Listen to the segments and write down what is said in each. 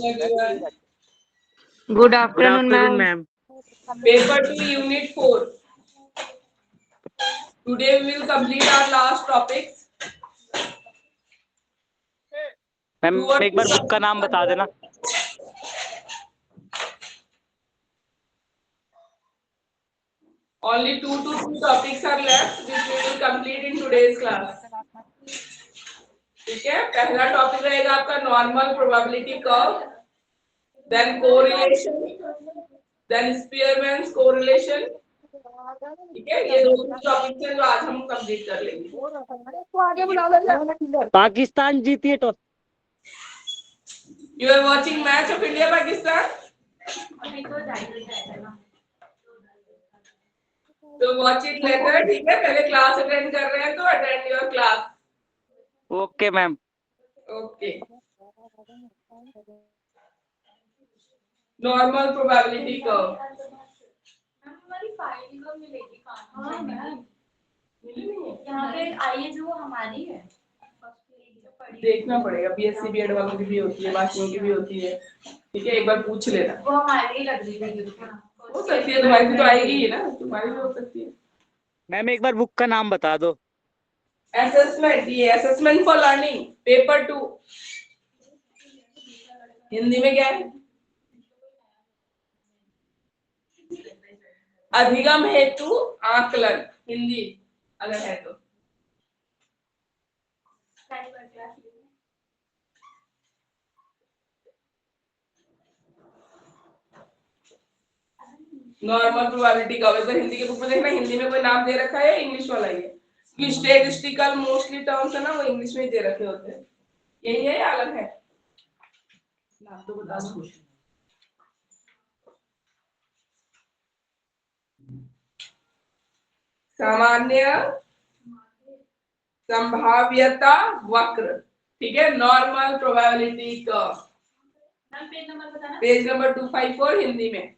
everyone. Good afternoon, ma'am. ma'am. Paper 2, Unit 4. Today we will complete our last topics. Ma'am Two or एक बार three book का नाम topics बता are देना। there. Only 2 to 3 topics are left, which we will complete in today's class. ठीक है, पहला topic रहेगा आपका normal probability curve, then correlation, then Spearman's correlation. ठीक है, ये दो टॉपिक्स हैं जो आज हम कंप्लीट कर लेंगे। पाकिस्तान जीती है toss. You are watching match of India Pakistan? तो वॉच इट लेटर। ठीक है, पहले क्लास अटेंड कर रहे हैं तो attend your class. Okay ma'am. Okay, normal probability curve. हमारी फाइल कब मिलेगी? हाँ मैम, मिली नहीं है। यहाँ पे आई जो हमारी है, देखना पड़ेगा, बीएससी बीएड वालों की भी होती है, बाकियों की भी होती है। ठीक है, एक बार पूछ लेना। वो हमारी ही लग रही है। हो सकती है, तुम्हारी भी तो आएगी ही ना, तुम्हारी भी हो सकती है। मैम एक बार बुक का नाम बता दो। असेसमेंट, ये assessment for learning paper 2। Hindi में क्या है? अधिगम हेतु आकलन, हिंदी अगर है तो। नॉर्मल प्रोबेबिलिटी का वैसे हिंदी के बुक में देखना, हिंदी में कोई नाम दे रखा है, इंग्लिश वाला ही है। कि स्टैटिस्टिकल मोस्टली टर्म्स है ना, वो इंग्लिश में ही दे रखे होते हैं। यही है या अलग है? नाम तो बता दो। सामान्य संभाव्यता वक्र। ठीक है, normal probability curve. Page number बताना। पेज नंबर 254 हिंदी में।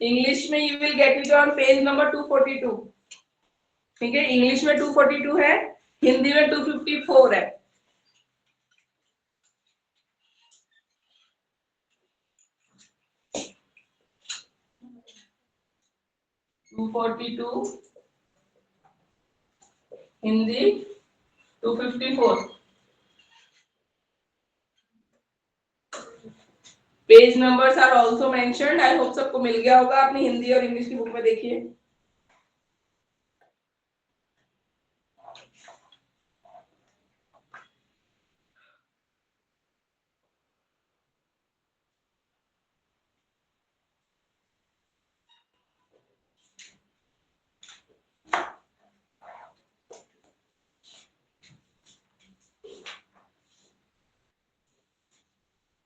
इंग्लिश में you will get it on page number 242। ठीक है, इंग्लिश में 242 है, हिंदी में 254 है। Hindi 254। Page numbers are also mentioned. I hope सबको मिल गया होगा, अपनी हिंदी और इंग्लिश की बुक में देखिए।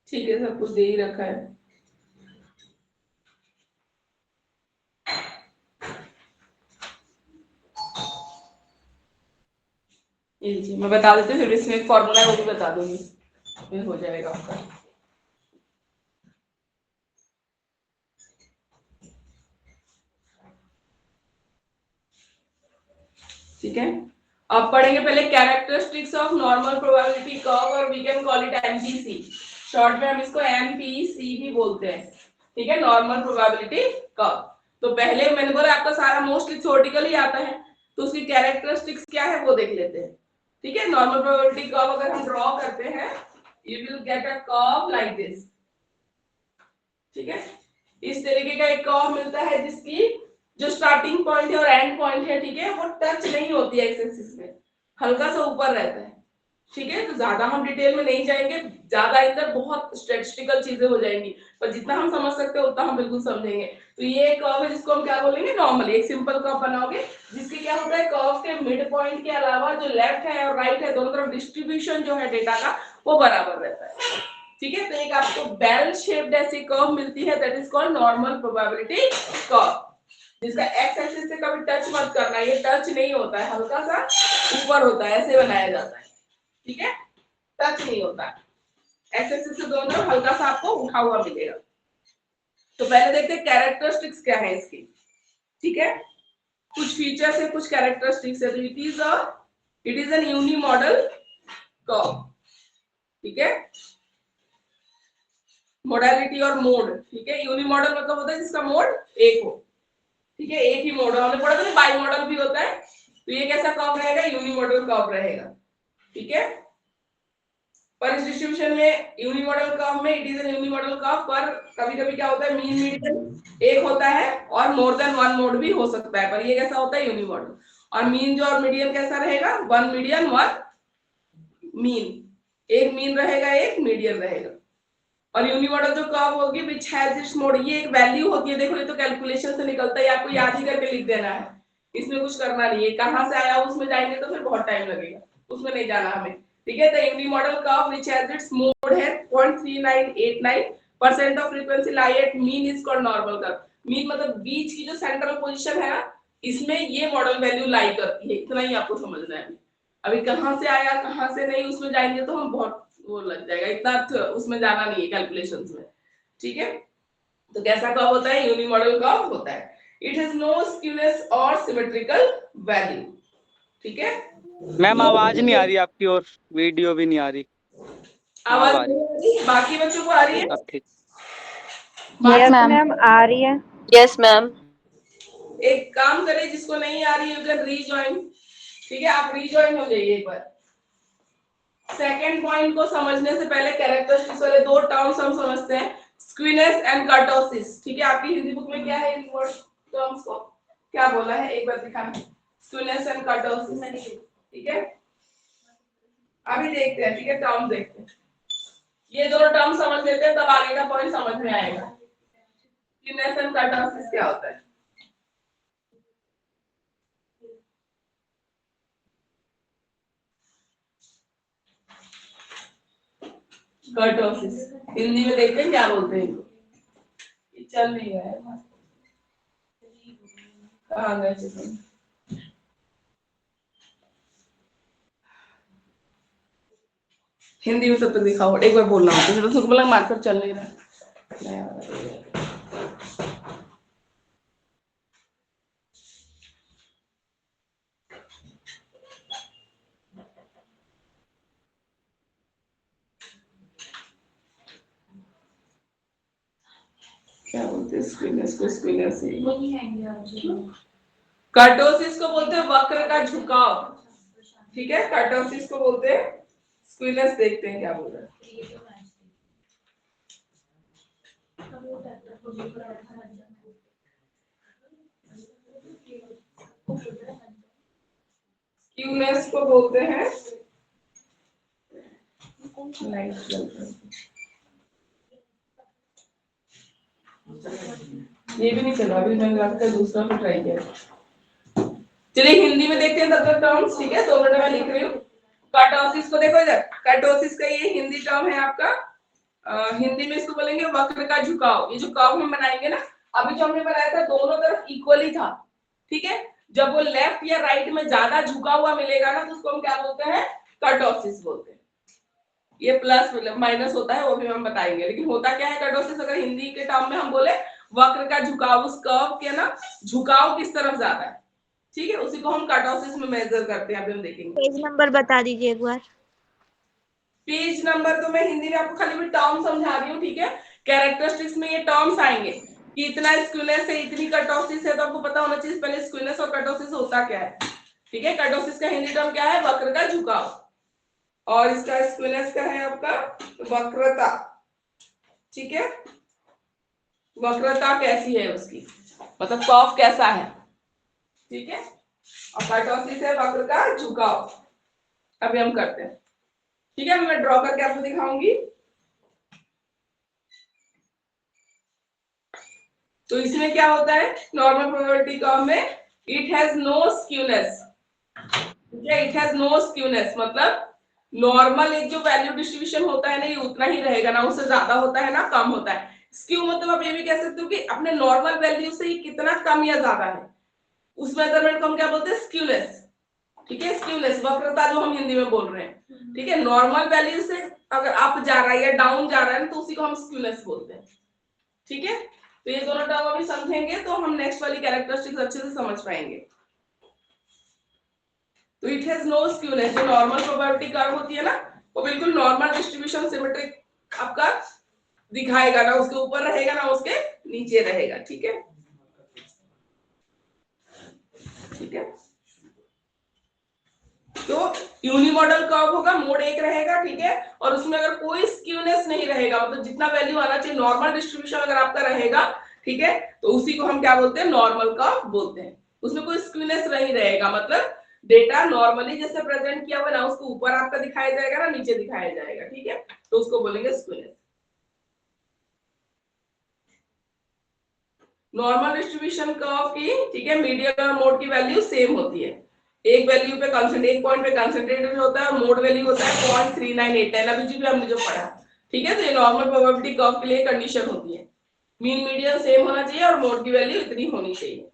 ठीक है, सब कुछ दे ही रखा है। जी मैं बता देती हूँ, फिर इसमें एक फॉर्मूला है वो भी बता दूंगी, फिर हो जाएगा आपका। ठीक है, अब पढ़ेंगे पहले characteristics of normal probability curve, और we can call it MPC. Short में हम इसको एमपीसी भी बोलते हैं। ठीक है, नॉर्मल प्रोबेबिलिटी कर्व। तो पहले मैंने बोला आपका सारा मोस्टली थ्योरेटिकल ही आता है, तो उसकी कैरेक्टरिस्टिक्स क्या है वो देख लेते हैं। ठीक है, नॉर्मल प्रोबेबिलिटी कर्व अगर हम ड्रॉ करते हैं, you will get a curve like this. ठीक है, इस तरीके का एक कर्व मिलता है जिसकी जो स्टार्टिंग पॉइंट है और एंड पॉइंट है, ठीक है, वो टच नहीं होती है एक्स एक्सिस में, हल्का सा ऊपर रहता है। ठीक है, तो ज्यादा हम डिटेल में नहीं जाएंगे, ज्यादा इधर बहुत स्टैटिस्टिकल चीजें हो जाएंगी, पर जितना हम समझ सकते हैं उतना हम बिल्कुल समझेंगे। तो ये एक कर्व है जिसको हम क्या बोलेंगे, नॉर्मल। एक सिंपल कर्व बनाओगे जिसके क्या होता है, कर्व के मिड पॉइंट के अलावा जो लेफ्ट है और राइट है, दोनों तरफ डिस्ट्रीब्यूशन जो है डेटा का वो बराबर रहता है। ठीक है, तो एक आपको बेल शेप्ड ऐसी कर्व मिलती है, that is called normal probability curve, जिसका एक्स एक्सिस से कभी टच मत करना, ये टच नहीं होता है, हल्का सा ऊपर होता है, ऐसे बनाया जाता है। ठीक है, टच नहीं होता, एक्स एक्सिस से दोनों तरफ हल्का सा आपको उठा हुआ मिलेगा। तो पहले देखते हैं कैरेक्टरिस्टिक्स क्या है इसकी, ठीक है। कुछ फीचर्स है, कुछ कैरेक्टरिस्टिक्स है। तो it is an unimodal curve, ठीक है। मोडालिटी और मोड, ठीक है। यूनी मॉडल मतलब होता है जिसका मोड एक हो, ठीक है, एक ही मोड। हमने पढ़ा था ना बाई मॉडल भी होता है। तो ये कैसा कर्व रहेगा, यूनी मॉडल कर्व रहेगा, ठीक है। पर इस डिस्ट्रीब्यूशन में यूनी मॉडल कर्व में it is an unimodal curve, पर कभी कभी क्या होता है मीन मीडियन एक होता है और मोर देन वन मोड भी हो सकता है, पर ये कैसा होता है यूनी मॉडल। और मीन जो और मीडियन कैसा रहेगा, वन मीडियन वन मीन, एक मीन रहेगा एक मीडियन रहेगा। और यूनी मॉडल जो कर्व होगी विच हैज इट्स मोड, ये एक वैल्यू होती है। देखो ये तो कैलकुलेशन से निकलता है, आपको याद ही करके लिख देना है, इसमें कुछ करना नहीं है। कहां से आया उसमें जाएंगे तो फिर बहुत टाइम लगेगा, उसमें नहीं जाना हमें, ठीक है। The unimodal curve which has its mode है 0.3989% of frequency lie at mean is called normal curve. Mean मतलब बीच की जो सेंट्रल पोजीशन है ना, इसमें ये मॉडल वैल्यू लाई करती है, इतना ही आपको समझना है। अभी कहां से आया कहां से नहीं उसमें जाएंगे तो हम बहुत वो लग जाएगा, इतना उसमें जाना नहीं है कैलकुलेशंस में, ठीक है। तो कैसा कर्व होता है, यूनी मॉडल कर्व होता है। इट हैज नो स्क्यूनेस और सिमेट्रिकल वैल्यू, ठीक है। मैम आवाज नहीं आ रही आपकी, और वीडियो भी नहीं आ रही। आवाज आ रही। नहीं आ रही, बाकी बच्चों को आ रही है? अब ठीक। यस मैम आ रही है। Yes ma'am. एक काम करें, जिसको नहीं आ रही है उधर रीजॉइन, ठीक है, आप रीजॉइन हो जाइए एक बार। सेकंड पॉइंट को समझने से पहले कैरेक्टरिस्टिक्स वाले दो टर्म्स हम समझते हैं, स्क्वीनेस एंड कर्टोसिस, ठीक है। आपकी हिंदी बुक में क्या है इन वर्ड टर्म्स को क्या बोला है, एक बार दिखाना। स्क्वीनेस एंड कर्टोसिस, ठीक है। अभी देखते हैं, ठीक है, टर्म देखते हैं। ये दोनों टर्म समझ लेते हैं तब आगे का पॉइंट समझ में आएगा। स्क्वीनेस एंड कर्टोसिस क्या होता है। कर्टोसिस हिंदी में देखते हैं क्या बोलते हैं इनको, ये चल नहीं रहा है, कहाँ गए थे? हिंदी में तब तक दिखाओ, एक बार बोलना होता है, तो बोला मार्कर चल नहीं रहा। क्या बोलते हैं स्क्वीनेस को, स्क्वीनेस ही। कर्टोसिस को बोलते हैं वक्र का झुकाव, ठीक है। कर्टोसिस को बोलते हैं स्क्वीनेस, देखते हैं क्या बोल रहा है। स्क्यूनेस को बोलते हैं, लाइट जल रहा है, ये भी नहीं चला अभी, मैंने लगता है दूसरा भी ट्राई किया। चलिए हिंदी में देखते हैं तब तक टर्म्स, ठीक है, 2 मिनट में लिख रही हूँ। कर्टोसिस को देखो इधर, कर्टोसिस का ये हिंदी टर्म है आपका, हिंदी में इसको बोलेंगे वक्र का झुकाव। ये जो कर्व हम बनाएंगे ना, अभी जो हमने बनाया था दोनों तरफ इक्वली था, ठीक है। जब वो लेफ्ट या राइट में ज्यादा झुका हुआ मिलेगा ना, तो उसको हम क्या बोलते हैं, कर्टोसिस बोलते हैं। ये प्लस माइनस होता है, वो भी हम बताएंगे, लेकिन होता क्या है कर्टोसिस, अगर हिंदी के टर्म में हम बोले वक्र का झुकाव, उस कर्व के ना झुकाव किस तरफ ज्यादा है, ठीक है, उसी को हम कर्टोसिस में मेजर करते हैं। अभी हम देखेंगे। पेज नंबर बता दीजिए एक बार। पेज नंबर तो मैं हिंदी में आपको खाली टर्म समझा रही हूँ, ठीक है। कैरेक्टरिस्टिक्स में ये टर्म्स आएंगे कि इतना स्क्यूनेस है, इतनी कर्टोसिस है, तो आपको पता होना चाहिए पहले स्क्यूनेस और कर्टोसिस होता क्या है, ठीक है। कर्टोसिस का हिंदी टर्म क्या है, वक्र का झुकाव, और इसका स्क्यूनेस का है आपका वक्रता, ठीक है। वक्रता कैसी है उसकी, मतलब कर्व कैसा है, ठीक है। और कर्टोसिस है वक्र का झुकाव। अभी हम करते हैं, ठीक है, मैं ड्रॉ करके आपको दिखाऊंगी। तो इसमें क्या होता है, नॉर्मल प्रोबेबिलिटी कर्व में इट हैज नो स्क्यूनेस, ठीक है। इट हैज नो स्क्यूनेस मतलब नॉर्मल एक जो वैल्यू डिस्ट्रीब्यूशन होता है ना, ये उतना ही रहेगा, ना उससे ज्यादा होता है ना कम होता है। स्क्यू मतलब आप ये भी कह सकते हो कि अपने नॉर्मल वैल्यू से ये कितना कम या ज्यादा है, उस मेजरमेंट को हम क्या बोलते हैं, स्क्यूनेस, ठीक है। स्क्यूनेस वक्रता जो हम हिंदी में बोल रहे हैं, ठीक है। नॉर्मल वैल्यू से अगर अप जा रहा है या डाउन जा रहा है तो उसी को हम स्क्यूनेस बोलते हैं, ठीक है। तो ये दोनों टर्म अभी समझेंगे तो हम नेक्स्ट वाली कैरेक्टरिस्टिक्स अच्छे से समझ पाएंगे। तो इट हैज नो स्क्यूनेस, जो नॉर्मल प्रोबेबिलिटी कर्व होती है ना, वो बिल्कुल नॉर्मल डिस्ट्रीब्यूशन सिमेट्रिक आपका दिखाएगा, ना उसके ऊपर रहेगा ना उसके नीचे रहेगा। ठीक है, ठीक है। तो यूनिमॉडल कर्व होगा, मोड 1 रहेगा, ठीक है, और उसमें अगर कोई स्क्यूनेस नहीं रहेगा, मतलब जितना वैल्यू आना चाहिए नॉर्मल डिस्ट्रीब्यूशन अगर आपका रहेगा, ठीक है, तो उसी को हम क्या बोलते हैं, नॉर्मल कर्व बोलते हैं। उसमें कोई स्क्यूनेस नहीं रहेगा, मतलब डेटा नॉर्मली जैसे प्रेजेंट किया हुआ ना, उसको ऊपर आपका दिखाया जाएगा ना नीचे दिखाया जाएगा, ठीक है, तो उसको बोलेंगे स्क्यूनेस। नॉर्मल डिस्ट्रीब्यूशन कर्व की, ठीक है, मीडियन और मोड की वैल्यू सेम होती है। एक वैल्यू पे कंसंट्रेट, एक पॉइंट पे कंसंट्रेटेड होता है और मोड वैल्यू होता है 0.3989, अभी जी भी हमने जो पढ़ा, ठीक है। तो ये नॉर्मल प्रोबेबिलिटी कर्व के लिए कंडीशन होती है, मीन मीडियन सेम होना चाहिए और मोड की वैल्यू इतनी होनी चाहिए।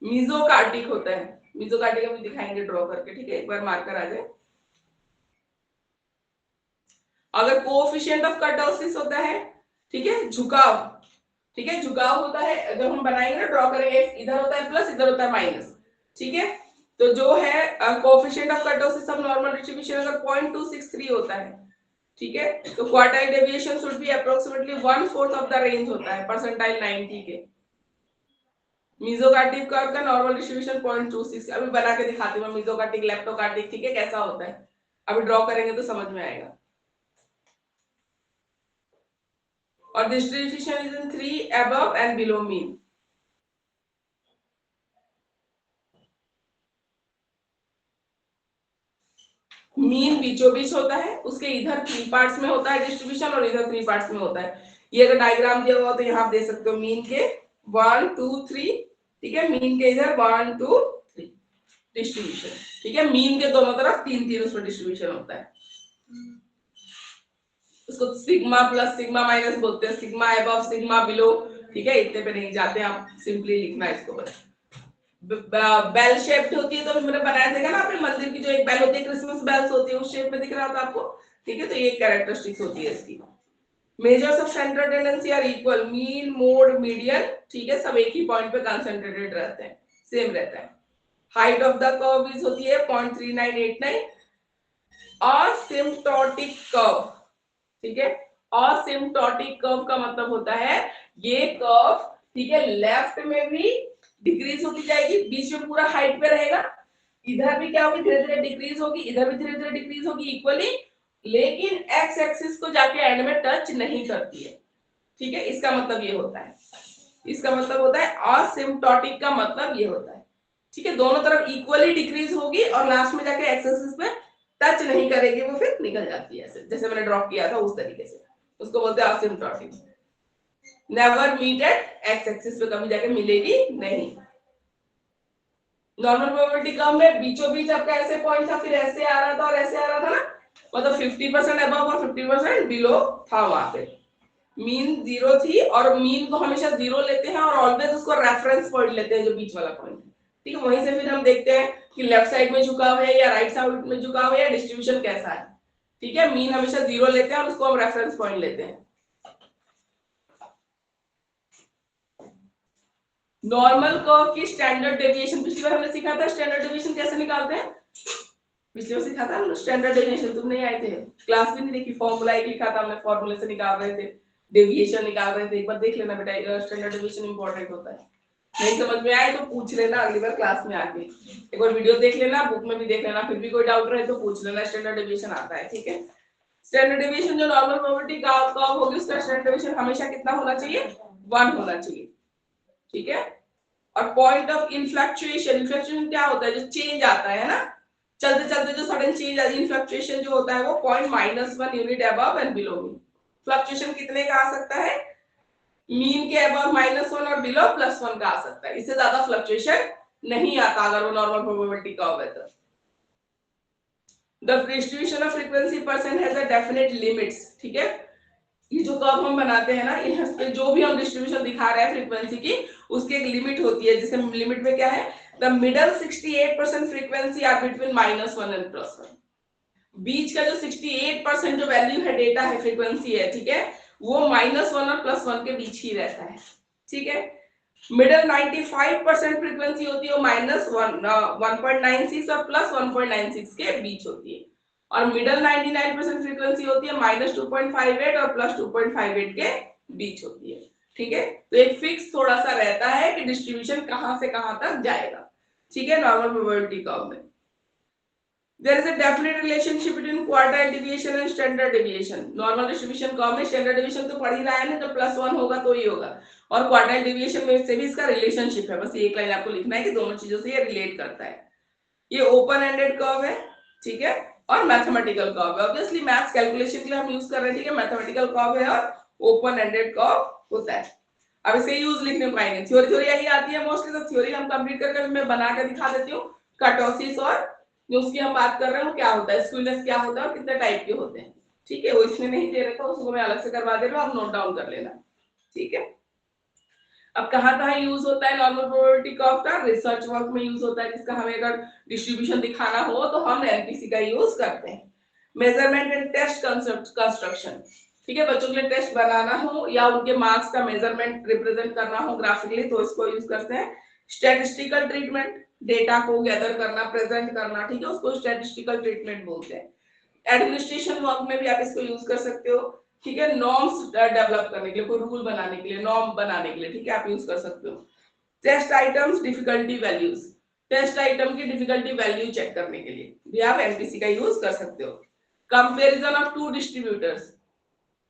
मीसोकार्टिक होता है, मीसोकार्टिक हम दिखाएंगे ड्रॉ करके, ठीक है, एक बार मार्कर आ जाए। अगर कोएफिशिएंट ऑफ कर्टोसिस होता है, ठीक है, झुकाव, ठीक है, झुकाव होता है, जब हम बनाएंगे ना ड्रॉ करेंगे, इधर होता है प्लस, इधर होता है माइनस, ठीक है। तो जो है coefficient of kurtosis of normal distribution अगर 0.263 होता है, ठीक है, तो quartile deviation should be approximately 1/4 of the range होता है परसेंटाइल 90 के। मीसोकार्टिक कर्व का नॉर्मल डिस्ट्रीब्यूशन 0.26, अभी बना के दिखाती हूँ मीसोकार्टिक, लेप्टोकार्टिक, ठीक है, कैसा होता है, अभी ड्रॉ करेंगे तो समझ में आएगा। और distribution is in 3 above and below mean। Mean बीचों बीच होता है, उसके इधर 3 पार्ट्स में होता है डिस्ट्रीब्यूशन और इधर 3 पार्ट्स में होता है। ये अगर डायग्राम दिया हुआ तो यहाँ आप दे सकते हो मीन के 1 2 3, ठीक है, मीन के इधर 1 2 3 डिस्ट्रीब्यूशन, ठीक है, मीन के दोनों तरफ 3 उसमें डिस्ट्रीब्यूशन होता है। उसको सिग्मा प्लस सिग्मा माइनस बोलते हैं, सिग्मा अबव सिग्मा बिलो, ठीक है, इतने पे नहीं जाते, आप सिंपली लिखना इसको बस। बेल शेप्ड होती है, तो मैंने बनाया था ना अपने मंदिर की जो एक बेल होती है, क्रिसमस बेल्स होती है, उस शेप में दिख रहा था आपको, ठीक है, तो ये कैरेक्टरिस्टिक्स होती है इसकी। Measures of central tendency are equal, mean mode median, ठीक है, सब एक ही पॉइंट पे कंसंट्रेटेड रहते हैं, सेम रहता है। Height of the curve is होती है 0.3989। असिम्प्टोटिक कर्व, ठीक है, असिम्प्टोटिक कर्व का मतलब होता है ये कर्व, ठीक है, लेफ्ट में भी डिक्रीज होती जाएगी, बीच में पूरा हाइट पे रहेगा, इधर भी क्या होगी, धीरे धीरे डिक्रीज होगी, इधर भी धीरे धीरे डिक्रीज होगी इक्वली, लेकिन एक्स एक्सिस को जाके एंड में टच नहीं करती है, ठीक है, इसका मतलब ये होता है, इसका मतलब होता है असिम्प्टोटिक का मतलब ये होता है, ठीक है, दोनों तरफ इक्वली डिक्रीज होगी और लास्ट में जाके एक्स एक्सिस पे टच नहीं करेगी, वो फिर निकल जाती है, ऐसे जैसे मैंने ड्रॉ किया था उस तरीके से, उसको बोलते हैं asymptotic. Never meet at X axis पे, कभी जाके मिलेगी नहीं। नॉर्मल प्रोबेबिलिटी कर्व में बीचों बीच आपका ऐसे पॉइंट था, फिर ऐसे आ रहा था और ऐसे आ रहा था ना, मतलब 50% अबव और 50% बिलो था वहां पे। मीन 0 थी और मीन को हमेशा 0 लेते हैं और ऑलवेज उसको रेफरेंस पॉइंट लेते हैं जो बीच वाला पॉइंट, ठीक है, वहीं से फिर हम देखते हैं कि लेफ्ट साइड में झुकाव है या राइट साइड में झुकाव है या डिस्ट्रीब्यूशन कैसा है, ठीक है, मीन हमेशा 0 लेते हैं और उसको हम रेफरेंस पॉइंट लेते हैं। नॉर्मल कर्व की स्टैंडर्ड डेविएशन, पिछली बार हमने सीखा था स्टैंडर्ड डेविएशन कैसे निकालते हैं, पिछली बार सीखा था हमने स्टैंडर्ड डेविएशन, तुम नहीं आए थे, क्लास भी नहीं देखी, फॉर्मूला एक लिखा था हमने, फॉर्मूले से निकाल रहे थे, डेविएशन निकाल रहे थे, एक बार देख लेना बेटा, स्टैंडर्ड डेविएशन इंपॉर्टेंट होता है, नहीं समझ में आए तो पूछ लेना अगली बार क्लास में आके, एक बार वीडियो देख लेना, बुक में भी देख लेना, फिर भी कोई डाउट रहे तो पूछ लेना, स्टैंडर्ड डेविएशन आता है, ठीक है। स्टैंडर्ड डेविएशन जो नॉर्मल प्रोबेबिलिटी कर्व होगी उसका स्टैंडर्ड डेविएशन हमेशा कितना होना चाहिए, 1 होना चाहिए, ठीक है। और पॉइंट ऑफ इनफ्लक्चुएशन, इनफ्लक्चुएशन क्या होता है, जो चेंज आता है ना, चलते चलते जो सडन चेंज आती है, इनफ्लक्चुएशन जो होता है वो 0.-1 unit above and below mean. Fluctuation कितने का आ सकता है, मीन के अबव -1 और बिलो +1 का आ सकता है, इससे ज्यादा फ्लक्चुएशन नहीं आता अगर वो नॉर्मल प्रोबेबिलिटी कर्व है तो। The distribution of frequency percent has a definite limits, ठीक है, ये जो कर्व हम बनाते हैं ना, यहाँ पे जो भी हम डिस्ट्रीब्यूशन दिखा रहे हैं फ्रीक्वेंसी की, उसकी एक लिमिट होती है, जिससे लिमिट में क्या है, the middle 68% frequency are between -1 and +1। बीच का जो 68% जो वैल्यू है, डेटा है, फ्रीक्वेंसी है, ठीक है, वो -1 और +1 के बीच ही रहता है, ठीक है। मिडल 95% फ्रीक्वेंसी होती है वो -1.96 और +1.96 के बीच होती है, और मिडल 99% फ्रीक्वेंसी होती है -2.58 और +2.58 के बीच होती है, ठीक है। तो एक फिक्स थोड़ा सा रहता है कि डिस्ट्रीब्यूशन कहां से कहां तक जाएगा, ठीक है, नॉर्मल प्रोबेबिलिटी कर्व में। There is a definite relationship between quartile deviation and standard deviation. Normal distribution curve में standard deviation तो पढ़ ही रहा है ना, जब +1 होगा तो ही होगा, और quartile deviation में से भी इसका रिलेशनशिप है। बस एक लाइन आपको लिखना है कि दोनों चीजों से ये रिलेट करता है। ये ओपन एंडेड कर्व है, ठीक है, और मैथमेटिकल कर्व है। ऑब्वियसली मैथ्स कैलकुलेशन के लिए हम यूज कर रहे हैं, ठीक है। मैथमेटिकल कर्व है और ओपन एंडेड कर्व होता है। अब इसके यूज लिखने में पाएंगे, थ्योरी यही आती है मोस्टली, तो थ्योरी हम कंप्लीट करके मैं बना के दिखा देती हूँ। कर्टोसिस और जो उसकी हम बात कर रहे हैं वो क्या होता है, स्क्यूनेस क्या होता है और कितने टाइप के होते हैं, ठीक है। वो इसमें नहीं दे रखा, उसको मैं अलग से करवा दे रहा हूँ, आप नोट डाउन कर लेना, ठीक है। अब कहां कहां यूज होता है नॉर्मल प्रोबेबिलिटी कर्व का, रिसर्च वर्क में यूज होता है, जिसका हमें अगर डिस्ट्रीब्यूशन दिखाना हो तो हम एनपीसी का यूज करते हैं। मेजरमेंट एंड टेस्ट कंस्ट्रक्शन, ठीक है, बच्चों के लिए टेस्ट बनाना हो या उनके मार्क्स का मेजरमेंट रिप्रेजेंट करना हो ग्राफिकली तो इसको यूज करते हैं। स्टैटिस्टिकल ट्रीटमेंट, डेटा को गैदर करना, प्रेजेंट करना, ठीक है, उसको स्टैटिस्टिकल ट्रीटमेंट बोलते हैं। एडमिनिस्ट्रेशन वर्क में भी आप इसको यूज कर सकते हो, ठीक है, नॉर्म्स डेवलप करने के लिए, कोई रूल बनाने के लिए, नॉर्म बनाने के लिए, ठीक है, आप यूज कर सकते हो। Test items, difficulty values, test item की डिफिकल्टी वैल्यू चेक करने के लिए भी आप एनपीसी का यूज कर सकते हो। कंपैरिजन ऑफ टू डिस्ट्रीब्यूटर्स,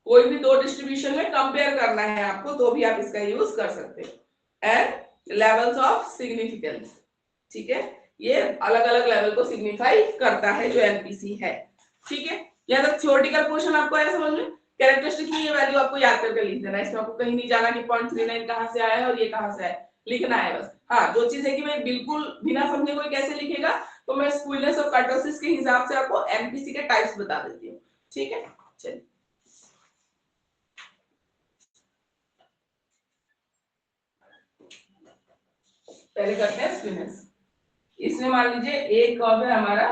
कोई भी दो डिस्ट्रीब्यूशन में कंपेयर करना है आपको तो भी आप इसका यूज कर सकते हो। एंड लेवल्स ऑफ सिग्निफिकेंस, ठीक है, ये अलग अलग लेवल को सिग्निफाई करता है जो एनपीसी है, ठीक है। यहाँ तक थ्योरेटिकल पोर्शन आपको है समझ में। कैरेक्टरिस्टिक में ये वैल्यू आपको याद करके लिख देना है, इसमें आपको कहीं नहीं जाना कि 0.39 कहां से आया है और ये कहां से आया, लिखना है बस। हाँ, जो चीज है कि भाई बिल्कुल बिना समझे कोई कैसे लिखेगा, तो मैं स्क्यूनेस और कर्टोसिस के हिसाब से आपको एनपीसी के टाइप्स बता देती हूँ, ठीक है। चलिए पहले करते हैं स्क्यूनेस। इसमें मान लीजिए एक कर्व है हमारा,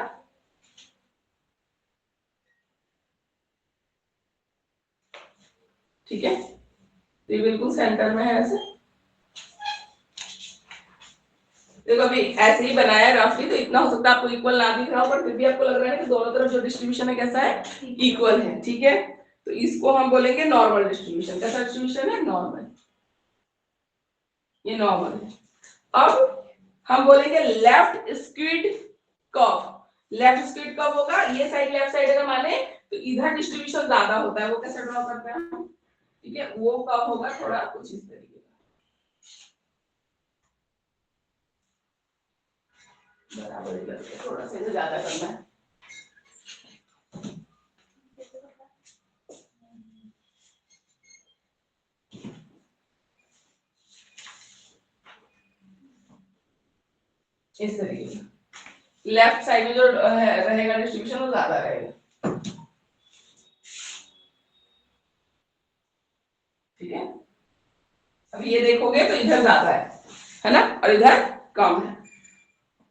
ठीक है, तो ये बिल्कुल सेंटर में है ऐसे। देखो अभी ऐसे ही बनाया है रफली, तो इतना हो सकता है आपको इक्वल ना दिख रहा हो, पर फिर भी आपको लग रहा है कि दोनों तरफ जो डिस्ट्रीब्यूशन है कैसा है, इक्वल है, ठीक है। तो इसको हम बोलेंगे नॉर्मल डिस्ट्रीब्यूशन। कैसा डिस्ट्रीब्यूशन है, नॉर्मल, ये नॉर्मल है। अब हम बोलेंगे left squid curve. Left squid curve होगा, ये साइड लेफ्ट साइड अगर माने तो इधर डिस्ट्रीब्यूशन ज्यादा होता है, वो कैसे ड्रॉ करते हैं हम, ठीक है, वो कर्व होगा थोड़ा कुछ इस तरीके का, बराबर करके थोड़ा सा इधर ज्यादा करना है। इस तरीके से लेफ्ट साइड में जो रहेगा डिस्ट्रीब्यूशन वो ज्यादा रहेगा, ठीक है। अब ये देखोगे तो इधर ज्यादा है ना, और इधर कम है,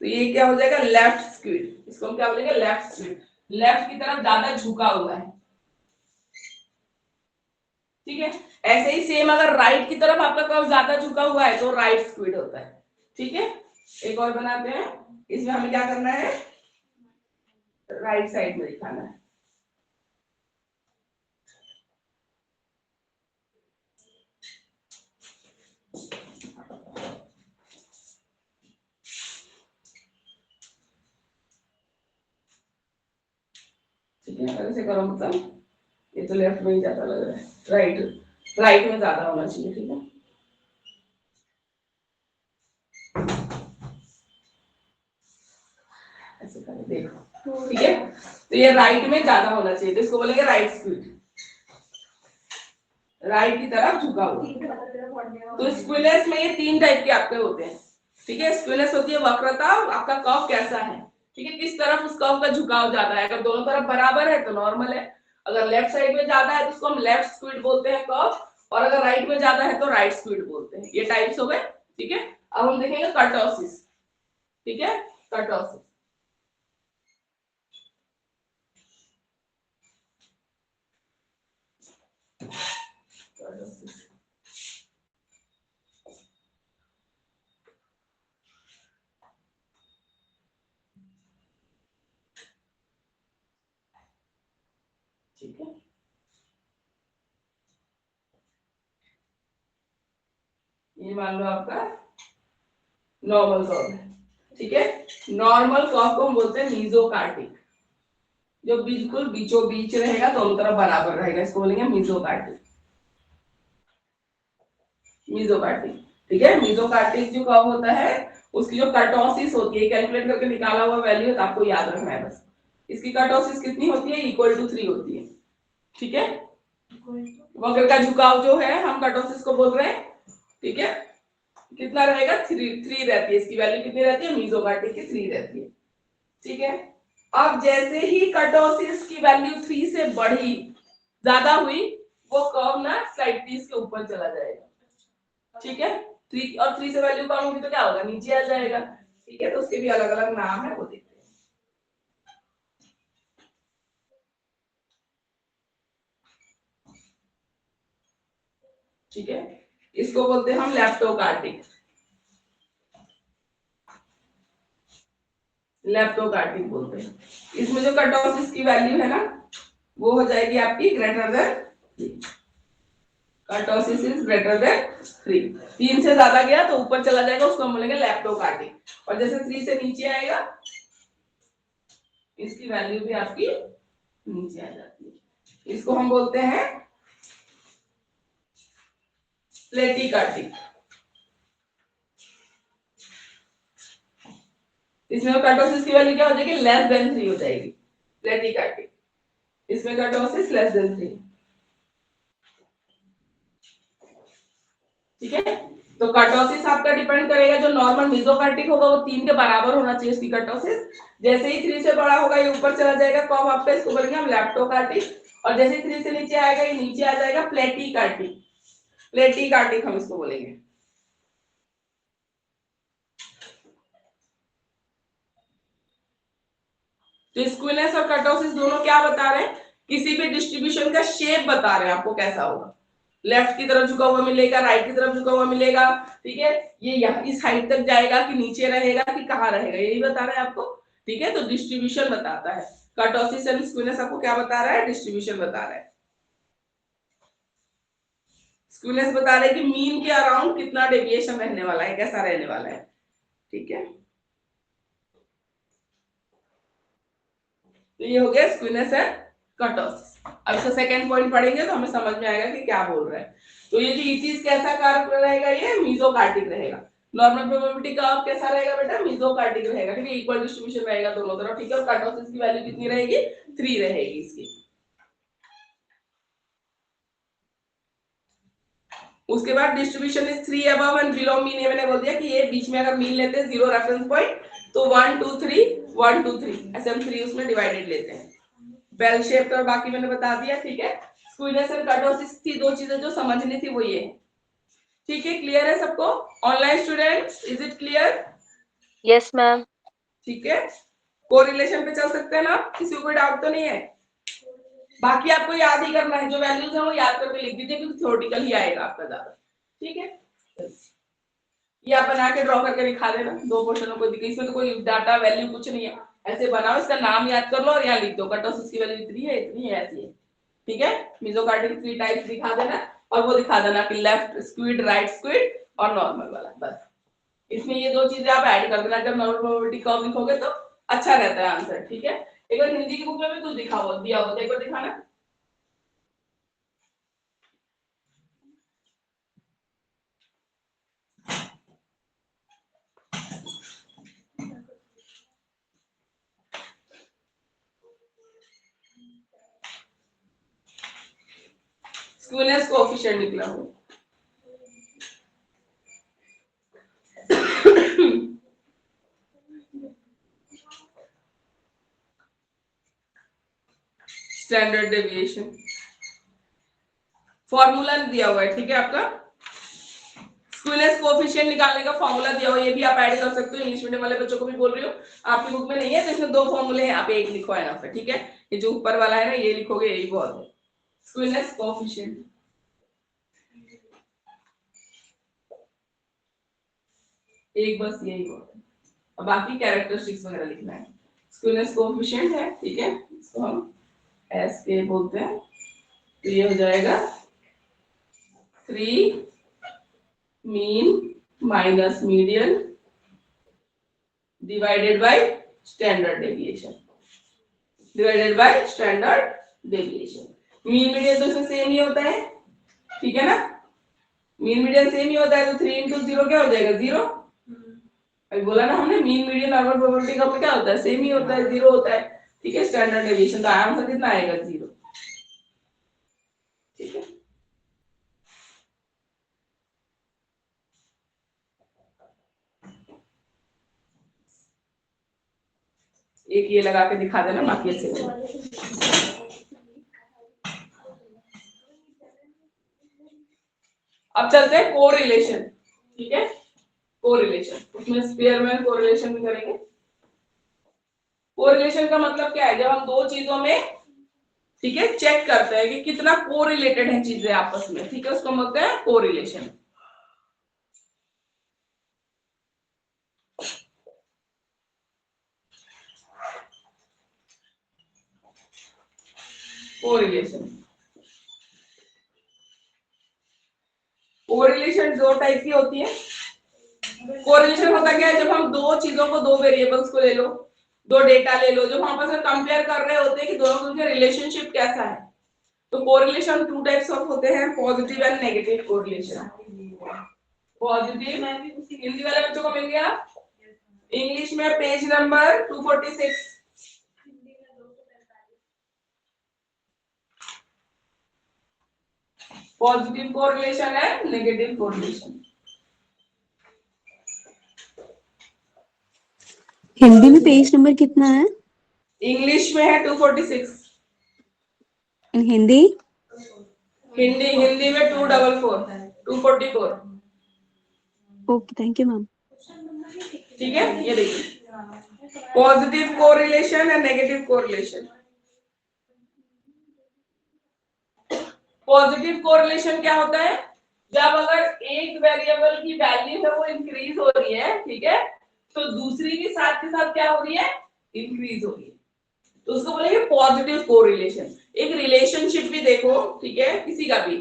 तो ये क्या हो जाएगा, लेफ्ट स्क्वीड। इसको हम क्या बोलेंगे, लेफ्ट स्क्वीड, लेफ्ट की तरफ ज्यादा झुका हुआ है, ठीक है। ऐसे ही सेम अगर राइट की तरफ आपका कर्व ज्यादा झुका हुआ है तो राइट स्क्वीड होता है, ठीक है। एक और बनाते हैं, इसमें हमें क्या करना है, राइट साइड में दिखाना है, ठीक है। ऐसे करो, मतलब ये तो लेफ्ट में ही ज्यादा लग रहा है, राइट में ज्यादा होना चाहिए, ठीक है। ऐसे करें, देखो, ठीक है, तो ये राइट में ज्यादा होना चाहिए, तो इसको बोलेंगे राइट स्क्वीड, राइट की तरफ झुका हुआ। तो स्क्यूनेस में ये तीन टाइप के आपके होते हैं, ठीक है। स्क्यूनेस होती है वक्रता, आपका कर्व कैसा है, ठीक है, किस तरफ उस कर्व का झुकाव ज्यादा है। अगर दोनों तरफ बराबर है तो नॉर्मल है, अगर लेफ्ट साइड में ज्यादा है तो उसको हम लेफ्ट स्क्वीड बोलते हैं कर्व, और अगर राइट में ज्यादा है तो राइट स्क्वीड बोलते हैं। ये टाइप्स हो गए, ठीक है। अब हम देखेंगे कर्टोसिस, ठीक है, कर्टोसिस। ठीक है, ये मान लो आपका नॉर्मल कर्व है। ठीक है, नॉर्मल कर्व को हम बोलते हैं मीजोकार्टिक, जो बिल्कुल बीचों बीच रहेगा, दोनों तरफ बराबर रहेगा, इसको बोलेंगे मीजोकार्टिक। मीजोकार्टिक, ठीक है। मीजोकार्टिक जो कर्व होता है उसकी जो कर्टोसिस होती है, कैलकुलेट करके निकाला हुआ वैल्यू है, तो आपको याद रखना है बस। इसकी कर्टोसिस कितनी होती है? इक्वल टू 3 होती है। ठीक है, वक्र का झुकाव जो है हम कर्टोसिस को बोल रहे हैं। ठीक है, कितना रहेगा? 3 रहती है, इसकी वैल्यू कितनी रहती है? मीजोकार्टिक की 3 रहती है। ठीक है, अब जैसे ही कर्टोसिस की वैल्यू 3 से बढ़ी, ज्यादा हुई, वो कर्व ना स्लाइडली इसके ऊपर चला जाएगा। ठीक है, 3 और 3 से वैल्यू कम होगी तो क्या होगा? नीचे आ जाएगा। ठीक है, तो उसके भी अलग अलग नाम है, वो देखते हैं। ठीक है, इसको बोलते हैं हम लेप्टोकार्टिक। लेप्टोकार्टिक बोलते हैं। इसमें जो कर्टोसिस की वैल्यू है ना, वो हो जाएगी आपकी greater than, kurtosis is greater than 3। 3 से ज्यादा गया तो ऊपर चला जाएगा, उसको हम बोलेंगे लेप्टोकार्टिक। और जैसे 3 से नीचे आएगा, इसकी वैल्यू भी आपकी नीचे आ जाती है। इसको हम बोलते हैं प्लेटिकार्टिक। इसमें कर्टोसिस की वैल्यू क्या हो जाएगी? लेस देन 3 हो जाएगी, प्लेटिकार्टिक। इसमें कर्टोसिस लेस देन 3। ठीक है, तो कर्टोसिस आपका डिपेंड करेगा, जो नॉर्मल मीजोकार्टिक होगा वो 3 के बराबर होना चाहिए इसकी कर्टोसिस। जैसे ही 3 से बड़ा होगा ये ऊपर चला जाएगा, कब आपका, इसको बोलेंगे हम लेप्टोकार्टिक। और जैसे ही 3 से नीचे आएगा ये नीचे आ जाएगा, प्लेटिकार्टिक। प्लेटिकार्टिक हम इसको बोलेंगे। तो स्क्विनेस और कर्टोसिस दोनों क्या बता रहे हैं? किसी भी डिस्ट्रीब्यूशन का शेप बता रहे हैं आपको कैसा होगा। लेफ्ट की तरफ झुका हुआ मिलेगा, राइट की तरफ झुका हुआ मिलेगा। ठीक है, ये यहाँ इस हाइट तक जाएगा कि नीचे रहेगा कि कहाँ रहेगा, यही बता रहा है आपको। ठीक है, तो डिस्ट्रीब्यूशन बताता है। कर्टोसिस एंड स्क्विनेस आपको क्या बता रहा है? डिस्ट्रीब्यूशन बता रहा है। स्क्विनेस बता रहे हैं कि मीन के अराउंड कितना डेविएशन रहने वाला है, कैसा रहने वाला है। ठीक है, तो ये हो गया स्क्विनेस एंड कर्टोसिस। अब इसका सेकंड पॉइंट पढ़ेंगे तो हमें समझ में आएगा कि क्या बोल रहा है। तो ये जो चीज कैसा कारक रहेगा? ये मीजोकार्टिक रहेगा। नॉर्मल प्रोबेबिलिटी का आप कैसा रहेगा बेटा? मीजोकार्टिक रहेगा। ठीक है, इक्वल डिस्ट्रीब्यूशन रहेगा दोनों तरफ। ठीक है, और कर्टोसिस की वैल्यू कितनी रहेगी? 3 रहेगी इसकी। उसके बाद distribution is 3 above and below mean. ये मैंने बोल दिया कि ये बीच में अगर मीन लेते हैं 0 रेफरेंस पॉइंट, तो 1 2 3 1 2 3 ऐसे हम 3 उसमें डिवाइडेड लेते हैं। बेल शेप और बाकी मैंने बता दिया। ठीक है, स्क्विनेस और कर्टोसिस थी दो चीजें जो समझनी थी, वो ये है। ठीक है, क्लियर है सबको? Online students, is it clear? Yes ma'am. ठीक है, कोरिलेशन पे चल सकते हैं ना? किसी को कोई डाउट तो नहीं है? बाकी आपको याद ही करना है, जो वैल्यूज है वो याद करके लिख दीजिए, क्योंकि थ्योरेटिकल ही आएगा आपका ज्यादा। ठीक है, ये आप बना के ड्रॉ करके दिखा देना दो क्वेश्चनों को। इसमें तो कोई डाटा वैल्यू कुछ नहीं है, ऐसे बनाओ, इसका नाम याद कर लो और यहाँ लिख दो कर्टोसिस की वैल्यू इतनी है, इतनी है, ऐसी है। ठीक है, मीजोकार्टिक 3 टाइप्स दिखा देना, और वो दिखा देना कि लेफ्ट स्क्विड, राइट स्क्विड और नॉर्मल वाला, बस। इसमें ये दो चीजें आप ऐड कर देना, जब नॉर्मल प्रोबेबिलिटी कर्व लिखोगे तो अच्छा रहता है आंसर। ठीक है, एक बार हिंदी की बुक में भी कुछ दिखा हो दिया हो, एक बार दिखाना। स्क्विनेस कोएफिशिएंट निकला हो। स्टैंडर्ड डेविएशन फॉर्मूला दिया हुआ है। ठीक है, आपका स्क्विनेस कोएफिशिएंट निकालने का फॉर्मूला दिया हुआ है, ये भी आप ऐड कर सकते हो। इंग्लिश मीडियम वाले बच्चों को भी बोल रही हूँ, आपकी बुक में नहीं है तो इसमें 2 फॉर्मूले हैं, आप एक लिखो है ना फिर। ठीक है, ये जो ऊपर वाला है ना, ये लिखोगे, यही बहुत है। स्क्विनेस कोएफिशिएंट एक बस यही बहुत है, और बाकी कैरेक्टरिस्टिक्स वगैरह लिखना है। स्क्विनेस कोएफिशिएंट है। ठीक है, इसको हम एस के बोलते हैं, तो ये हो जाएगा 3 mean minus median divided by standard deviation, divided by standard deviation. Mean median तो इसमें सेम ही होता है, ठीक है ना, मीन मीडियन सेम ही होता है, तो 3 इंटू 0 क्या हो जाएगा 0। अभी बोला ना हमने मीन मीडियन नॉर्मल प्रोबेबिलिटी का क्या होता है, सेम ही होता है, 0 होता है, ठीक है। स्टैंडर्ड डेविएशन का आंसर कितना आएगा 0, ठीक है। एक ये लगा के दिखा देना, बाकी अच्छे से। अब चलते हैं कोरिलेशन, ठीक है, कोरिलेशन, उसमें स्पीयरमैन कोरिलेशन भी करेंगे। कोरिलेशन का मतलब क्या है, जब हम दो चीजों में, ठीक है, चेक करते हैं कि कितना कोरिलेटेड है चीजें आपस में, ठीक है, उसको बोलते हैं कोरिलेशन। कोरिलेशन, कोरिलेशन दो टाइप की होती है। कोरिलेशन होता क्या है, जब हम दो चीजों को, दो वेरिएबल्स को ले लो, दो डेटा ले लो, जो हम आपस में कंपेयर कर रहे होते हैं कि दोनों का रिलेशनशिप कैसा है। तो कोरिलेशन टू टाइप्स ऑफ होते हैं, positive and negative correlation. Positive, Hindi वाले बच्चों को मिल गया, इंग्लिश में पेज नंबर 246। पॉजिटिव कोरिलेशन है, नेगेटिव कोरिलेशन। हिंदी में पेज नंबर कितना है? इंग्लिश में है 246। इन हिंदी? हिंदी में 244। Okay, thank you ma'am. ठीक है, ये देखिए, positive correlation and negative correlation. Positive correlation क्या होता है, जब अगर एक वेरिएबल की वैल्यू है वो इंक्रीज हो रही है, ठीक है, तो दूसरी के साथ क्या हो रही है, इंक्रीज हो रही है, तो उसको बोलेंगे पॉजिटिव कोरिलेशन। एक रिलेशनशिप भी देखो, ठीक है, किसी का भी,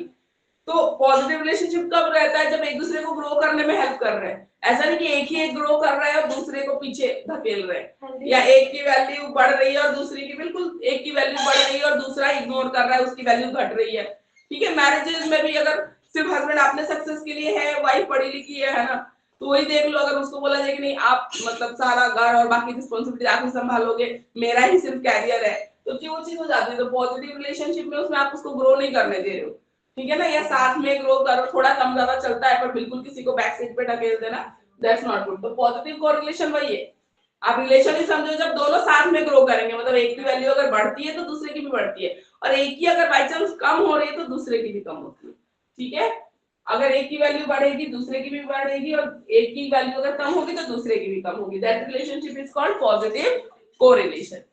तो पॉजिटिव रिलेशनशिप कब रहता है, जब एक दूसरे को ग्रो करने में हेल्प कर रहे हैं। ऐसा नहीं कि एक ही एक ग्रो कर रहा है और दूसरे को पीछे धकेल रहे हैं, या एक की वैल्यू बढ़ रही है और दूसरी की, बिल्कुल एक की वैल्यू बढ़ रही है और दूसरा इग्नोर कर रहा है, उसकी वैल्यू घट रही है, ठीक है। मैरिजेस में भी अगर सिर्फ हस्बैंड अपने सक्सेस के लिए है, वाइफ पढ़ी लिखी है ना, तो वही देख लो, अगर उसको बोला जाए कि नहीं आप मतलब सारा घर और बाकी रिस्पॉन्सिबिलिटी आप ही संभालोगे, मेरा ही सिर्फ कैरियर है, तो वो चीज हो जाती है। तो पॉजिटिव रिलेशनशिप में उसमें आप उसको ग्रो नहीं करने दे रहे हो, ठीक है ना, या साथ में ग्रो करो, थोड़ा कम ज्यादा चलता है, पर बिल्कुल किसी को बैक सीट पे ढकेल देना, दैट्स नॉट गुड। तो पॉजिटिव कोरिलेशन वही है, आप रिलेशन ही समझो जब दोनों साथ में ग्रो करेंगे, मतलब एक की वैल्यू अगर बढ़ती है तो दूसरे की भी बढ़ती है, और एक की अगर बाई चांस कम हो रही है तो दूसरे की भी कम होती है, ठीक है। अगर एक की वैल्यू बढ़ेगी दूसरे की भी बढ़ेगी, और एक की वैल्यू अगर कम होगी तो दूसरे की भी कम होगी, that relationship is called positive correlation.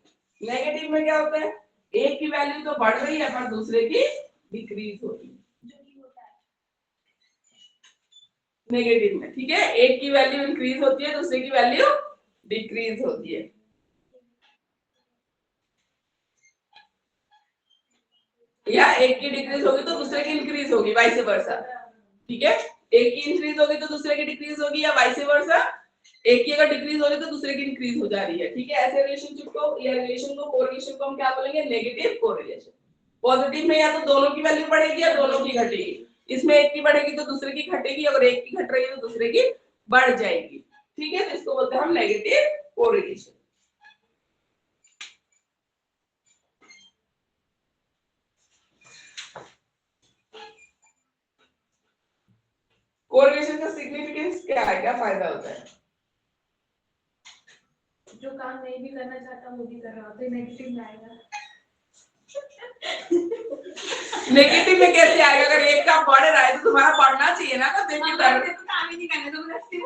Negative में क्या होता है, एक की वैल्यू तो बढ़ रही है पर दूसरे की डिक्रीज हो रही है, नेगेटिव में, ठीक है, एक की वैल्यू इंक्रीज होती है, दूसरे की वैल्यू डिक्रीज होती है। या एक की डिक्रीज होगी तो दूसरे की इंक्रीज होगी, वाइस वर्सा, ठीक है, एक की इंक्रीज होगी तो दूसरे की डिक्रीज होगी, या वाइस वर्सा, एक की अगर डिक्रीज हो रही है तो दूसरे की इंक्रीज हो जा रही है, ठीक है। ऐसे रिलेशनशिप को या रिलेशन को, कोरिलेशन को हम क्या बोलेंगे, नेगेटिव कोरिलेशन। पॉजिटिव में या तो दोनों की वैल्यू बढ़ेगी या दोनों की घटेगी, इसमें एक की बढ़ेगी तो दूसरे की घटेगी, अगर एक की घट रही है तो दूसरे की बढ़ जाएगी, ठीक है, तो इसको बोलते हैं हम नेगेटिव कोरिलेशन। कोरिलेशन का सिग्निफिकेंस क्या है, क्या फायदा होता है? जो काम नहीं भी करना चाहता वो भी कर रहा होता है, नेगेटिव में आएगा। नेगेटिव में कैसे आएगा, अगर एक का बढ़ रहा है तो तुम्हारा बढ़ना चाहिए ना, तो देखिए तो काम ही नहीं करने तो नेगेटिव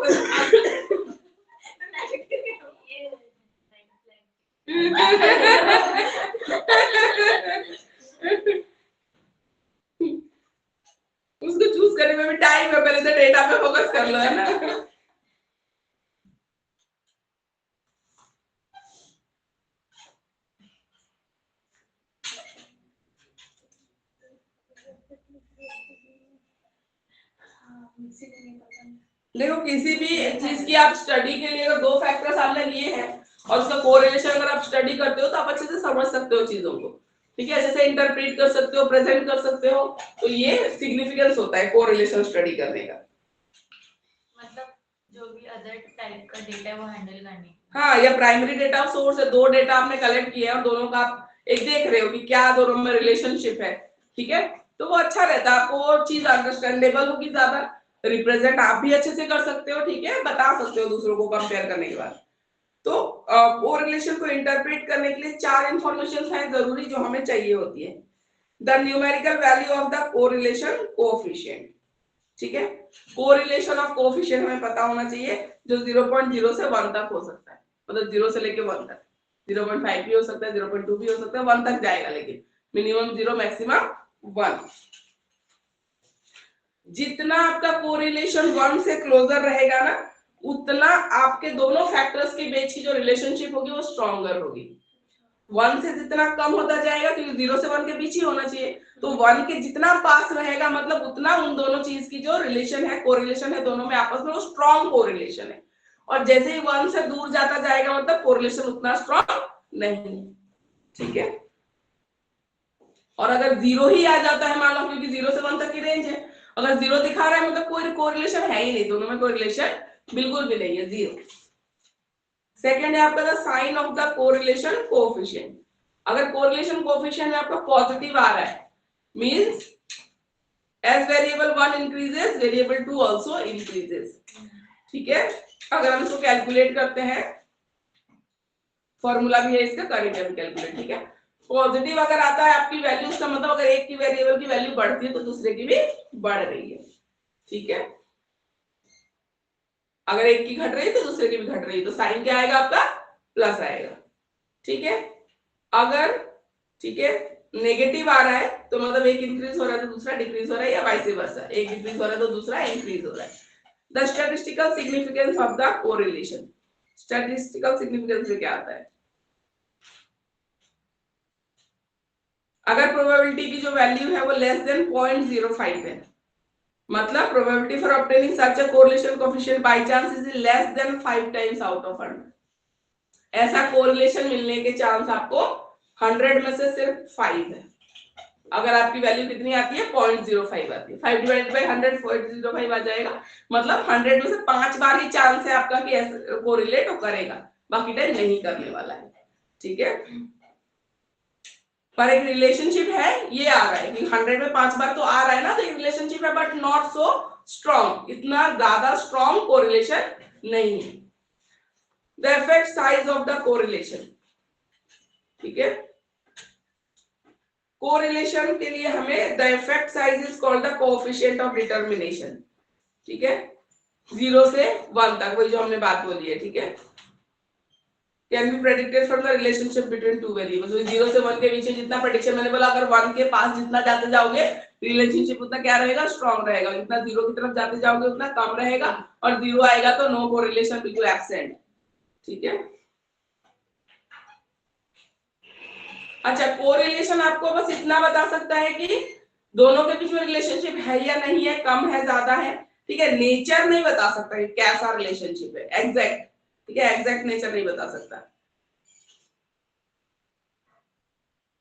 उसको चूज करने में भी टाइम है, पहले तो डेटा पे फोकस कर लो, है ना। मुझसे नहीं पता। देखो किसी भी चीज की आप स्टडी के लिए अगर दो फैक्टर्स आपने लिए हैं और उसका कोरिलेशन अगर आप स्टडी करते हो तो आप अच्छे से समझ सकते हो चीजों को, ठीक है, जैसे इंटरप्रेट कर सकते हो, प्रेजेंट कर सकते हो, तो ये सिग्निफिकेंस होता है कोरिलेशन स्टडी करने का। मतलब जो भी अदर टाइप का डेटा है वो हैंडल करने। हाँ, या प्राइमरी डेटा सोर्स है, दो डेटा आपने कलेक्ट किया है और दोनों का आप एक देख रहे हो कि क्या दोनों में रिलेशनशिप है, ठीक है, तो वो अच्छा रहता है, आपको वो चीज अंडरस्टैंडेबल होगी ज्यादा, रिप्रेजेंट आप भी अच्छे से कर सकते हो, ठीक है, बता सकते हो दूसरों को कंपेयर करने के बाद। तो कोरिलेशन को इंटरप्रेट करने के लिए चार इंफॉर्मेशन है जरूरी जो हमें चाहिए होती है। The numerical value of the correlation coefficient, ठीक है, कोरिलेशन ऑफ कोएफिशिएंट हमें पता होना चाहिए जो 0.0 से 1 तक हो सकता है, मतलब 0 से लेके 1 तक, 0.5 भी हो सकता है, 0.2 भी हो सकता है, 1 तक जाएगा, लेकिन मिनिमम 0 मैक्सिमम 1। जितना आपका कोरिलेशन 1 से क्लोजर रहेगा ना, उतना आपके दोनों फैक्टर्स के बीच की जो रिलेशनशिप होगी वो स्ट्रॉन्गर होगी। 1 से जितना कम होता जाएगा, क्योंकि 0 से 1 के बीच ही होना चाहिए, तो 1 के जितना पास रहेगा मतलब उतना उन दोनों चीज की जो रिलेशन है, कोरिलेशन है दोनों में आपस में, वो स्ट्रॉन्ग कोरिलेशन है। और जैसे ही 1 से दूर जाता जाएगा मतलब कोरिलेशन उतना स्ट्रॉन्ग नहीं, ठीक है। और अगर 0 ही आ जाता है मान लो, क्योंकि 0 से 1 तक की रेंज है, अगर 0 दिखा रहा है मतलब कोई कोरिलेशन है ही नहीं, दोनों में कोई रिलेशन बिल्कुल भी नहीं है, 0। सेकंड है आपका the sign of the correlation coefficient. अगर कोरिलेशन कोएफिशिएंट आपका पॉजिटिव आ रहा है, means as variable 1 increases variable 2 also increases, ठीक है। अगर हम इसको कैलकुलेट करते हैं, फॉर्मूला भी है इसका, करेंगे हम कैलकुलेट, ठीक है। पॉजिटिव अगर आता है आपकी वैल्यू, उसका मतलब अगर एक की वेरिएबल की वैल्यू बढ़ती है तो दूसरे की भी बढ़ रही है, ठीक है। अगर एक की घट रही है तो दूसरे की भी घट रही है, तो साइन क्या आएगा आपका, प्लस आएगा, ठीक है। अगर, ठीक है, नेगेटिव आ रहा है तो मतलब एक इंक्रीज हो रहा है तो दूसरा डिक्रीज हो रहा है, या वाइस वर्सा, एक डिक्रीज हो रहा है तो दूसरा इंक्रीज हो रहा है। The statistical significance of the correlation, statistical significance में क्या आता है, अगर प्रोबेबिलिटी की जो वैल्यू है वो लेस देन 0.05 है, मतलब probability for obtaining such a correlation coefficient by chance is less than 5 times out of 100, ऐसा कोरिलेशन मिलने के चांस आपको 100 में से सिर्फ 5 है। अगर आपकी वैल्यू कितनी आती है, 0.05 आती है, 5 डिवाइडेड बाय 100 0.05 आ जाएगा, मतलब 100 में से 5 बार ही चांस है आपका कि ऐसे कोरिलेट करेगा, बाकी टाइम नहीं करने वाला है, ठीक है। पर एक रिलेशनशिप है, ये आ रहा है कि 100 में 5 बार तो आ रहा है ना, तो एक रिलेशनशिप है, बट नॉट सो स्ट्रॉन्ग, इतना ज्यादा स्ट्रॉन्ग कोरिलेशन नहीं है। The effect size of the correlation, ठीक है, कोरिलेशन के लिए हमें the effect size is called the coefficient of determination, ठीक है, 0 से 1 तक, वही जो हमने बात बोली है, ठीक है। Can be predicted from the relationship between two variables, 0 से 1 के बीच जितना प्रेडिक्शन मैंने बोला, अगर 1 के पास जितना जाते जाओगे रिलेशनशिप उतना क्या रहेगा, स्ट्रॉन्ग रहेगा, जितना 0 की तरफ जाते जाओगे उतना कम रहेगा, और 0 आएगा तो नो कोरिलेशन, बिल्कुल एब्सेंट, ठीक है। अच्छा, कोरिलेशन आपको बस इतना बता सकता है कि दोनों के बीच में रिलेशनशिप है या नहीं है, कम है ज्यादा है, ठीक है, नेचर नहीं बता सकता कि कैसा रिलेशनशिप है एग्जैक्ट, ठीक है, एग्जैक्ट नेचर नहीं बता सकता।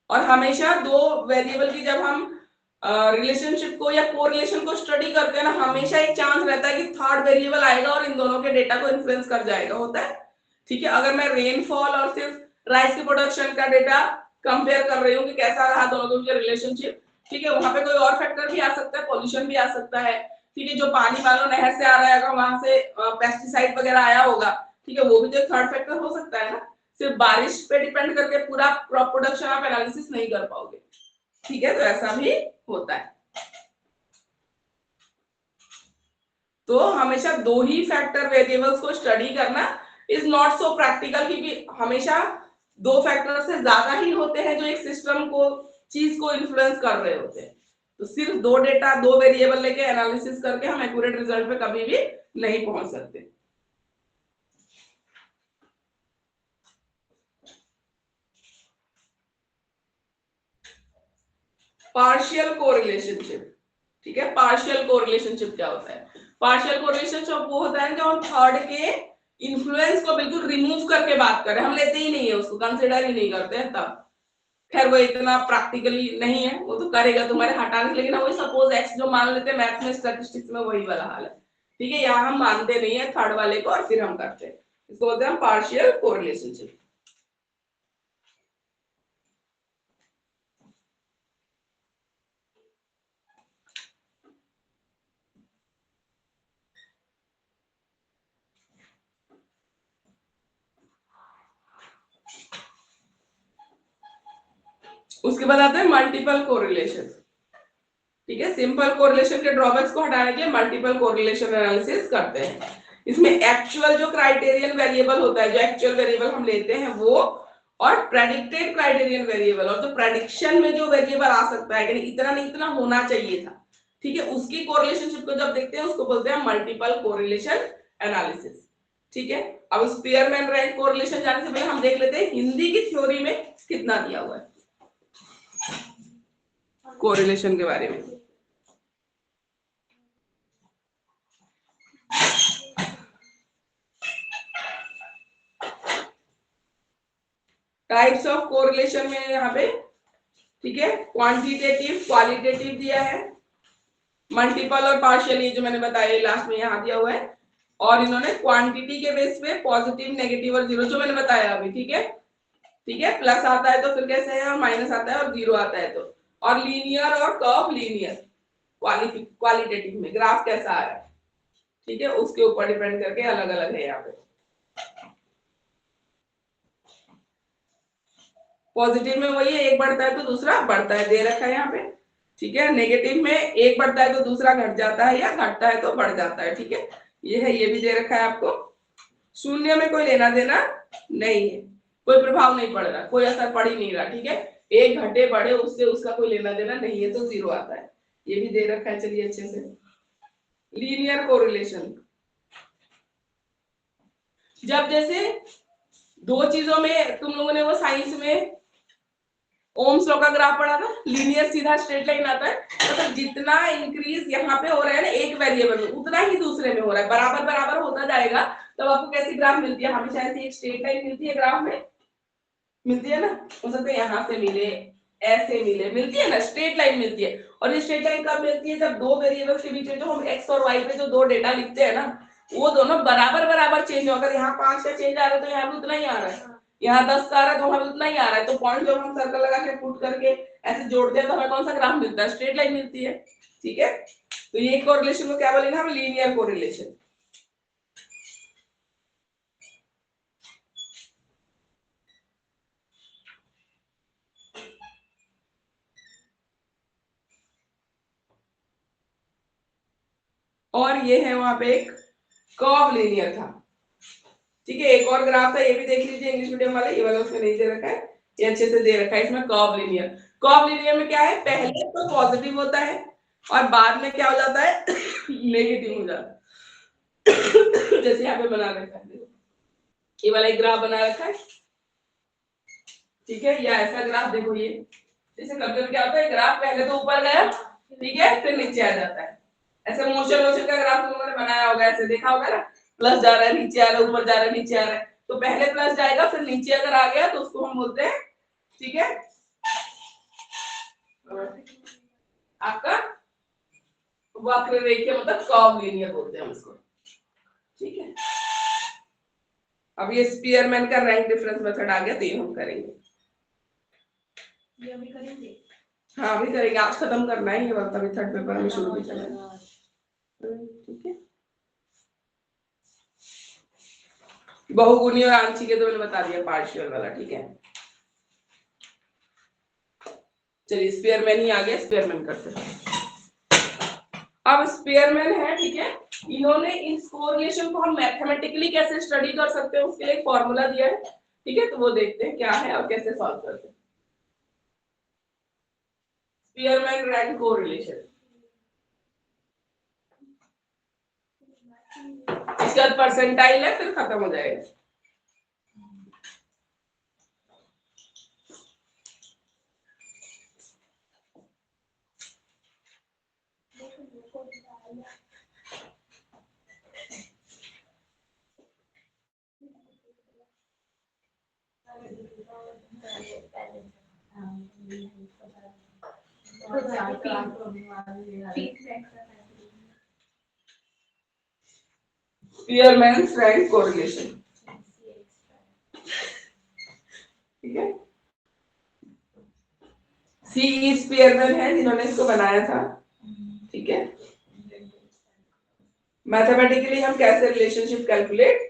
और हमेशा दो वेरिएबल की जब हम रिलेशनशिप को या कोरिलेशन को स्टडी करते हैं ना, हमेशा एक चांस रहता है कि थर्ड वेरिएबल आएगा और इन दोनों के डेटा को इन्फ्लुएंस कर जाएगा, होता है, ठीक है। अगर मैं रेनफॉल और सिर्फ राइस की प्रोडक्शन का डेटा कंपेयर कर रही हूँ कि कैसा रहा दोनों का रिलेशनशिप, ठीक है, वहां पे कोई और फैक्टर भी आ सकता है, पॉल्यूशन भी आ सकता है, ठीक है, जो पानी मान लो नहर से आ रहा है, अगर वहां से पेस्टिसाइड वगैरह आया होगा, ठीक है, वो भी तो एक थर्ड फैक्टर हो सकता है ना। सिर्फ बारिश पे डिपेंड करके पूरा क्रॉप प्रोडक्शन आप एनालिसिस नहीं कर पाओगे, ठीक है, तो ऐसा भी होता है। तो हमेशा दो ही फैक्टर वेरिएबल्स को स्टडी करना इज नॉट सो प्रैक्टिकल, क्योंकि हमेशा दो फैक्टर से ज्यादा ही होते हैं जो एक सिस्टम को, चीज को इन्फ्लुएंस कर रहे होते हैं। तो सिर्फ दो डेटा, दो वेरिएबल लेके एनालिसिस करके हम एक्यूरेट रिजल्ट पे कभी भी नहीं पहुंच सकते। पार्शियल कोरिलेशनशिप, ठीक है। पार्शियल कोरिलेशनशिप क्या होता है? पार्शियल कोरिलेशनशिप वो होता है जब हम थर्ड के इन्फ्लुएंस को बिल्कुल रिमूव करके बात कर रहे हैं, हम लेते ही नहीं है उसको, कंसिडर ही नहीं करते हैं तब। खैर वो इतना प्रैक्टिकली नहीं है, वो तो करेगा तुम्हारे हटाने, लेकिन वही सपोज एक्स जो मान लेते हैं मैथ में स्टैटिस्टिक्स में वही वाला हाल है। ठीक है, यहाँ हम मानते नहीं है थर्ड वाले को और फिर हम करते हैं, इसको बोलते हैं पार्शियल कोरिलेशनशिप। उसके बाद आते हैं मल्टीपल कोरिलेशन। ठीक है, सिंपल कोरिलेशन के ड्रॉबैक्स को हटाने के लिए मल्टीपल कोरिलेशन एनालिसिस करते हैं। इसमें एक्चुअल जो क्राइटेरियन वेरिएबल होता है, जो एक्चुअल वेरिएबल हम लेते हैं वो, और प्रेडिक्टेड क्राइटेरियन वेरिएबल, और जो प्रेडिक्शन में जो वेरिएबल आ सकता है कि इतना नहीं इतना होना चाहिए था, ठीक है, उसकी कोरिलेशनशिप को जब देखते हैं उसको बोलते हैं मल्टीपल कोरिलेशन एनालिसिस। ठीक है, अब स्पीयरमैन रैंक कोरिलेशन जाने से पहले हम देख लेते हैं हिंदी की थ्योरी में कितना दिया हुआ है कोरिलेशन के बारे में। टाइप्स ऑफ कोरिलेशन में यहाँ पे, ठीक है, क्वांटिटेटिव क्वालिटेटिव दिया है, मल्टीपल और पार्शियल ये जो मैंने बताया लास्ट में यहाँ दिया हुआ है, और इन्होंने क्वांटिटी के बेस पे पॉजिटिव नेगेटिव और जीरो जो मैंने बताया अभी। ठीक है, ठीक है, प्लस आता है तो फिर कैसे है, और माइनस आता है और जीरो आता है तो, और लीनियर और कर्व लीनियर क्वालिटेटिव में ग्राफ कैसा आ रहा है, ठीक है, उसके ऊपर डिपेंड करके अलग अलग है यहाँ पे। पॉजिटिव में वही है, एक बढ़ता है तो दूसरा बढ़ता है, दे रखा है यहाँ पे। ठीक है, नेगेटिव में एक बढ़ता है तो दूसरा घट जाता है, या घटता है तो बढ़ जाता है। ठीक है, ये है, ये भी दे रखा है आपको। शून्य में कोई लेना देना नहीं है, कोई प्रभाव नहीं पड़ रहा, कोई असर पड़ ही नहीं रहा। ठीक है, एक घटे बढ़े उससे उसका कोई लेना देना नहीं है तो जीरो आता है, ये भी दे रखा है। चलिए अच्छे से, लीनियर कोरिलेशन, जब जैसे दो चीजों में तुम लोगों ने वो साइंस में ओम्स लॉ का ग्राफ पढ़ा था, लीनियर सीधा स्ट्रेट लाइन आता है, मतलब जितना इंक्रीज यहाँ पे हो रहा है ना एक वेरिएबल में, उतना ही दूसरे में हो रहा है, बराबर बराबर होता जाएगा। तब आपको कैसी ग्राफ मिलती है, हमेशा ऐसी एक स्ट्रेट लाइन मिलती है ग्राफ में, मिलती है ना, हो सकता है यहाँ से मिले, ऐसे मिले, मिलती है ना, स्ट्रेट लाइन मिलती है। और ये स्ट्रेट लाइन कब मिलती है, जब दो वेरिएबल्स के बीच में जो हम एक्स और वाई पे जो दो डेटा लिखते हैं ना, वो दोनों बराबर बराबर चेंज हो। अगर यहाँ 5 का चेंज आ रहा है तो यहाँ भी उतना ही आ रहा है, यहाँ 10 का आ रहा है तो वहां भी उतना ही आ रहा है। तो पॉइंट जब हम सर्कल लगा के पुट करके ऐसे जोड़ते हैं तो हमें कौन सा ग्राफ मिलता है, स्ट्रेट लाइन मिलती है। ठीक है, तो ये कोरिलेशन को क्या बोलेंगे हम, लीनियर कोरिलेशन। और ये है वहां पे एक कर्व लीनियर था। ठीक है, एक और ग्राफ था, ये भी देख लीजिए इंग्लिश मीडियम वाला, ये वाला उसमें नहीं दे रखा है, ये अच्छे से दे रखा है इसमें कर्व लीनियर। कर्व लीनियर में क्या है, पहले तो पॉजिटिव होता है और बाद में क्या हो जाता है नेगेटिव हो जाता है। जैसे यहाँ पे बना रखा है, ये वाला एक ग्राफ बना रखा है। ठीक है, या ऐसा ग्राफ देखो, ये जैसे कभी क्या होता है, ग्राफ पहले तो ऊपर गया, ठीक है, फिर नीचे आ जाता है। ऐसे मोशन मोशन का ग्राफ तुम लोगों ने बनाया होगा, ऐसे देखा होगा ना, प्लस जा रहा है नीचे आ रहा है, ऊपर जा रहा है नीचे आ रहा है, तो पहले प्लस जाएगा फिर नीचे अगर आ गया तो उसको हम बोलते हैं, ठीक है, आपका वक्र रेखीय मतलब कर्व लीनियर बोलते हैं हम इसको। ठीक है, अब ये स्पीयरमैन का रैंक डिफरेंस मेथड आ गया, तो ये हम करेंगे, ये अभी करेंगे। हाँ अभी करेंगे, आज खत्म करना है ये वाला, तभी थर्ड पेपर में शुरू भी करना है। ठीक है, बहुगुणी और आंशिक तो मैंने बता दिया, पार्शियल वाला। ठीक है, चलिए स्पीयरमैन ही आ गया, स्पीयरमैन करते हैं। अब स्पीयरमैन है, ठीक है, इन्होंने इन कोरिलेशन को हम मैथमेटिकली कैसे स्टडी कर सकते हैं उसके लिए एक फॉर्मूला दिया है। ठीक है, तो वो देखते हैं क्या है और कैसे सॉल्व करते हैं। स्पीयरमैन रैंक कोरिलेशन, इसके बाद परसेंटाइल है, फिर खत्म हो जाएगा। स्पीयरमैन रैंक कोरिलेशन, ठीक है। सी स्पीयरमैन है जिन्होंने इसको बनाया था, ठीक है। मैथमेटिकली हम कैसे रिलेशनशिप कैलकुलेट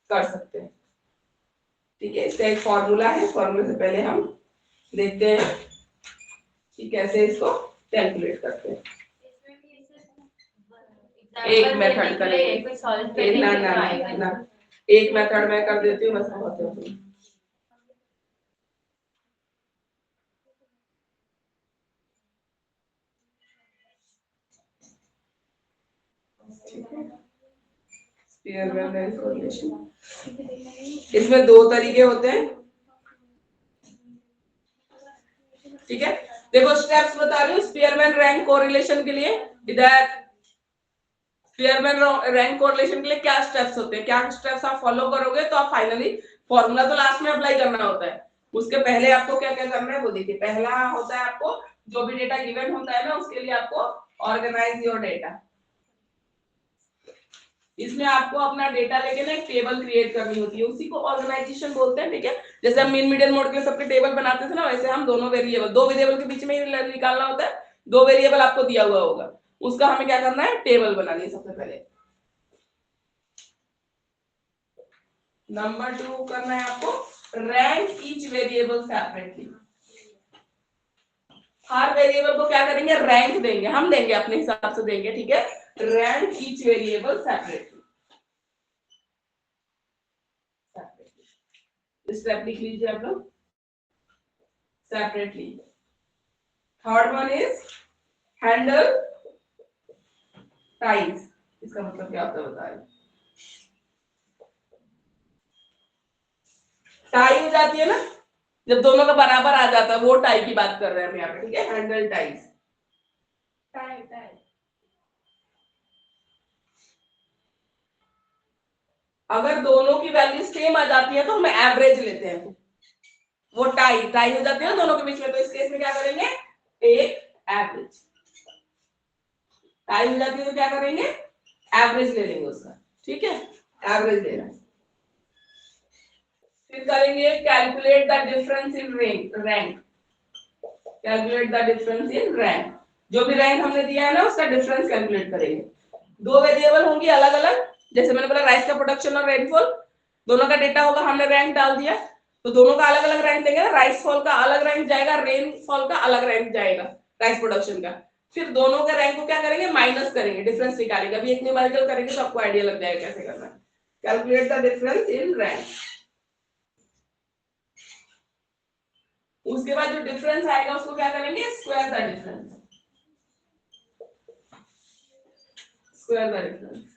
कर सकते हैं, ठीक है। इसका एक फॉर्मूला है, फॉर्मूले से पहले हम देखते हैं कि कैसे इसको कैलकुलेट करते हैं। एक मेथड करेंगे, ना एक मेथड में कर देती हूँ, बस बहुत है। स्पीयरमैन कोरिलेशन, इसमें दो तरीके होते हैं, ठीक है। देखो स्टेप्स बता रही हूँ स्पीयरमैन रैंक कोरिलेशन के लिए। इधर स्पीयरमैन रैंक कोरिलेशन के लिए क्या स्टेप्स होते हैं, क्या स्टेप्स आप फॉलो करोगे तो आप फाइनली फॉर्मूला तो लास्ट में अप्लाई करना होता है, उसके पहले आपको क्या क्या करना है वो देखिए। पहला होता है आपको जो भी डेटा गिवन होता है ना उसके लिए आपको ऑर्गेनाइज योर डेटा। इसमें आपको अपना डेटा लेके ना एक टेबल क्रिएट करनी होती है, उसी को ऑर्गेनाइजेशन बोलते हैं, ठीक है। जैसे हम मीन मीडियन मोड के सबके टेबल बनाते थे ना, वैसे हम दोनों वेरिएबल, दो वेरिएबल के बीच में ही निकालना होता है, दो वेरिएबल आपको दिया हुआ होगा, उसका हमें क्या करना है, टेबल बनानी है सबसे पहले। नंबर 2 करना है आपको रैंक ईच वेरिएबल सेपरेटली। हर वेरिएबल को क्या करेंगे, रैंक देंगे, हम देंगे अपने हिसाब से देंगे, ठीक है। Rank each variable separately, step लिख लीजिए आप लोग, separately. Third one is handle ties, इसका मतलब क्या होता है बताइए। टाई हो जाती है ना जब दोनों का बराबर आ जाता है, वो टाई की बात कर रहे हैं हम यहाँ पे, ठीक है। हैंडल टाइज, टाई टाई अगर दोनों की वैल्यू सेम आ जाती है तो हम एवरेज लेते हैं, वो टाई टाई हो जाती है ना दोनों के बीच में, तो इस केस में क्या करेंगे, एक एवरेज। टाई हो जाती है तो क्या करेंगे, एवरेज ले लेंगे उसका, ठीक है, एवरेज लेना है। फिर करेंगे calculate the difference in rank, calculate the difference in rank, जो भी रैंक हमने दिया है ना उसका डिफरेंस कैलकुलेट करेंगे। दो वेरिएबल होंगी अलग अलग, जैसे मैंने बोला राइस का प्रोडक्शन और रेनफॉल, दोनों का डेटा होगा, हमने रैंक डाल दिया तो दोनों का अलग अलग रैंक देंगे ना, राइस फॉल का अलग रैंक जाएगा, रेनफॉल का अलग रैंक जाएगा, राइस प्रोडक्शन का। फिर दोनों के रैंक को क्या करेंगे, माइनस करेंगे, डिफरेंस निकालेंगे। अभी एक न्यूमेरिकल करेंगे तो आपको आइडिया लग जाएगा कैसे करना है। Calculate the difference in rank, उसके बाद जो डिफरेंस आएगा उसको क्या करेंगे, square the difference, square the difference,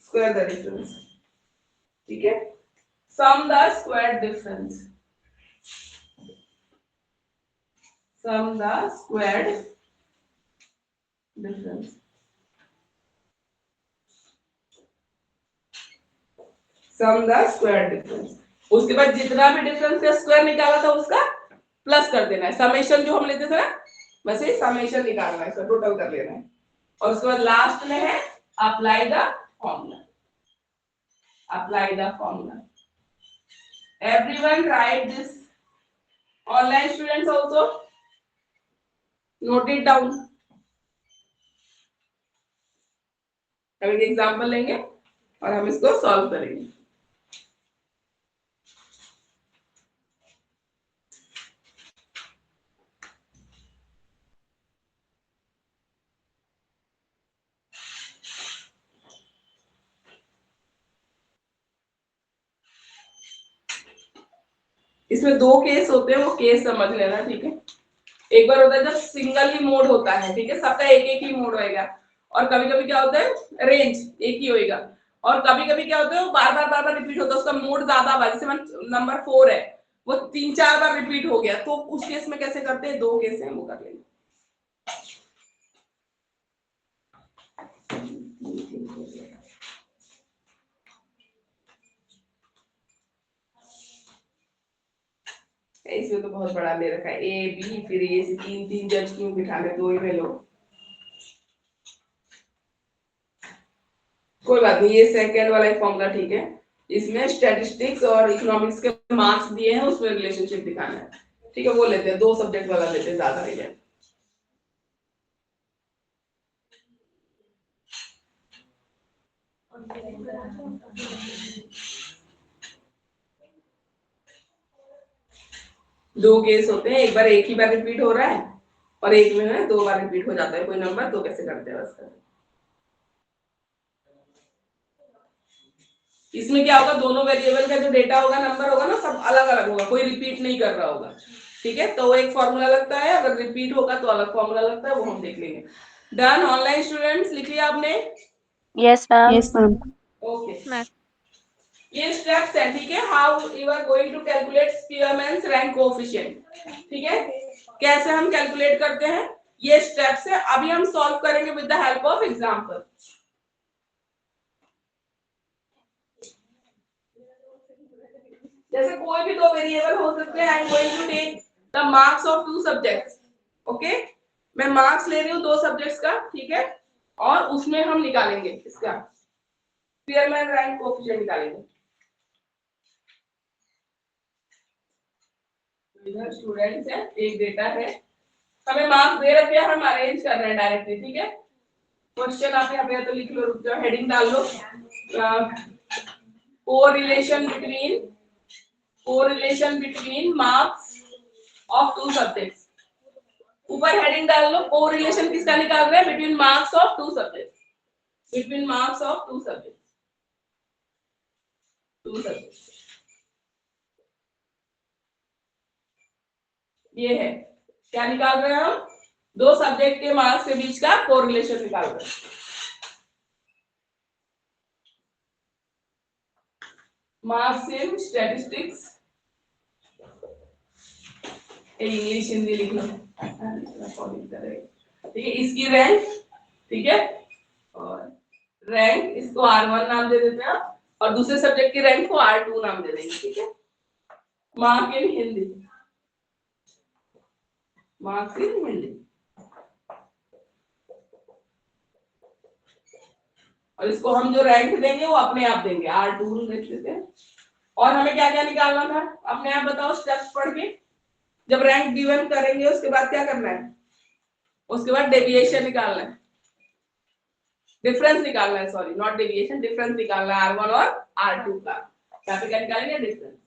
square the difference, ठीक है। Sum the square difference, sum the square difference, sum the square difference. उसके बाद जितना भी डिफरेंस का स्क्वायर निकाला था उसका प्लस कर देना है, समेशन जो हम लेते थे ना वैसे समेशन निकालना है, इसका टोटल कर लेना है। और उसके बाद लास्ट में है apply the formula, apply the formula. Everyone right this, online students also note it down. हम एक एग्जांपल लेंगे और हम इसको सॉल्व करेंगे। इसमें दो केस होते हैं, वो केस समझ लेना, ठीक है। एक बार होता है जब सिंगल ही मोड होता है, ठीक है, सबका एक एक ही मोड होएगा, और कभी कभी क्या होता है रेंज एक ही होएगा, और कभी कभी क्या होता है वो बार बार रिपीट होता है, उसका मोड ज्यादा हुआ, जैसे नंबर 4 है वो 3-4 बार रिपीट हो गया, तो उस केस में कैसे करते हैं, 2 केस हैं वो कर लेंगे। इसमें तो बहुत बड़ा ले रखा है, ए बी, फिर ये से 3 जज क्यों बिठाने, 2 ही में लो, कोई बात नहीं। ये सेकंड वाला एक फॉर्मूला ठीक है, इसमें स्टैटिस्टिक्स और इकोनॉमिक्स के मार्क्स दिए हैं, उसमें रिलेशनशिप दिखाना है, ठीक है। वो लेते हैं, 2 सब्जेक्ट वाला लेते हैं, ज्यादा नहीं लेते। दो केस होते हैं, एक बार एक ही बार रिपीट हो रहा है और एक में है 2 बार रिपीट हो जाता है कोई नंबर, तो कैसे करते हैं बस। इसमें क्या होगा, दोनों वेरिएबल का जो डेटा होगा, नंबर होगा ना, सब अलग अलग होगा, कोई रिपीट नहीं कर रहा होगा, ठीक है। तो एक फॉर्मूला लगता है, अगर रिपीट होगा तो अलग फॉर्मूला लगता है, वो हम देख लेंगे। डन। ऑनलाइन स्टूडेंट्स लिख लिया आपने? Yes ma'am. Yes ma'am. Okay, ma'am ये स्टेप्स है, ठीक है। How you are going to calculate Spearman's rank coefficient, ठीक है। कैसे हम कैलकुलेट करते हैं, ये स्टेप्स है, अभी हम सॉल्व करेंगे with the help of example. जैसे कोई भी 2 वेरिएबल हो सकते हैं, I am going to take the marks of 2 subjects, okay. मैं मार्क्स ले रही हूँ 2 सब्जेक्ट्स का, ठीक है, और उसमें हम निकालेंगे इसका स्पीयरमैन रैंक कोएफिशिएंट निकालेंगे। इधर स्टूडेंट्स है, एक डेटा है, हमें मार्क्स दे रखे हैं, हम अरेंज कर रहे हैं डायरेक्टली, ठीक है। क्वेश्चन आप यहाँ पे तो लिख लो, रुक जाओ, हेडिंग डाल लो, correlation between marks of 2 subjects. ऊपर हेडिंग डाल लो, कोरिलेशन किसका निकाल रहे हैं, between marks of 2 subjects, between marks of 2 subjects, 2 subjects. ये है, क्या निकाल रहे हैं हम, 2 सब्जेक्ट के मार्क्स के बीच का कोरिलेशन निकाल रहे हैं। Marks in statistics, English Hindi लिख लो, ठीक है। इसकी रैंक, ठीक है, और रैंक इसको R1 नाम दे देते हैं, और दूसरे सब्जेक्ट की रैंक को R2 नाम दे देंगे, ठीक है। Mark in Hindi, marks in Hindi, और इसको हम जो रैंक देंगे वो अपने आप देंगे, R2 लिख देते हैं। और हमें क्या क्या निकालना था, अपने आप बताओ स्टेप्स पढ़ के। जब रैंक गिवन करेंगे उसके बाद क्या करना है, उसके बाद डेविएशन निकालना है, डिफरेंस निकालना है, सॉरी नॉट डेविएशन, डिफरेंस निकालना है R1 और R2 का। क्या पे क्या निकालेंगे, डिफरेंस,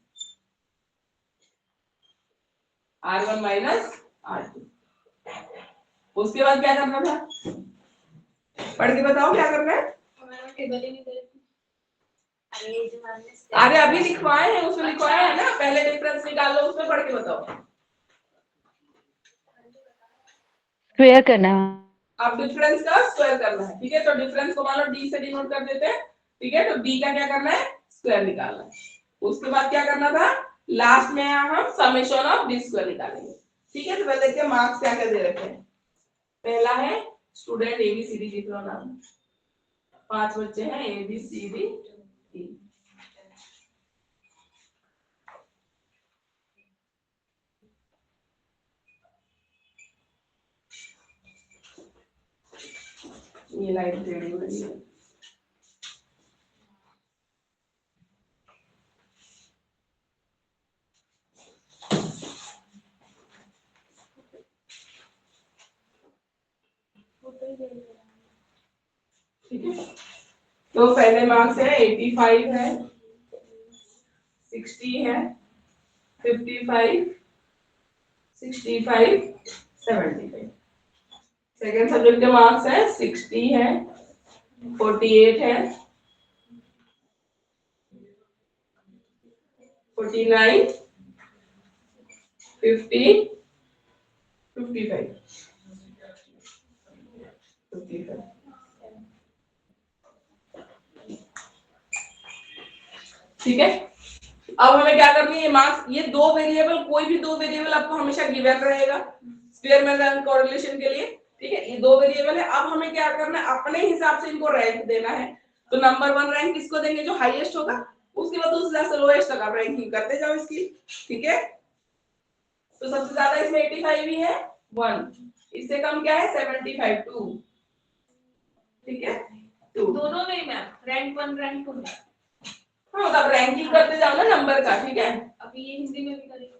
R1 माइनस R2। उसके बाद क्या करना था, पढ़ के बताओ क्या करना है। टेबल ही नहीं दे रही। अरे अभी लिखवाए हैं, उसमें लिखवाया है ना, पहले डिफरेंस निकाल लो, उसमें पढ़ के बताओ। स्क्वायर करना है। अब डिफरेंस का स्क्वायर करना है, ठीक है। तो डिफरेंस को मान लो डी से डिनोट कर देते हैं, ठीक है। तो डी का क्या करना है, स्क्वायर निकालना है। उसके बाद क्या करना था, लास्ट में हम समेशन ऑफ डी स्क्वायर निकालेंगे, ठीक है। तो पहले देखते हैं मार्क्स क्या क्या दे रखे हैं। पहला है स्टूडेंट ABCD, लिख लो नाम, 5 बच्चे हैं ABCD E। ये लाइन टेढ़ी हो रही है, ठीक है। तो पहले मार्क्स है 85 है, 60 है, 55, 65, 75। सेकेंड सब्जेक्ट के मार्क्स है 60 है, 48 है, 49, 50, 55, 55। ठीक है, अब हमें क्या करनी है, मार्क्स, ये दो वेरिएबल, कोई भी दो वेरिएबल आपको हमेशा गिवन रहेगा स्पेयरमैन रैंक कोरिलेशन के लिए, ठीक है। ये दो वेरिएबल है, अब हमें क्या करना है, अपने हिसाब से इनको रैंक देना है। तो नंबर 1 रैंक किसको देंगे, जो हाईएस्ट होगा, उसके बाद उससे ज्यादा लोएस्ट तक आप रैंकिंग करते जाओ इसकी, ठीक है। तो सबसे ज्यादा इसमें 85 ही है 1, इससे कम क्या है 75 2, ठीक है 2। दोनों में मैम रैंक 1 रैंक 2 में। हाँ मतलब रैंकिंग करते जाओ ना नंबर का, ठीक है। अभी ये हिंदी में भी करेंगे।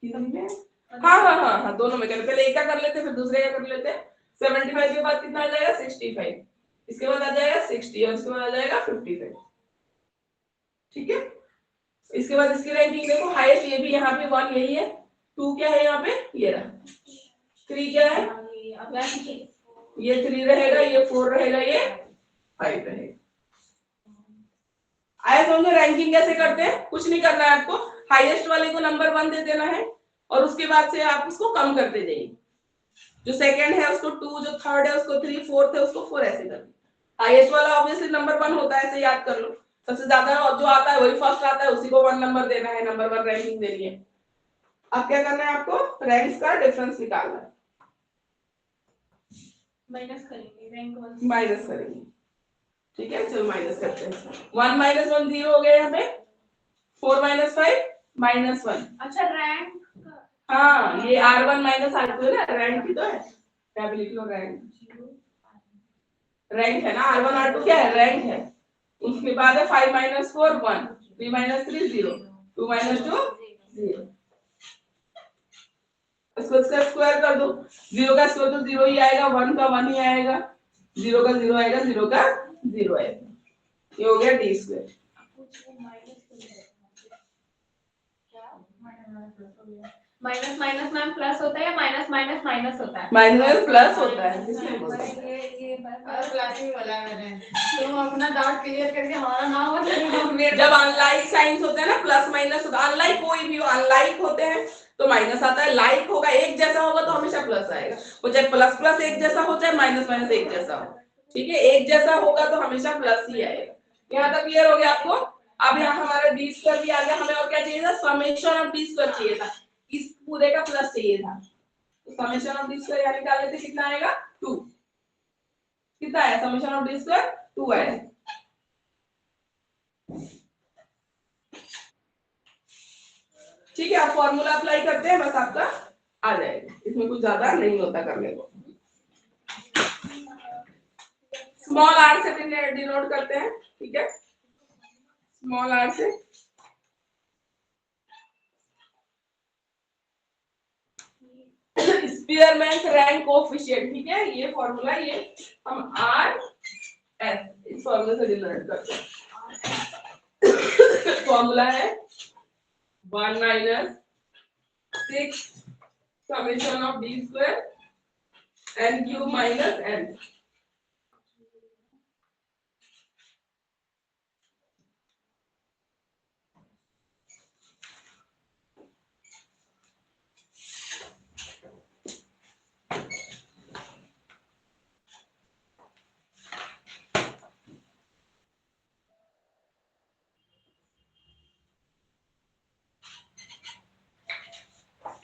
हिंदी में हाँ दोनों में करें, पहले एक का कर लेते फिर दूसरे का कर लेते। 75 के बाद कितना आ जाएगा 65, इसके बाद आ जाएगा 60 और इसके बाद आ जाएगा 55, ठीक है। इसके बाद इसकी रैंकिंग देखो, हाईएस्ट ये भी यहाँ पे 1 यही है, 2 क्या है यहाँ पे, ये रहा, 3 क्या है, ये 3 रहेगा, ये 4 रहेगा, ये 5 रहेगा। आया समझो रैंकिंग कैसे करते हैं, कुछ नहीं करना है आपको, हाईएस्ट वाले को नंबर 1 दे देना है और उसके बाद से आप उसको कम करते जाइए, जो सेकंड है उसको 2, जो थर्ड है उसको 3, फोर्थ है उसको 4, ऐसे कर। हाईएस्ट वाला ऑब्वियसली नंबर 1 होता है, ऐसे याद कर लो। सबसे ज्यादा जो आता है वही फर्स्ट आता है, उसी को 1 नंबर देना है, नंबर 1 रैंकिंग देनी है। अब क्या करना है आपको, रैंक्स का डिफरेंस निकालना है, माइनस करेंगे रैंक 1 माइनस करेंगे, ठीक है। चलो माइनस करते हैं, 1 -1 0 हो गया यहाँ पे, 4 - 5 -1। अच्छा रैंक हाँ ये R1 -R2 है ना, रैंक ही तो है, क्या लिख लो रैंक, रैंक है ना, R1 R2 क्या है, रैंक है। उसके बाद है 5 - 4 1, 3 - 3 0, 2 - 2 0। इसको स्क्वायर कर दो, 0 का स्क्वायर तो 0 ही आएगा, 1 का 1 ही आएगा, 0 का 0 आएगा, 0 का 0 आएगा, ये हो गया d square. Minus minus ma'am plus होता है या माइनस माइनस माइनस होता है? माइनस प्लस होता है, ये क्लास में वाला है, तुम अपना डाउट क्लियर करके हमारा नाम बता। जब अनलाइक साइंस होते हैं ना, प्लस माइनस होता है, अनलाइक कोई भी हो, अनलाइक होते हैं तो माइनस आता है, लाइक होगा एक जैसा होगा तो हमेशा प्लस आएगा, वो चाहे प्लस प्लस एक जैसा हो चाहे माइनस माइनस एक जैसा हो, ठीक है। एक जैसा होगा तो हमेशा प्लस ही आएगा। यहाँ तक क्लियर हो गया आपको। अब यहाँ हमारा डी स्क्वायर भी आ गया, हमें और क्या चाहिए था, समेशन ऑफ डी स्क्वायर चाहिए था, इस पूरे का प्लस चाहिए था, तो समेशन ऑफ डी स्क्वायर यानी निकाल लेते, कितना आएगा 2, कितना है समेशन ऑफ डी स्क्वायर 2 आएगा। ठीक है, आप फॉर्मूला अप्लाई करते हैं, बस आपका आ जाएगा, इसमें कुछ ज्यादा नहीं होता करने को। स्मॉल आर से डिनोट करते हैं, ठीक है, स्मॉल आर से। स्पीयरमैन रैंक कोएफिशिएंट, ठीक है, ये फॉर्मूला, ये हम आर एस इस फॉर्मूले से डिनोट करते हैं। फॉर्मूला है 1 - 6 summation of d square n cube minus n।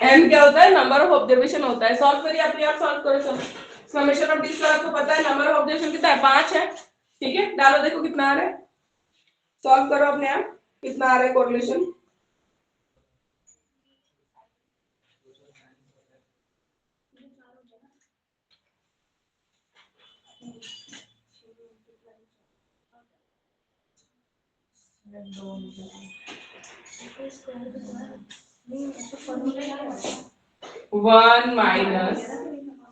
n क्या होता है, नंबर ऑफ ऑब्जर्वेशन होता है। सॉल्व करिए, अपने आप सॉल्व करो। चलो समेशन ऑफ डी स्क्वायर आपको पता है, नंबर ऑफ ऑब्जर्वेशन कितना है 5 है, ठीक है। डालो देखो कितना आ रहा है, सॉल्व करो अपने आप, कितना आ रहा है correlation. One minus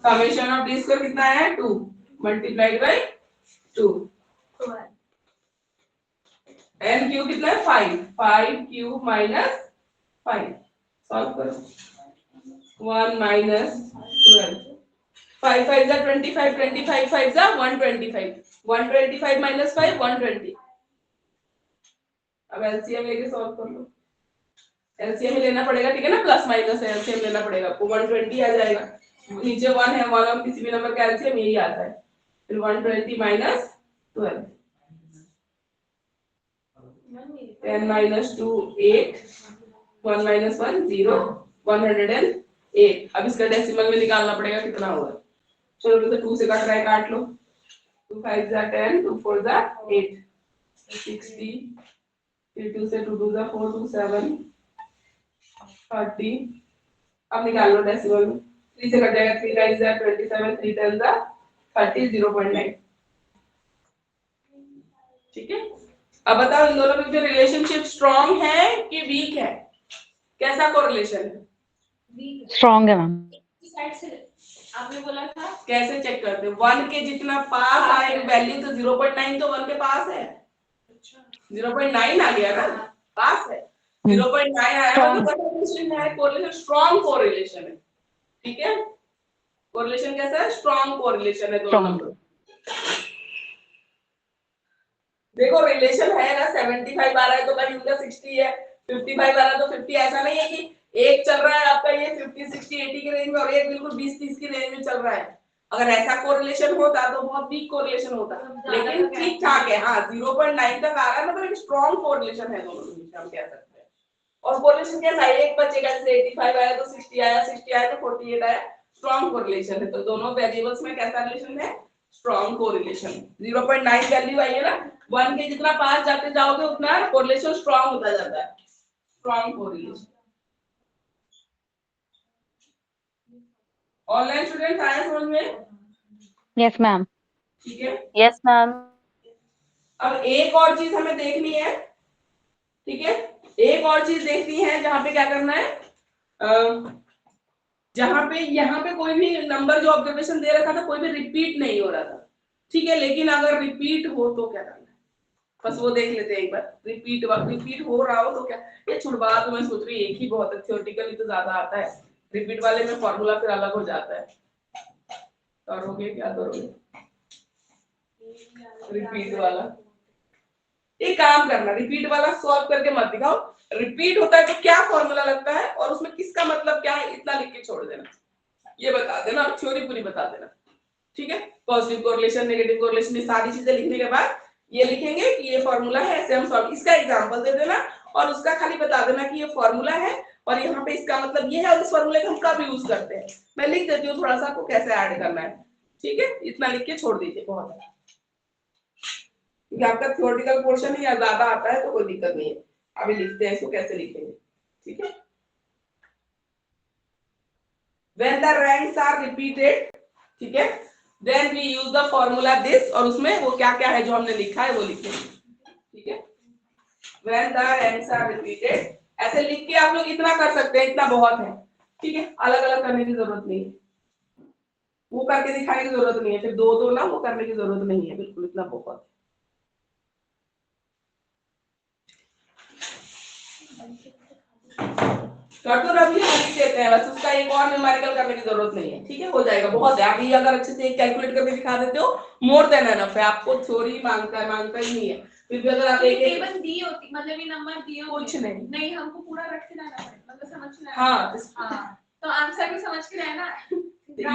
summation of D square कितना है 2 मल्टीप्लाइड बाय 2, n क्यूब कितना है 5, 5 क्यूब माइनस 5, सॉल्व करो। 1 माइनस 12, 5 5 जा 25, 25 5 जा 125, 125 माइनस 5 120। अब एलसीएम लेके सॉल्व कर लो, एलसीएम ही लेना पड़ेगा, ठीक है ना, प्लस माइनस है, एलसीएम लेना पड़ेगा आपको, 120 आ जाएगा, नीचे 1 है, 1 और किसी भी नंबर का एलसीएम यही आता है, फिर 120 माइनस 12, 10 minus 2 8, 1 minus 1 0, 108। अब इसका डेसिमल में निकालना पड़ेगा कितना होगा। चलो तो 2 से कट रहा है, काट लो। 2 5 जा 10, 2 4 जा 8, 60, 3 2 से 2 2 जा 4, 2 7, 30। अब निकाल लो डेसिमल में। 3 से कट जाएगा, 3 9 जा 27, 3 10 जा 30, 0.9। ठीक है। अब बताओ इन दोनों में जो रिलेशनशिप स्ट्रॉन्ग है कि वीक है, कैसा कोरिलेशन है। स्ट्रॉन्ग है मैम। साइड से आपने बोला था कैसे चेक करते हैं, 1 के जितना पास आए वैल्यू तो 0.9 तो 1 के पास है। 0.9 आ गया ना, पास है। 0.9 आया मतलब कोरिलेशन है, कोरिलेशन स्ट्रॉन्ग कोरिलेशन है। ठीक है, कोरिलेशन कैसा है, स्ट्रॉन्ग कोरिलेशन है दोनों नंबर। देखो रिलेशन है ना, 75 आ रहा है तो कहीं उनका 60 है, 55 आ रहा है तो 50। ऐसा नहीं है कि एक चल रहा है आपका ये 50 60 80 के रेंज में और एक बिल्कुल 20 30 की रेंज में चल रहा है। अगर ऐसा कोरिलेशन होता तो बहुत वीक कोरिलेशन होता, लेकिन ठीक ठाक है। हाँ 0.9 तक आ रहा है मतलब एक स्ट्रॉन्ग कोरिलेशन है दोनों के बीच, हम कह सकते हैं। और कोरिलेशन कैसा है, एक बचेगा, जैसे 85 आया तो 60 आया, 60 आया तो 48 आया, स्ट्रॉन्ग कोरिलेशन है। तो दोनों वेरिएबल्स में कैसा रिलेशन है, स्ट्रॉन्ग कोरिलेशन। 0.9 वैल्यू आई है ना, 1 के जितना पास जाते जाओगे उतना कोरिलेशन स्ट्रॉन्ग होता जाता है, स्ट्रॉन्ग कोरिलेशन। ऑनलाइन स्टूडेंट्स आए समझ में? Yes ma'am. ठीक है। Yes ma'am. अब एक और चीज हमें देखनी है, ठीक है, एक और चीज देखनी है जहां पे क्या करना है, जहां पे यहाँ पे कोई भी नंबर जो ऑब्जर्वेशन दे रखा था कोई भी रिपीट नहीं हो रहा था। ठीक है, लेकिन अगर रिपीट हो तो क्या करना है, बस वो देख लेते हैं एक बार। रिपीट हो रहा हो तो क्या, ये छुड़वा तो मैं सोच रही एक ही बहुत है, थ्योरेटिकली तो ज्यादा आता है, रिपीट वाले में फॉर्मूला फिर अलग हो जाता है। करोगे क्या करोगे रिपीट वाला, एक काम करना, रिपीट वाला सॉल्व करके मत दिखाओ। रिपीट होता है तो क्या फॉर्मूला लगता है और उसमें किसका मतलब क्या है, इतना लिख के छोड़ देना, ये बता देना और थ्योरी पूरी बता देना। ठीक है, पॉजिटिव कोरिलेशन नेगेटिव कोरिलेशन ये सारी चीजें लिखने के बाद ये लिखेंगे कि ये फॉर्मूला है, ऐसे हम सॉल्व, इसका एग्जांपल दे देना और उसका खाली बता देना कि ये फॉर्मूला है और यहाँ पे इसका मतलब ये है और इस फॉर्मूले को हम कब यूज करते हैं। मैं लिख देती हूँ थोड़ा सा आपको कैसे ऐड करना है। ठीक है, इतना लिख के छोड़ दीजिए, बहुत है, क्योंकि आपका थ्योरेटिकल पोर्शन ही ज्यादा आता है तो कोई दिक्कत नहीं है। अभी लिखते हैं इसको कैसे लिखेंगे। ठीक है, when the ranks are repeated, ठीक है, then we use the formula this, और उसमें वो क्या क्या है जो हमने लिखा है वो लिखेंगे। ठीक है, when the ranks are repeated, ऐसे लिख के आप लोग इतना कर सकते हैं, इतना बहुत है। ठीक है, अलग अलग करने की जरूरत नहीं है, वो करके दिखाने की जरूरत नहीं है, फिर दो दो ना वो करने की जरूरत नहीं है, बिल्कुल इतना बहुत है। कर्तन अभी हम लिख देते हैं, बस उसका एक और न्यूमेरिकल करने की जरूरत नहीं है। ठीक है, हो जाएगा, बहुत है। अभी अगर अच्छे से कैलकुलेट करके दिखा देते हो मोर देन एनफ है, आपको थ्योरी मांगता ही नहीं है। फिर भी अगर आप एक टेबल दी होती, मतलब ये नंबर दिए होते, कुछ नहीं, नहीं हमको पूरा रख के लाना पड़ेगा, मतलब समझ लेना। हाँ तो आंसर भी समझ के रहना।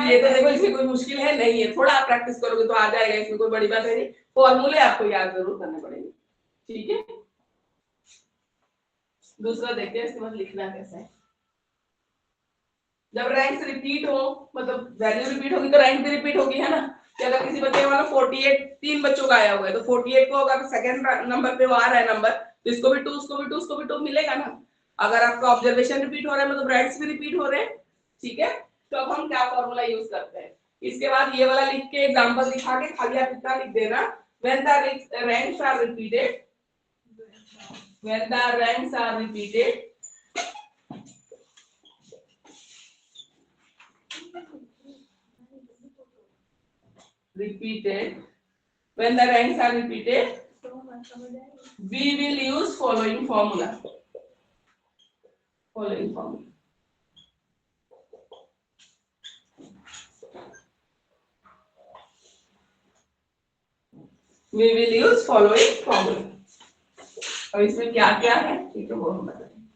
ये तो देखो इसमें कोई मुश्किल है नहीं है, थोड़ा आप प्रैक्टिस करोगे तो आ जाएगा, इसमें कोई बड़ी बात है नहीं। फॉर्मूले आपको याद जरूर करने पड़ेंगे। ठीक है, दूसरा देखते हैं इसके बाद लिखना कैसे है। जब रैंक्स रिपीट हो, मतलब वैल्यू रिपीट होगी तो रैंक भी रिपीट होगी, है ना। कि अगर किसी बच्चे का मतलब 48 तीन बच्चों का आया हुआ है तो 48 को अगर सेकंड नंबर पे वो आ रहा है नंबर, तो इसको भी 2 उसको भी 2 उसको भी 2 मिलेगा ना। अगर आपका ऑब्जर्वेशन रिपीट हो रहा है मतलब रैंक्स भी रिपीट हो रहे हैं। ठीक है, तो अब हम क्या फॉर्मूला यूज करते हैं, इसके बाद ये वाला लिख के एग्जांपल दिखा के खाली आप इतना लिख देना, when the ranks are repeated, when the ranks are repeated, when the ranks are repeated, we will use following formula. We will use following formula. और इसमें क्या क्या है, ठीक है, वो हम बताएंगे।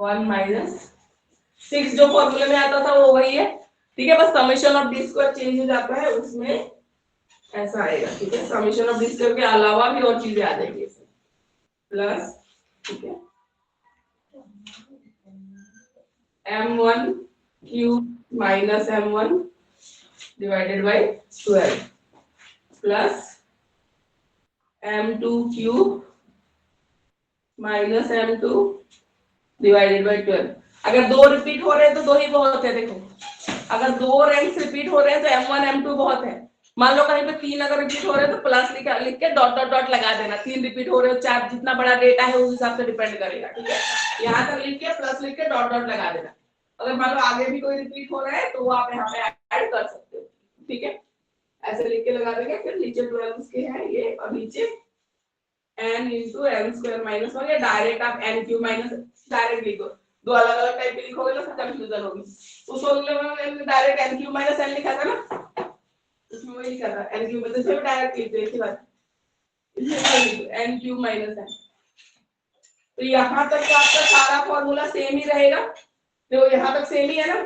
1 माइनस 6 जो फॉर्मूले में आता था वो वही है। ठीक है, बस summation of D square change हो जाता है, उसमें ऐसा आएगा। ठीक है, समेशन ऑफ डी स्क्वायर के अलावा भी और चीजें आ जाएंगी इसमें। प्लस, ठीक है, m1 cube minus m1 divided by 12 plus m2 cube minus m2 divided by 12। अगर दो रिपीट हो रहे हैं तो दो ही बहुत है। देखो अगर दो रैंक्स रिपीट हो रहे हैं तो m1 m2 बहुत है। मान लो कहीं पे तीन अगर रिपीट हो रहे हैं तो प्लस लिख के डॉट डॉट डॉट लगा देना। तीन रिपीट हो रहे हो, चार, जितना बड़ा डेटा है उस हिसाब से डिपेंड करेगा, ठीक है। यहाँ तक लिख के प्लस लिख के डॉट डॉट लगा देना। अगर मान लो आगे भी कोई रिपीट हो रहा है तो वो आप यहाँ पे ऐड कर सकते हो, ठीक है। ऐसे लिख के लगा देंगे। फिर नीचे 12 के हैं ये, और नीचे n into n square minus 1, या डायरेक्ट आप n क्यूब माइनस डायरेक्ट लिखो। दो अलग अलग टाइप के लिखोगे ना तो कंफ्यूजन होगी। उस फॉर्मूले में मैंने direct n cube minus n लिखा था ना, उसमें वही लिखा था n क्यूब, मतलब सिर्फ डायरेक्ट लिख दो एक ही बात, इसमें n क्यूब माइनस n। तो यहाँ तक का आपका सारा फॉर्मूला सेम ही रहेगा, तो यहाँ तक सेम ही है ना,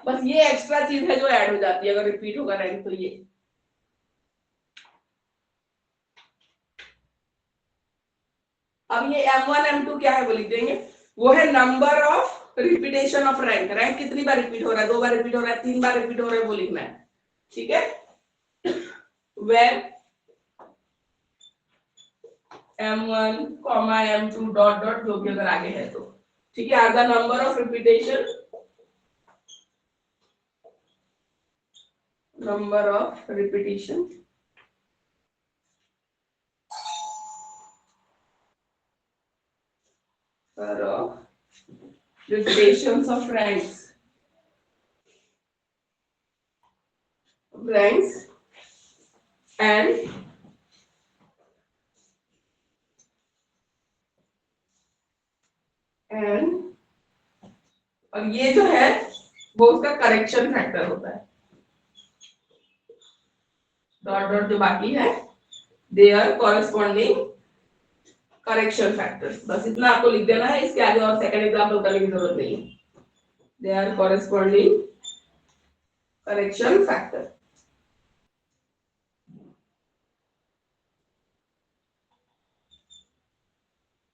बस ये एक्स्ट्रा चीज है जो ऐड हो जाती है अगर रिपीट होगा रैंक तो। ये अब ये m1 m2 क्या है वो लिख देंगे, वो है number of repetition of rank. Rank कितनी बार रिपीट हो रहा है, दो बार रिपीट हो रहा है, तीन बार रिपीट हो रहा है, वो लिखना है, ठीक है। where m1, m2 dot dot जो भी अगर आगे है तो, ठीक है, are the number of repetition, number of repetition of repetitions of ranks and और ये जो है वो उसका करेक्शन फैक्टर होता है। डॉट डॉट जो बाकी है they are corresponding correction factors, बस इतना आपको लिख देना है। इसके आगे और सेकंड एग्जांपल करने की जरूरत नहीं है। They are corresponding correction factor,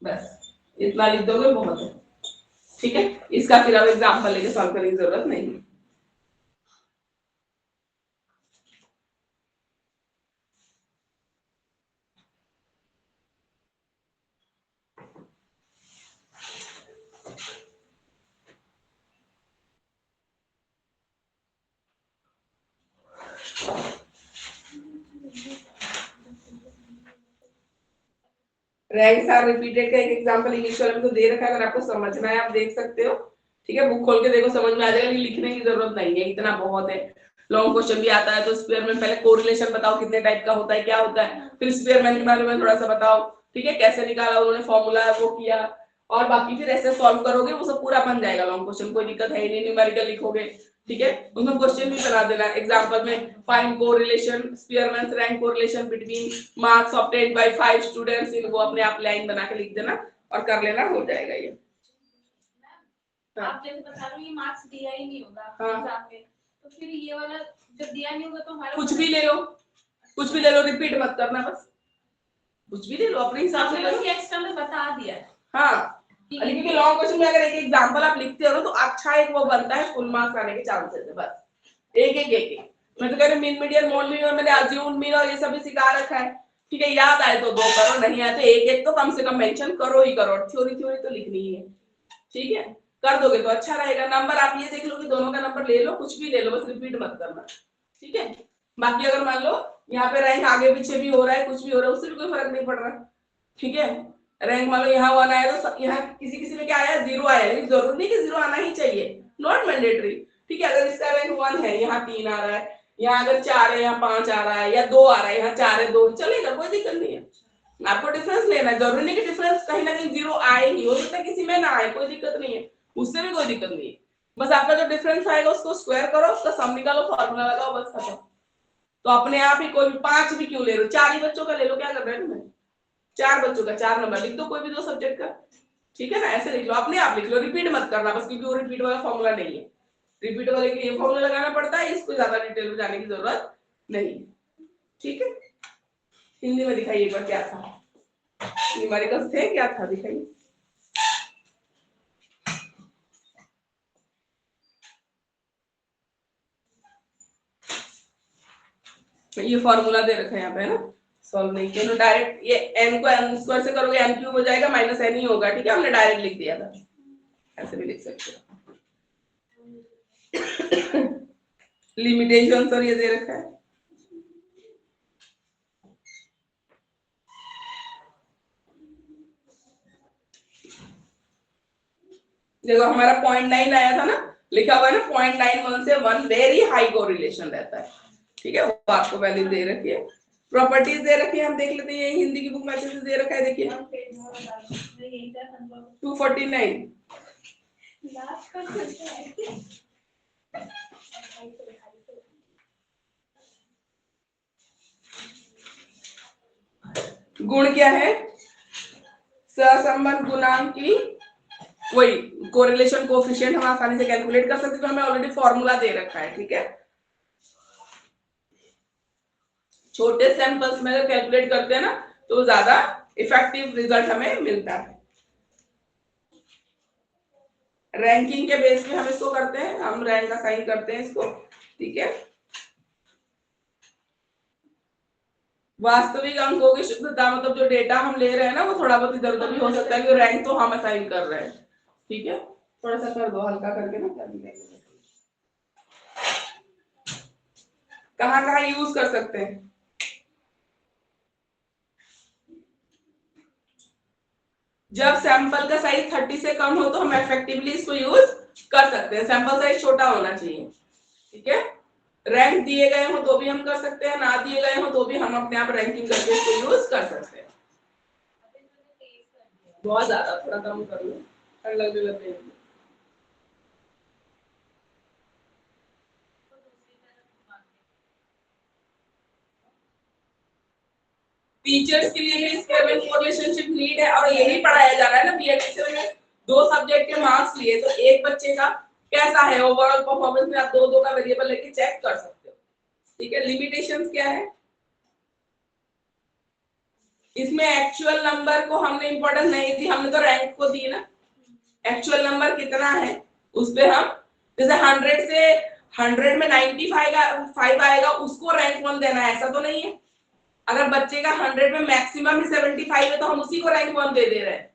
बस इतना लिख दोगे बहुत है, ठीक है। इसका फिर अब एग्जांपल लेके सॉल्व करने की जरूरत नहीं है। रैंक्स आर रिपीटेड का एक एग्जांपल इंग्लिश वाले में तो दे रखा है, अगर आपको समझना है आप देख सकते हो, ठीक है। बुक खोल के देखो समझ में आ जाएगा, लिखने की जरूरत नहीं है, इतना बहुत है। लॉन्ग क्वेश्चन भी आता है तो स्पेयरमैन पहले कोरिलेशन बताओ कितने टाइप का होता है, क्या होता है, फिर स्पेयरमैन के बारे में थोड़ा सा बताओ, ठीक है, कैसे निकाला उन्होंने फॉर्मूला वो किया, और बाकी फिर ऐसे सॉल्व करोगे वो सब पूरा बन जाएगा लॉन्ग क्वेश्चन, कोई दिक्कत है ही नहीं। न्यूमेरिकल लिखोगे, ठीक है, उसमें क्वेश्चन भी बना देना एग्जांपल में, find correlation Spearman rank correlation between marks obtained by 5 students in, वो अपने आप लाइन बना के लिख देना और कर लेना, हो जाएगा ये। आप जैसे बता रहे हो ये मार्क्स दिया ही नहीं होगा हाँ। एग्जाम में, तो फिर ये वाला जब दिया नहीं होगा तो हमारा कुछ भी ले लो, कुछ भी ले लो, रिपीट मत करना, बस कुछ भी ले लो अपने हिसाब से ले लो। एक्स्ट्रा में बता दिया है। हाँ, क्योंकि लॉन्ग क्वेश्चन में अगर एक एग्जांपल आप लिखते हो तो अच्छा एक वो बनता है, फुल मार्क्स आने के चांसेस है, बस एक एक एक एक। मैं तो कह रही मीन मीडियन मोड मीन और मैंने अज्यूम मीन और ये सब भी सिखा रखा है, ठीक है। याद आए तो दो करो, नहीं आए तो एक एक तो कम से कम मेंशन करो ही करो, थ्योरी थ्योरी तो लिखनी ही है, ठीक है। कर दोगे तो अच्छा रहेगा। नंबर आप ये देख लो कि दोनों का नंबर ले लो, कुछ भी ले लो, बस रिपीट मत करना, ठीक है। बाकी अगर मान लो यहाँ पे रैंक आगे पीछे भी हो रहा है, कुछ भी हो रहा है, उससे भी कोई फर्क नहीं पड़ रहा, ठीक है। रैंक मान लो यहाँ 1 आया तो यहाँ किसी किसी में क्या आया 0 आया, लेकिन जरूर नहीं कि 0 आना ही चाहिए, नॉट मैंडेटरी, ठीक है। अगर इसका रैंक 1 है, यहाँ 3 आ रहा है, यहाँ अगर 4 है, यहाँ 5 आ रहा है, या 2 आ रहा है, यहाँ 4 है, 2 चलेगा, कोई दिक्कत नहीं है। आपको डिफरेंस लेना है, जरूरी नहीं कि डिफरेंस कहीं ना कहीं 0 आए ही, हो सकता है किसी में ना आए, कोई दिक्कत नहीं है, उससे भी कोई दिक्कत नहीं है। बस आपका जो डिफरेंस आएगा उसको स्क्वायर करो, उसका सम निकालो, फॉर्मूला लगाओ, बस खत्म। तो अपने आप ही कोई भी 5 भी क्यों ले रहे हो, 4 ही बच्चों का ले लो, क्या कर रहे हो तुम्हें, 4 बच्चों का 4 नंबर लिख दो, कोई भी 2 सब्जेक्ट का, ठीक है ना। ऐसे लिख लो, अपने आप लिख लो, रिपीट मत करना बस, क्योंकि वो रिपीट वाला फॉर्मूला नहीं है। रिपीट वाले के लिए फॉर्मूला लगाना पड़ता है, इसको ज्यादा डिटेल में जाने की जरूरत नहीं, ठीक है। हिंदी में दिखाइए एक बार क्या था। न्यूमेरिकल्स थे, क्या था दिखाइए। ये फॉर्मूला दे रखा है यहाँ पे, है ना, सॉल्व नहीं किया तो डायरेक्ट ये n को n स्क्वायर से करोगे n क्यूब हो जाएगा, माइनस n ही होगा, ठीक है, हमने डायरेक्ट लिख दिया था, ऐसे भी लिख सकते हो। लिमिटेशंस और ये दे रखा है। देखो हमारा 0.9 आया था ना, लिखा हुआ है ना 0.91 से 1 वेरी हाई कोरिलेशन रहता है, ठीक है, वो आपको वैल्यू दे रखी है। प्रॉपर्टीज दे रखी है, हम देख लेते हैं, ये हिंदी की बुक में अच्छे से दे रखा है, देखिए 249 गुण क्या है, सहसंबंध गुणांक की वही कोरिलेशन कोएफिशिएंट हम आसानी से कैलकुलेट कर सकते हैं, तो हमें ऑलरेडी फॉर्मूला दे रखा है, ठीक है। छोटे सैंपल्स में अगर कैलकुलेट करते हैं ना तो ज्यादा इफेक्टिव रिजल्ट हमें मिलता है। रैंकिंग के बेस पे हम इसको करते हैं, हम रैंक असाइन करते हैं इसको, ठीक है। वास्तविक अंकों की शुद्धता मतलब जो डेटा हम ले रहे हैं ना वो थोड़ा बहुत इधर उधर भी हो सकता है, क्योंकि रैंक तो हम असाइन कर रहे हैं, ठीक है। थोड़ा सा कर दो हल्का करके ना, कहाँ कहाँ यूज कर सकते हैं, जब सैंपल का साइज 30 से कम हो तो हम इफेक्टिवली इसको यूज कर सकते हैं, सैंपल साइज छोटा होना चाहिए, ठीक है। रैंक दिए गए हो तो भी हम कर सकते हैं, ना दिए गए हो तो भी हम अपने आप रैंकिंग करके इसको यूज कर सकते हैं। बहुत ज्यादा, थोड़ा कम कर लो, अलग अलग देंगे। टीचर्स के लिए भी इसके में रिलेशनशिप नीड है, और यही पढ़ाया जा रहा है ना बीएडसी में। 2 सब्जेक्ट के मार्क्स लिए तो एक बच्चे का कैसा है ओवरऑल परफॉर्मेंस में आप 2-2 का वेरिएबल लेके चेक कर सकते हो, ठीक है। लिमिटेशंस क्या है, इसमें एक्चुअल नंबर को हमने इंपॉर्टेंस नहीं दी, हमने तो रैंक को दी ना, एक्चुअल नंबर कितना है उस पे हम, जैसे 100 से 100 में 95 आएगा उसको रैंक 1 देना है, ऐसा तो नहीं है। अगर बच्चे का 100 में मैक्सिमम 75 है तो हम उसी को रैंक 1 दे रहे हैं,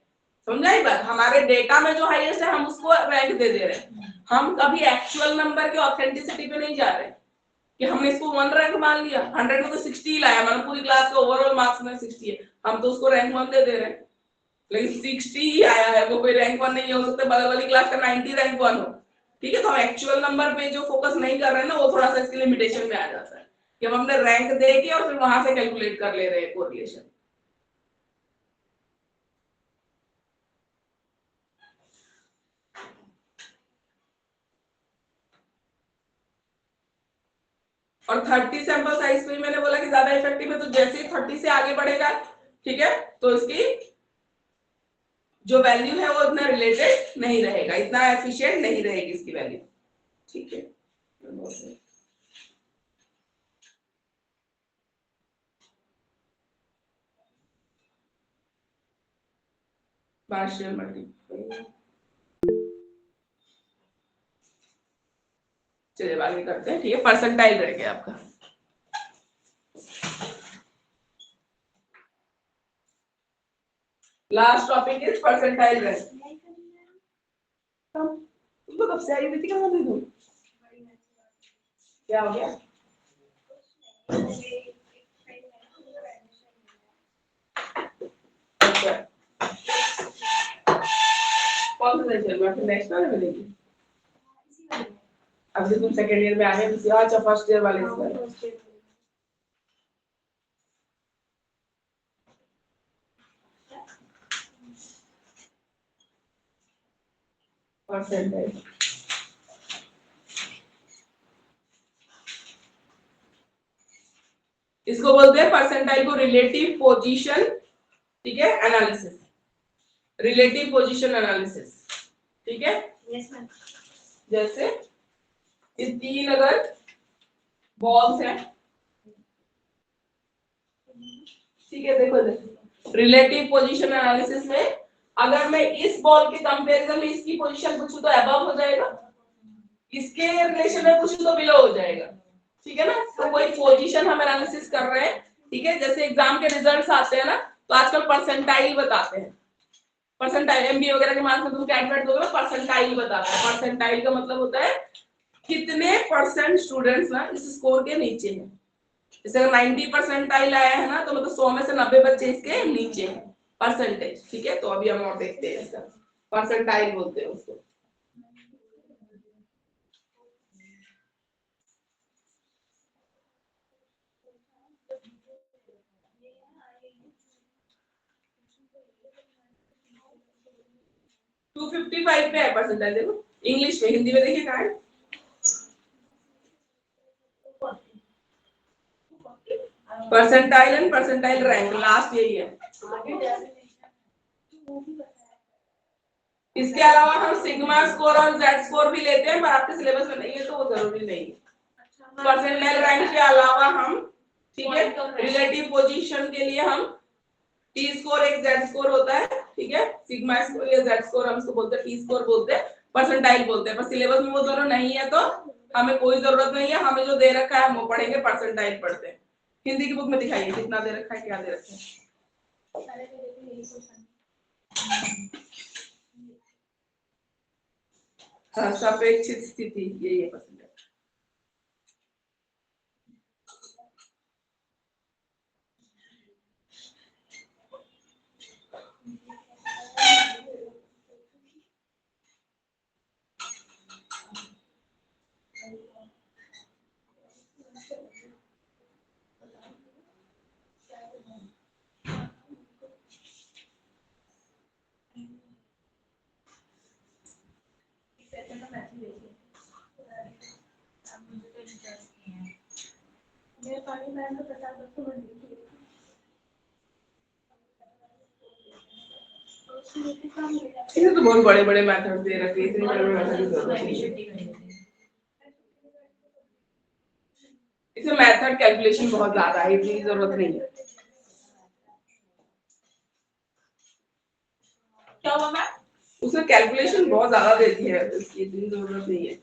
समझा ये बात। हमारे डेटा में जो हाईएस्ट है हम उसको रैंक दे रहे हैं, हम कभी एक्चुअल नंबर के ऑथेंटिसिटी पे नहीं जा रहे कि हमने इसको 1 रैंक मान लिया, 100 में तो 60 लाया, मतलब पूरी क्लास के ओवरऑल मार्क्स में 60 है, हम तो उसको रैंक 1 दे रहे हैं, लेकिन 60 ही आया है, वो कोई रैंक 1 नहीं हो सकता, बगल वाली क्लास का 90 रैंक 1 हो, ठीक है। तो हम एक्चुअल नंबर पे जो फोकस नहीं कर रहे हैं ना, वो थोड़ा सा इसके लिमिटेशन में आ जाता है कि हम हमने रैंक दे के और फिर वहां से कैलकुलेट कर ले रहे हैं कोरिलेशन। और 30 सैंपल साइज पे मैंने बोला कि ज्यादा इफेक्टिव है, तो जैसे ही 30 से आगे बढ़ेगा, ठीक है, तो इसकी जो वैल्यू है वो इतना रिलेटेड नहीं रहेगा, इतना एफिशिएंट नहीं रहेगी इसकी वैल्यू, ठीक है। पार्शियल मल्टीप्लाई, चलिए आगे करते हैं, ठीक है। परसेंटाइल रह गया आपका, लास्ट टॉपिक इज परसेंटाइल रह गया। तुम तो कब से आई हुई थी, कहाँ थी तुम, क्या हो गया। अच्छा, कौन सा सेशन में, फिर नेक्स्ट वाले मिलेगी, अभी तुम सेकंड ईयर में आ गए, अच्छा फर्स्ट ईयर वाले इसमें। परसेंटाइल इसको बोलते हैं, परसेंटाइल को रिलेटिव पोजीशन, ठीक है, एनालिसिस, रिलेटिव पोजीशन एनालिसिस, ठीक है। Yes ma'am. जैसे ये 3 अगर बॉल्स हैं, ठीक है, देखो रिलेटिव पोजीशन एनालिसिस में अगर मैं इस बॉल के कंपैरिजन में इसकी पोजीशन पूछूं तो अबव हो जाएगा, इसके रिलेशन में पूछूं तो बिलो हो जाएगा, ठीक है ना। तो कोई पोजीशन हम एनालिसिस कर रहे हैं, ठीक है। जैसे एग्जाम के रिजल्ट्स आते हैं ना, तो आजकल परसेंटाइल बताते हैं, परसेंटाइल एमबीए वगैरह के मार्क्स में तुम कैलकुलेट दोगे, परसेंटाइल बताते हैं। परसेंटाइल का मतलब होता है कितने परसेंट स्टूडेंट्स ना इस स्कोर के नीचे हैं। जैसे अगर 90 परसेंटाइल आया है ना, तो मतलब 100 में से 90 बच्चे इसके नीचे हैं, परसेंटेज, ठीक है। तो अभी हम और देखते हैं इसका, परसेंटाइल बोलते हैं उसको। टू 255 पे है परसेंटाइल, देखो इंग्लिश में, हिंदी में देखिए कहाँ है। Percentile and percentile rank last यही है। इसके अलावा हम सिग्मा स्कोर और जेड स्कोर भी लेते हैं, पर आपके सिलेबस में नहीं है तो वो जरूरी नहीं है। परसेंटाइल रैंक के अलावा हम, ठीक है, रिलेटिव पोजीशन के लिए हम टी स्कोर एक जेड स्कोर होता है, ठीक है। सिग्मा स्कोर या जेड स्कोर हम इसको बोलते हैं, टी स्कोर बोलते हैं, परसेंटाइल बोलते हैं। पर सिलेबस में वो दोनों नहीं है तो हमें कोई जरूरत नहीं है, हमें जो दे रखा है हम वो पढ़ेंगे, परसेंटाइल पढ़ते हैं। हिंदी की बुक में दिखाइए कितना दे रखा है, क्या दे रखा है। हाँ, सापेक्षिक स्थिति यही है परसेंटाइल। इसे तो बहुत बड़े बड़े मेथड दे रखे हैं, इतने बड़े बड़े मेथड की जरूरत नहीं है। इसमें मेथड कैलकुलेशन बहुत ज्यादा है, इतनी जरूरत नहीं है। क्या हुआ मैम? उसमें कैलकुलेशन बहुत ज्यादा देती है, इसकी इतनी जरूरत नहीं है।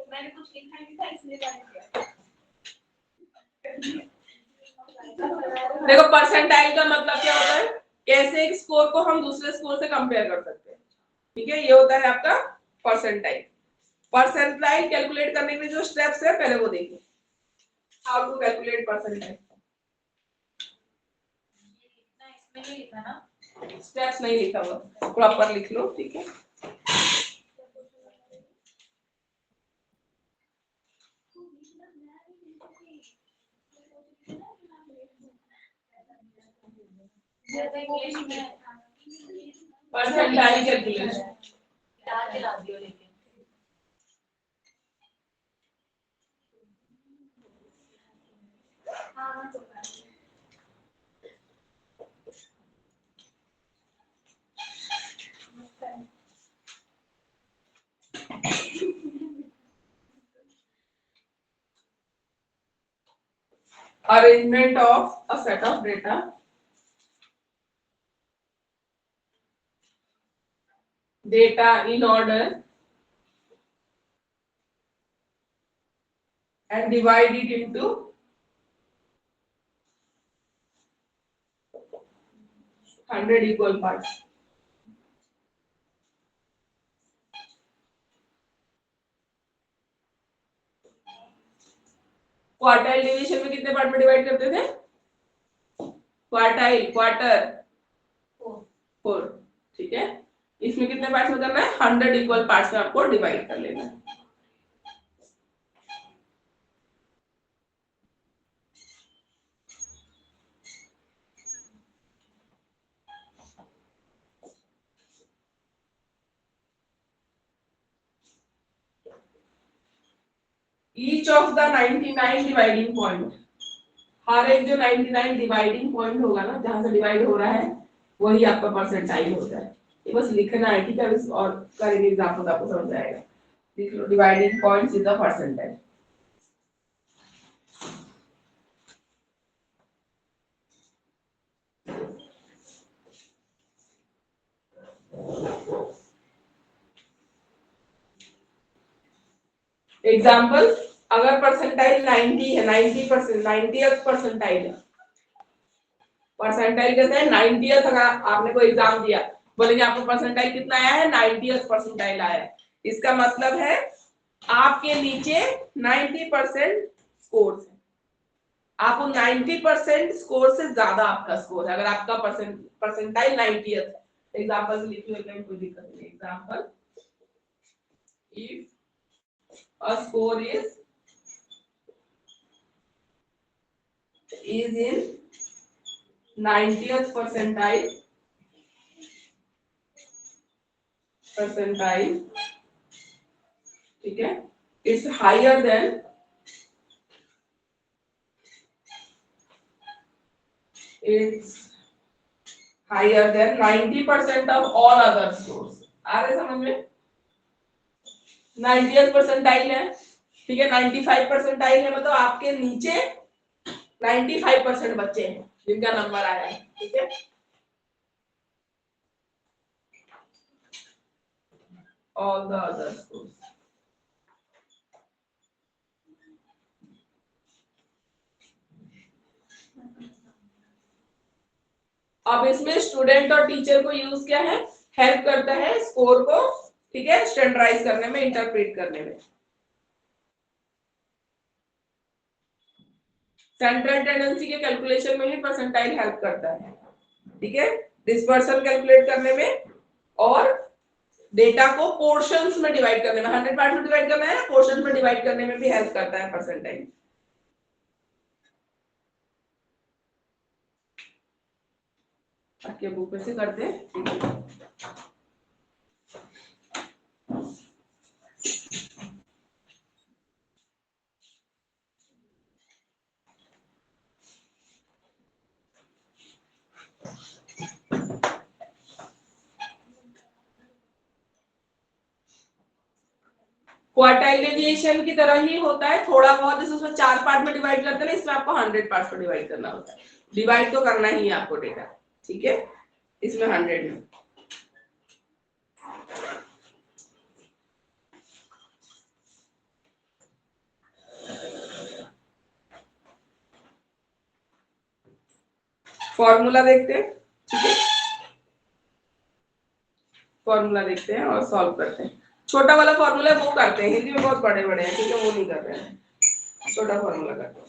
मैंने कुछ लिखा नहीं था इसलिए देखो परसेंटाइल का मतलब क्या होता है, कैसे एक स्कोर को हम दूसरे स्कोर से कंपेयर कर सकते हैं, ठीक है। ये होता है आपका परसेंटाइल। परसेंटाइल कैलकुलेट करने के लिए जो स्टेप्स है पहले वो देखिए, हाउ टू कैलकुलेट परसेंटाइल। इसमें नहीं लिखा ना, स्टेप्स नहीं लिखा हुआ, प्रॉपर लिख लो, ठीक है। इंग्लिश में परसेंटाइल कैलकुलेशन याद दिला दियो लेकिन arrangement of a set of data in order and divide it into 100 equal parts. Quartile division में कितने पार्ट में डिवाइड करते थे? क्वार्टाइल, क्वार्टर 4, ठीक है। इसमें कितने पार्ट्स में करना है? 100 इक्वल पार्ट्स में आपको डिवाइड कर लेना है। Each of the 99 dividing point, हर एक जो 99 डिवाइडिंग पॉइंट होगा ना, जहां से डिवाइड हो रहा है वही आपका परसेंटाइल होता है। ये बस लिखना है, ठीक है। और करेंगे एग्जाम्पल आपको समझ आएगा। लिख लो, dividing points is the percentile. Example, अगर परसेंटाइल 90 है, 90%, 90th परसेंटाइल है, परसेंटाइल कैसे है 90th, अगर आपने कोई एग्जाम दिया, बोलेंगे आपको परसेंटाइल कितना आया है, 90th परसेंटाइल आया है, इसका मतलब है आपके नीचे 90% स्कोर है, आपको 90% स्कोर से ज्यादा आपका स्कोर है, अगर आपका परसेंटाइल 90th है। एग्जाम्पल लिख लो, कोई दिक्कत नहीं। Example, if a score is in 90th percentile, ठीक है, it's higher than 90% of all other scores। आ रहे समझ में? 90th परसेंटाइल है, ठीक है, 95 परसेंटाइल है, मतलब आपके नीचे 95% बच्चे हैं जिनका नंबर आया है, ठीक है। All the other schools। अब इसमें स्टूडेंट और टीचर को यूज क्या है, हेल्प करता है स्कोर को, ठीक है, स्टैंडर्डाइज करने में, इंटरप्रेट करने में। सेंट्रल टेंडेंसी के कैलकुलेशन में भी परसेंटाइल हेल्प करता है, ठीक है, डिस्पर्सन कैलकुलेट करने में और डेटा को पोर्शंस में डिवाइड करने में, 100 पार्ट में डिवाइड करना है, पोर्शंस में डिवाइड करने में भी हेल्प करता है परसेंटाइल। आपके बुक में से करते हैं। क्वार्टाइलाइजेशन की तरह ही होता है, थोड़ा बहुत, जैसे उसमें 4 पार्ट में डिवाइड करते हैं, इसमें आपको 100 पार्ट में डिवाइड करना होता है, डिवाइड तो करना ही है आपको डेटा, ठीक है, इसमें 100 में। फॉर्मूला देखते हैं, ठीक है, फॉर्मूला देखते हैं और सॉल्व करते हैं। छोटा वाला फॉर्मूला वो करते हैं, हिंदी में बहुत बड़े बड़े हैं, ठीक है, वो नहीं कर रहे हैं, छोटा फॉर्मूला करते हैं।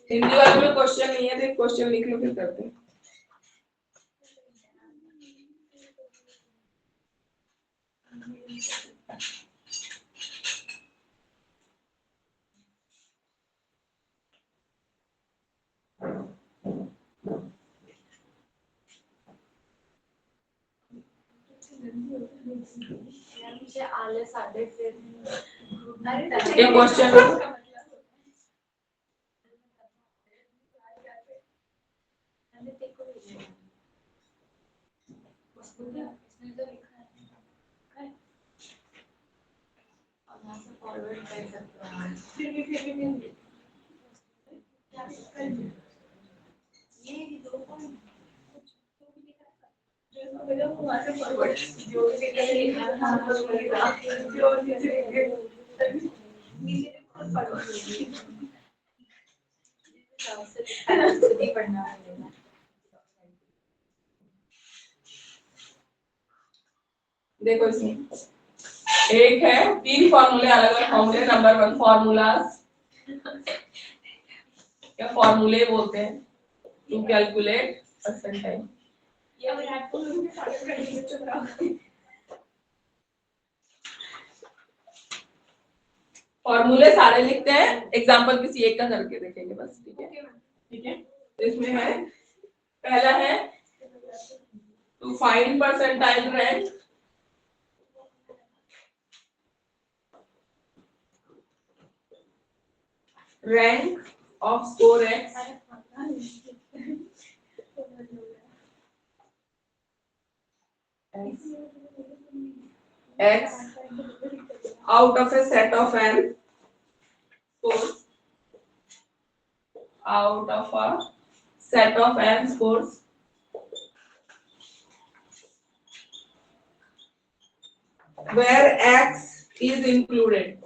हिंदी वाले में क्वेश्चन नहीं है, तो क्वेश्चन लिख लो, फिर करते हैं। मुझे आलस आते फिर ये क्वेश्चन फॉरवर्ड कर सकते हैं। ये दो पॉइंट देखो, इसमें एक है, 3 फॉर्मूले, अलग अलग फॉर्मूले। नंबर 1 फॉर्मूला, क्या फॉर्मूले बोलते हैं, टू कैलकुलेट परसेंटाइल। फॉर्मूले सारे लिखते हैं, एग्जांपल किसी एक का करके देखेंगे बस, ठीक है, ठीक है। तो इसमें है, पहला है to find percentile rank, rank of score x out of a set of n scores, out of a set of n scores where x is included.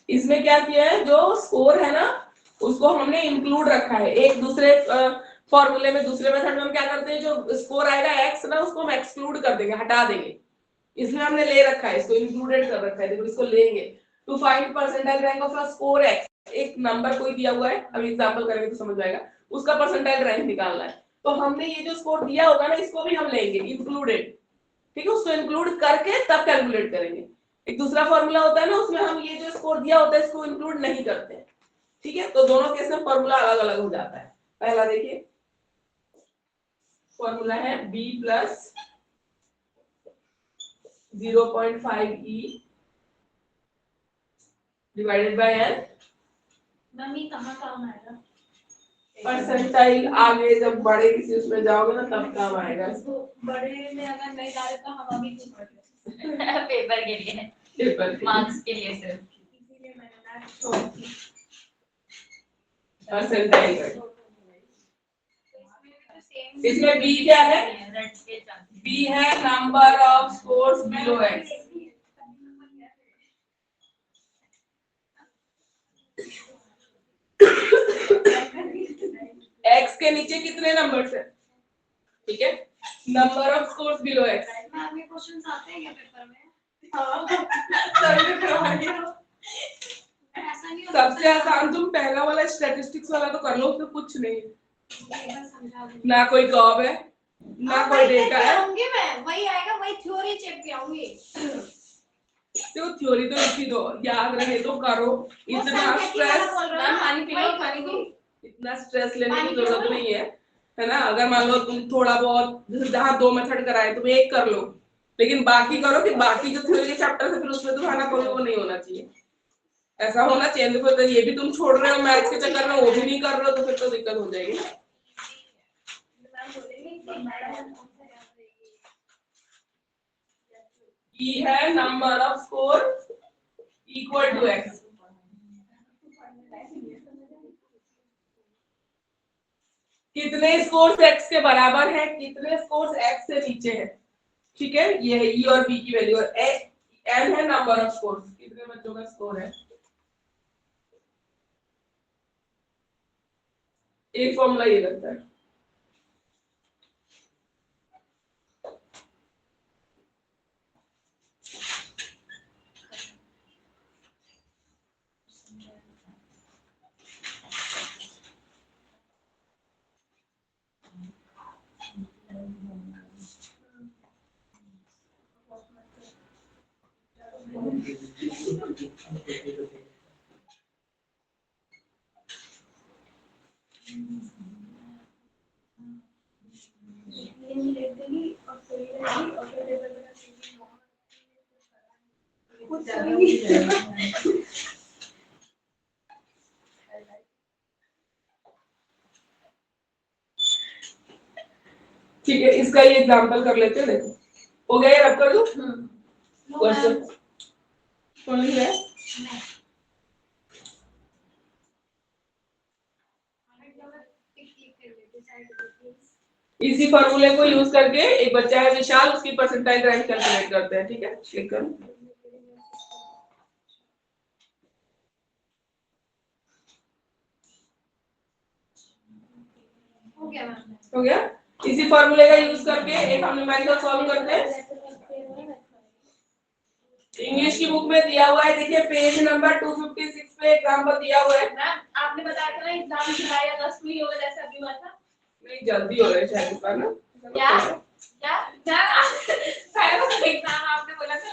इसमें क्या किया है, जो स्कोर है ना उसको हमने इंक्लूड रखा है एक दूसरे फॉर्मूले में। दूसरे मेथड में हम क्या करते हैं, जो स्कोर आएगा x ना उसको हम एक्सक्लूड कर देंगे, हटा देंगे। इसमें हमने ले रखा है, इसको इंक्लूडेड कर रखा है। देखो इसको लेंगे to find percentile rank of a score x, एक नंबर कोई दिया हुआ है, अभी एग्जांपल करेंगे तो समझ आएगा, उसका परसेंटाइल रैंक निकालना है। तो हमने ये जो स्कोर दिया होगा ना इसको भी हम लेंगे इंक्लूडेड, ठीक है, उसको इंक्लूड करके तब कैलकुलेट करेंगे। एक दूसरा फॉर्मूला होता है ना उसमें हम ये जो स्कोर दिया होता है इसको इंक्लूड नहीं करते हैं, ठीक है। तो दोनों केस में फॉर्मूला अलग अलग हो जाता है। पहला देखिए फॉर्मूला है b plus 0.5 e divided by n। Mummy कहाँ काम आएगा? परसेंटाइल आगे जब बड़े किसी उसमें जाओगे ना तब काम आएगा। बड़े में अगर नहीं डाले तो हम अभी कुछ पेपर के लिए, पेपर मार्क्स के लिए सिर्फ। इसीलिए मैंने मैथ छोड़ दी। परसेंटाइल सेम इसमें b क्या है, रट के जाते हैं। b है number of scores below x। x के नीचे कितने नंबर्स हैं, ठीक है, number of scores below x। Ma'am ये क्वेश्चंस आते हैं क्या पेपर में? ऐसा नहीं होता। सबसे आसान तुम पहला वाला स्टैटिस्टिक्स वाला तो कर लो, उसमें कुछ नहीं है, एक बार समझा दो। ना कोई कर्व है ना कोई डेटा है। आऊंगी मैं, वही आएगा, वही थ्योरी चेक के आऊंगी। तो थ्योरी तो लिखी दो, याद रहे तो करो। इतना स्ट्रेस, पानी पी लो, पानी पी। इतना स्ट्रेस लेने की जरूरत नहीं है ना। अगर मान लो तुम थोड़ा बहुत, जहाँ 2 मेथड कराए तुम एक कर लो, लेकिन बाकी करो कि बाकी जो थ्योरी के चैप्टर है फिर उसमें तुम्हारा कोई वो नहीं होना चाहिए। ऐसा होना चाहिए तो फिर ये भी तुम छोड़ रहे हो मैथ्स के चक्कर में, वो भी नहीं कर रहे हो, तो फिर तो दिक्कत हो जाएगी। ई है number of score equal to x। कितने स्कोर्स x के बराबर है, कितने स्कोर्स x से नीचे है, ठीक है। ये है e और b की वैल्यू, और n है नंबर ऑफ स्कोर्स, कितने बच्चों का स्कोर है। एक फॉर्मूला ये लगता है। ठीक है, इसका ये एग्जांपल कर लेते हैं। देखो हो गया, ये रब कर दो क्वेश्चन। कौन है इसी फॉर्मूले को यूज करके एक बच्चा है विशाल, उसकी परसेंटाइल रैंक कैलकुलेट करते हैं, ठीक है। क्लिक करो। हो गया। इसी फॉर्मूले का यूज करके एक हम न्यूमेरिकल सॉल्व करते हैं। इंग्लिश की बुक में दिया हुआ है, देखिए पेज नंबर 256 पे एग्जांपल दिया हुआ है। मैम आपने बताया था ना एग्जाम जुलाई या अगस्त में ही होगा, जैसा अभी हुआ था। नहीं जल्दी हो रहा है शायद इस बार ना। क्या क्या पहला एग्जाम आपने बोला था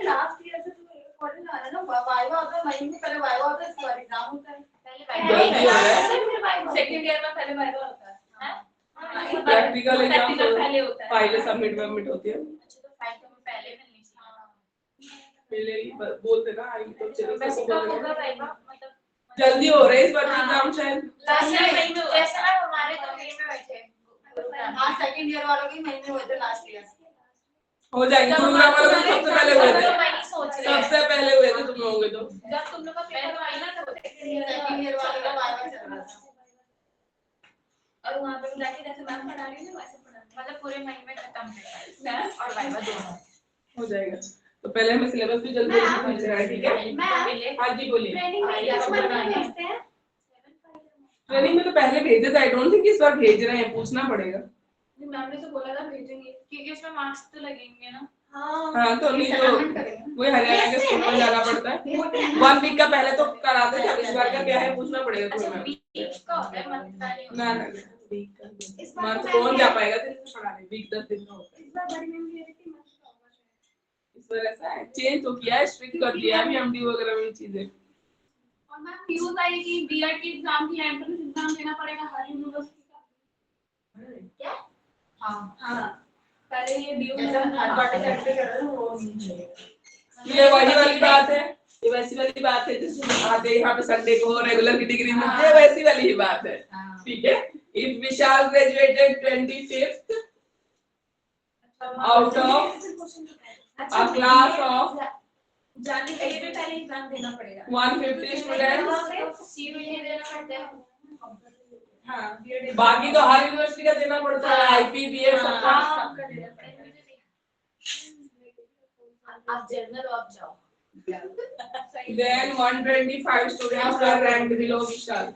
लास्ट ईयर से तो कॉलेज आ रहा है ना, वाइवा होता है महीने पहले, वाइवा होता है, इसके बाद एग्जाम होता है। जल्दी हो रहा है। सेकंड ईयर में पहले वाइवा होता है। प्रैक्टिकल एग्जाम पहले होता है, फाइलें सबमिट होती है। अच्छा तो फाइल तो पहले मिलनी चाहिए। पहले ही बोलते ना आई तो चलो वैसे सबको कब बोल होगा रहे हैं। वाइवा मतलब जल्दी हो रहा है इस बार हाँ। एग्जाम शायद लास्ट ईयर मई में जैसे ना हमारे तो मई में बैठे हाँ सेकंड ईयर वालों के मई में हुए थे लास्ट ईयर हो जाएंगे जब गुरुग्राम वालों हमारे के सबसे पहले हुए थे मैं ही सोच रही हूँ सबसे पहले हुए थे तुम लोगों के तो जब तुम लोग का पेपर हुआ ना तब सेकंड ईयर वालों का वाइवा चल रहा था और वहाँ पे जाके जैसे मैम पढ़ा रही है वैसे पढ़ा मतलब पूरे मई में खत्म पेपर और वाइवा दोनों हो जाएगा तो पहले हमें सिलेबस भी जल्दी जल्दी भेज रहा है ठीक है मैम हाँ जी बोलिए ट्रेनिंग में क्या भेजते हैं ट्रेनिंग में तो पहले भेजे थे आई डोंट थिंक इस बार भेज रहे हैं पूछना पड़ेगा मैम ने तो बोला था भेजेंगे क्योंकि उसमें मार्क्स तो लगेंगे ना हाँ तो नहीं तो वही हरियाणा के स्कूल में जाना पड़ता है 1 वीक का पहले तो कराते थे अब इस बार का क्या है पूछना पड़ेगा अच्छा तुम्हें वीक का होता है मंथ का नहीं होता ना ना वीक का मंथ कौन जा पाएगा दिन से पढ़ाने वीक 10 दिन का होता है इस बार बड़ी मैम कह रही थी मंथ का होगा शायद इस बार ऐसा है चेंज तो किया है स्ट्रिक्ट कर दिया है अभी एमडी वगैरह में चीजें और मैम न्यूज़ आई कि बीएड की एग्जाम की एंट्रेंस एग्जाम देना पड़ेगा हर यूनिवर्सिटी का क्या हाँ पहले ये बीयू में थर्ड पार्टी सेक्टर कर रहे हैं वो नहीं है ये वही वाली बात है ये वैसी वाली बात है जिसमें आते हैं यहाँ पे संडे को रेगुलर की डिग्री मिलती है वैसी वाली ही बात है ठीक है if Vishal graduated 25th out of a class of जाने के लिए भी पहले एग्जाम देना पड़ेगा 150 स्टूडेंट्स सीयूई देना पड़ता है हाँ बाकी तो हर यूनिवर्सिटी का देना पड़ता है आईपीबीएस सबका सबका देना पड़ेगा आप जर्नल ऑफ जाओ then 125 students were ranked below Vishal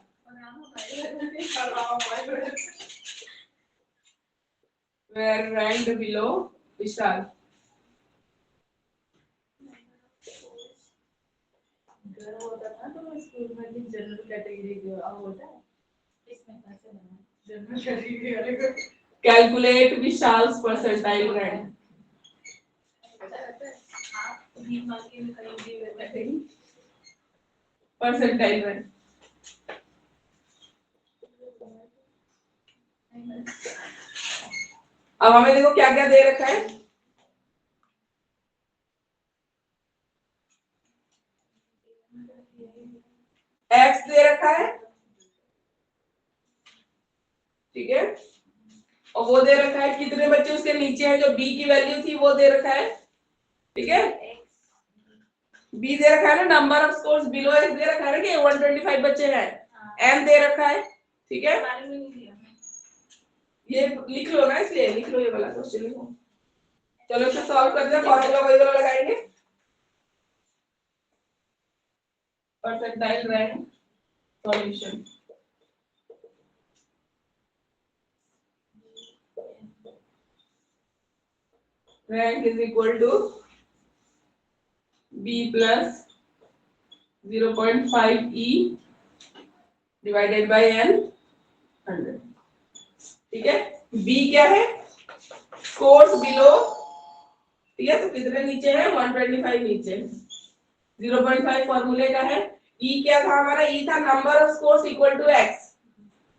were ranked below Vishal होता था तो स्कूल में भी जनरल कैटेगरी होता है इसमें कैसे बना जनरल कैटेगरी वाले को calculate Vishal's percentile rank percentile rank अब हमें देखो क्या क्या दे रखा है x दे रखा है ठीक है और वो दे रखा है कितने बच्चे उसके नीचे हैं जो b की वैल्यू थी वो दे रखा है ठीक है b दे रखा है ना number of scores below x दे रखा है ना कि 125 बच्चे हैं m दे रखा है ठीक है ये लिख लो ना इसलिए लिख लो ये वाला क्वेश्चन लिखो चलो इसे सॉल्व करते हैं फॉर्मूला वही वाला लगाएंगे percentile rank solution rank is equal to b plus 0.5 e divided by n 100 ठीक है b क्या है स्कोर्स बिलो ठीक है तो कितने नीचे है 125 नीचे 0.5 फॉर्मूले का है e क्या था हमारा e था number of scores equal to x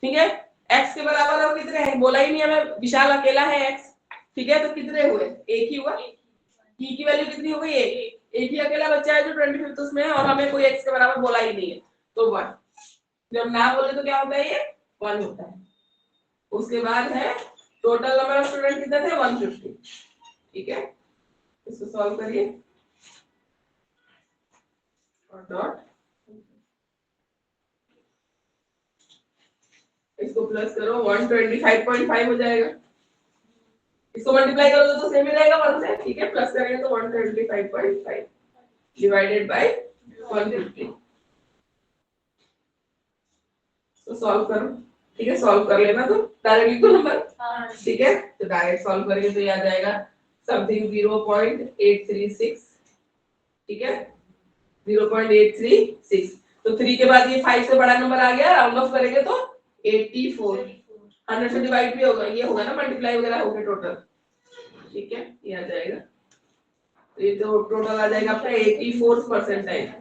ठीक है x के बराबर और कितने हैं बोला ही नहीं हमें विशाल अकेला है x ठीक है तो कितने हुए एक ही हुआ e की वैल्यू कितनी हो गई एक ही अकेला बच्चा है जो 25th उसमें है और हमें कोई x के बराबर बोला ही नहीं है तो 1 जब ना बोले तो क्या होता है ये 1 होता है उसके बाद है टोटल नंबर ऑफ स्टूडेंट कितने थे 150 ठीक है इसको सॉल्व करिए और डॉट इसको प्लस करो 125.5 हो जाएगा इसको मल्टीप्लाई करोगे तो सेम ही रहेगा 1 से ठीक है प्लस करेंगे तो 125.5 डिवाइडेड बाय 150 तो सॉल्व करो ठीक है सॉल्व कर लेना तो डायरेक्ट लिखो नंबर ठीक है तो डायरेक्ट सॉल्व करेंगे तो ये आ जाएगा समथिंग 0.836 ठीक है 0.836 तो 3 के बाद ये 5 से बड़ा नंबर आ गया राउंड ऑफ करेंगे तो 84 100 से डिवाइड भी होगा ये होगा ना मल्टीप्लाई वगैरह होगा टोटल ठीक है ये आ जाएगा तो ये तो टोटल आ जाएगा आपका 84 परसेंटाइल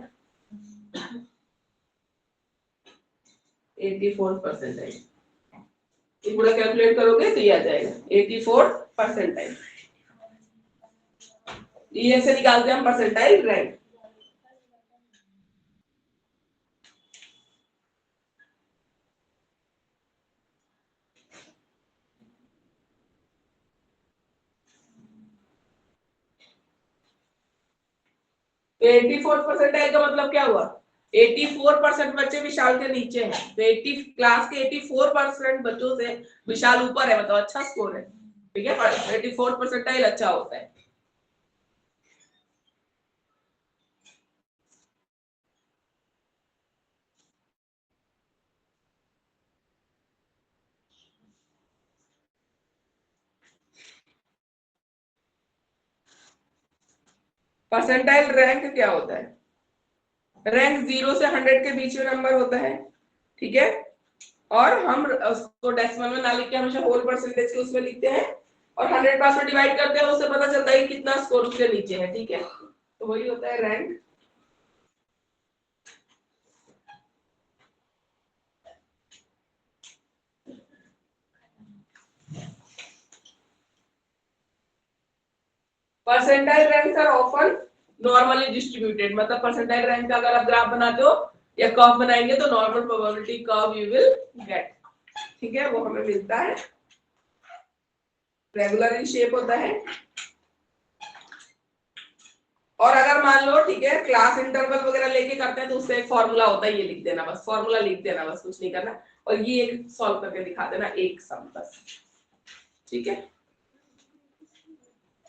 84 परसेंटाइल ये पूरा कैलकुलेट करोगे तो ये आ जाएगा 84 परसेंटाइल ये से निकालते हैं हम परसेंटाइल रैंक। तो 84% का मतलब क्या हुआ? 84% बच्चे विशाल के नीचे हैं, तो 80 क्लास के 84% बच्चों से विशाल ऊपर है, मतलब अच्छा स्कोर है। ठीक है, 84% अच्छा होता है। परसेंटाइल रैंक क्या होता है? रैंक 0 से 100 के बीच में नंबर होता है। ठीक है, और हम उसको डेसिमल में ना लिख के हमेशा होल परसेंटेज के उसमें लिखते हैं और 100 पास में डिवाइड करते हैं, उससे पता चलता है कि कितना स्कोर उसके नीचे है। ठीक है, तो वही होता है rank. Percentile ranks are often normally distributed, मतलब परसेंटाइल रैंक का अगर आप ग्राफ बनाते हो या कर्व बनाएंगे तो normal probability curve you will get. ठीक है, वो हमें मिलता है, रेगुलर इन शेप होता है। और अगर मान लो, ठीक है, क्लास इंटरवल वगैरह लेके करते हैं तो उससे एक फॉर्मूला होता है, ये लिख देना बस, फॉर्मूला लिख देना बस, कुछ नहीं करना, और ये एक सॉल्व करके दिखा देना, एक सम बस। ठीक है,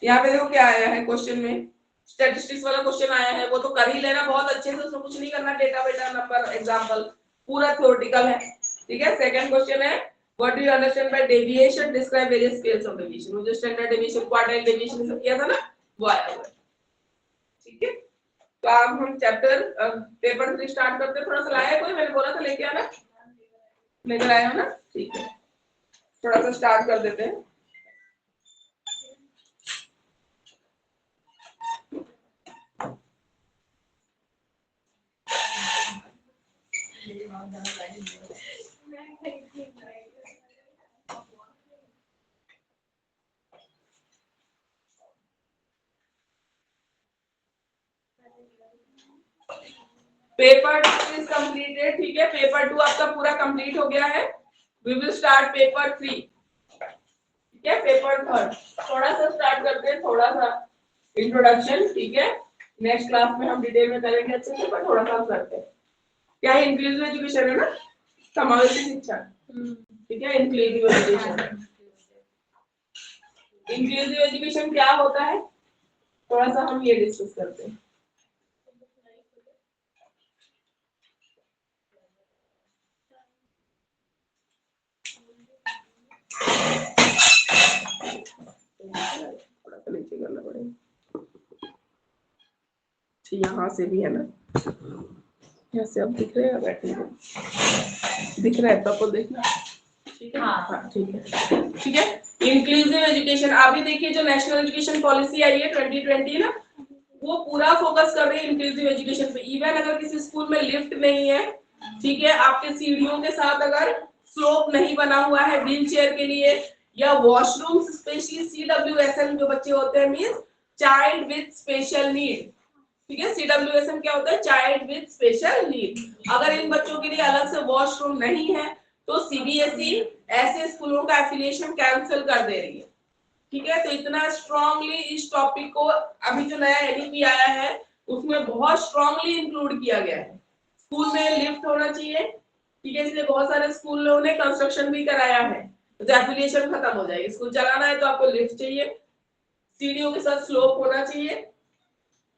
यहाँ पे देखो क्या आया है क्वेश्चन में, स्टैटिस्टिक्स वाला क्वेश्चन आया है, वो तो कर ही लेना बहुत अच्छे से, उसमें कुछ नहीं करना, डेटा बेटा नंबर एग्जांपल पूरा थ्योरेटिकल है। ठीक है, सेकंड क्वेश्चन है what do you understand by deviation, describe various scales of deviation. वो जो स्टैंडर्ड डेविएशन, क्वार्टाइल डेविएशन सब किया था ना, वो आया हुआ है। ठीक है, तो अब हम चैप्टर पेपर 3 स्टार्ट करते हैं। थोड़ा सा लाया कोई, मैंने बोला था लेके आना, लेकर आए हो ना? ठीक है, थोड़ा सा स्टार्ट कर देते हैं। Paper 2 is completed. ठीक है, पेपर 2 आपका पूरा कंप्लीट हो गया है। We will start paper 3। ठीक है, पेपर 3 थोड़ा सा स्टार्ट करते हैं, थोड़ा सा इंट्रोडक्शन। ठीक है, नेक्स्ट क्लास में हम डिटेल में करेंगे अच्छे से, पर थोड़ा सा हम करते हैं। क्या है? इंक्लूसिव एजुकेशन है ना, समावेशी शिक्षा। ठीक है, इंक्लूसिव एजुकेशन। इंक्लूसिव एजुकेशन क्या होता है, थोड़ा सा हम ये डिस्कस करते हैं। थोड़ा सा नीचे करना पड़ेगा, यहाँ से भी है ना, यहाँ से अब दिख रहे हैं, बैठे दिख रहा है तो आपको देखना। ठीक है, हाँ ठीक है। ठीक है, इंक्लूसिव एजुकेशन अभी देखिए, जो नेशनल एजुकेशन पॉलिसी आई है 2020 ना, वो पूरा फोकस कर रही है इंक्लूसिव एजुकेशन पे। इवन अगर किसी स्कूल में लिफ्ट नहीं है, ठीक है, आपके सीढ़ियों के साथ अगर स्लोप नहीं बना हुआ है व्हील चेयर के लिए, या वॉशरूम स्पेशली CWSN जो बच्चे होते हैं, means child with special need. ठीक है, CWSN क्या होता है? Child with special need. अगर इन बच्चों के लिए अलग से वॉशरूम नहीं है तो CBSE ऐसे स्कूलों का एफिलिएशन कैंसिल कर दे रही है। ठीक है, तो इतना स्ट्रांगली इस टॉपिक को अभी जो नया एनईपी आया है उसमें बहुत स्ट्रांगली इंक्लूड किया गया है। स्कूल में लिफ्ट होना चाहिए। ठीक है, इसलिए बहुत सारे स्कूलों ने कंस्ट्रक्शन भी कराया है, तो एफिलिएशन खत्म हो जाएगी। स्कूल चलाना है तो आपको लिफ्ट चाहिए, सीढ़ियों के साथ स्लोप होना चाहिए।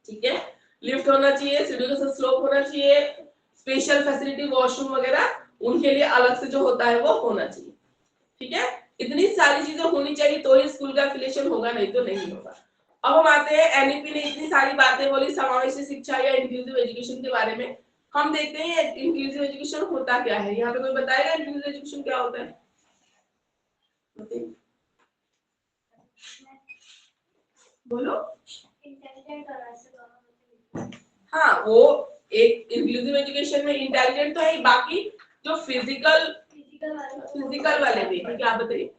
ठीक है, लिफ्ट होना चाहिए, सीढ़ियों के साथ स्लोप होना चाहिए, स्पेशल फैसिलिटी वॉशरूम वगैरह उनके लिए अलग से जो होता है वो होना चाहिए। ठीक है, इतनी सारी चीजें होनी चाहिए तो ही स्कूल का एफिलिएशन होगा, नहीं तो नहीं होगा। अब हम आते हैं, एनईपी ने इतनी सारी बातें बोली समावेशी शिक्षा या इंक्लूसिव एजुकेशन के बारे में। हम देखते हैं इंक्लूसिव एजुकेशन होता क्या है। यहाँ पे कोई बताएगा इंक्लूसिव एजुकेशन क्या होता है? बोलो। हाँ, वो एक इंक्लूसिव एजुकेशन में इंटेलिजेंट तो है, बाकी जो फिजिकल वाले भी। क्या बताइए?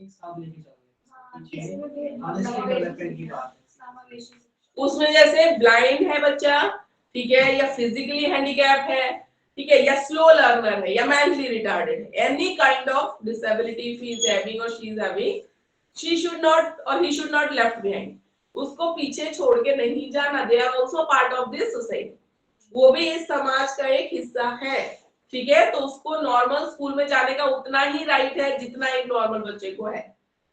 एक साथ लेके हाँ, चलोगे किसी में भी ऑनेस्टली डेवलपमेंट की बात है। समावेशी। उसमें जैसे ब्लाइंड है बच्चा, ठीक है, या फिजिकली हैंडीकैप है, ठीक है, या स्लो लर्नर है, या मेंटली रिटार्डेड है, any kind of disability if he is having और she is having, she should not और he should not left behind, उसको पीछे छोड़ के नहीं जाना, they are also part of this society, वो भी इस समाज का एक हिस्सा है, ठीक है, तो उसको नॉर्मल स्कूल में जाने का उतना ही राइट है जितना एक नॉर्मल बच्चे को है,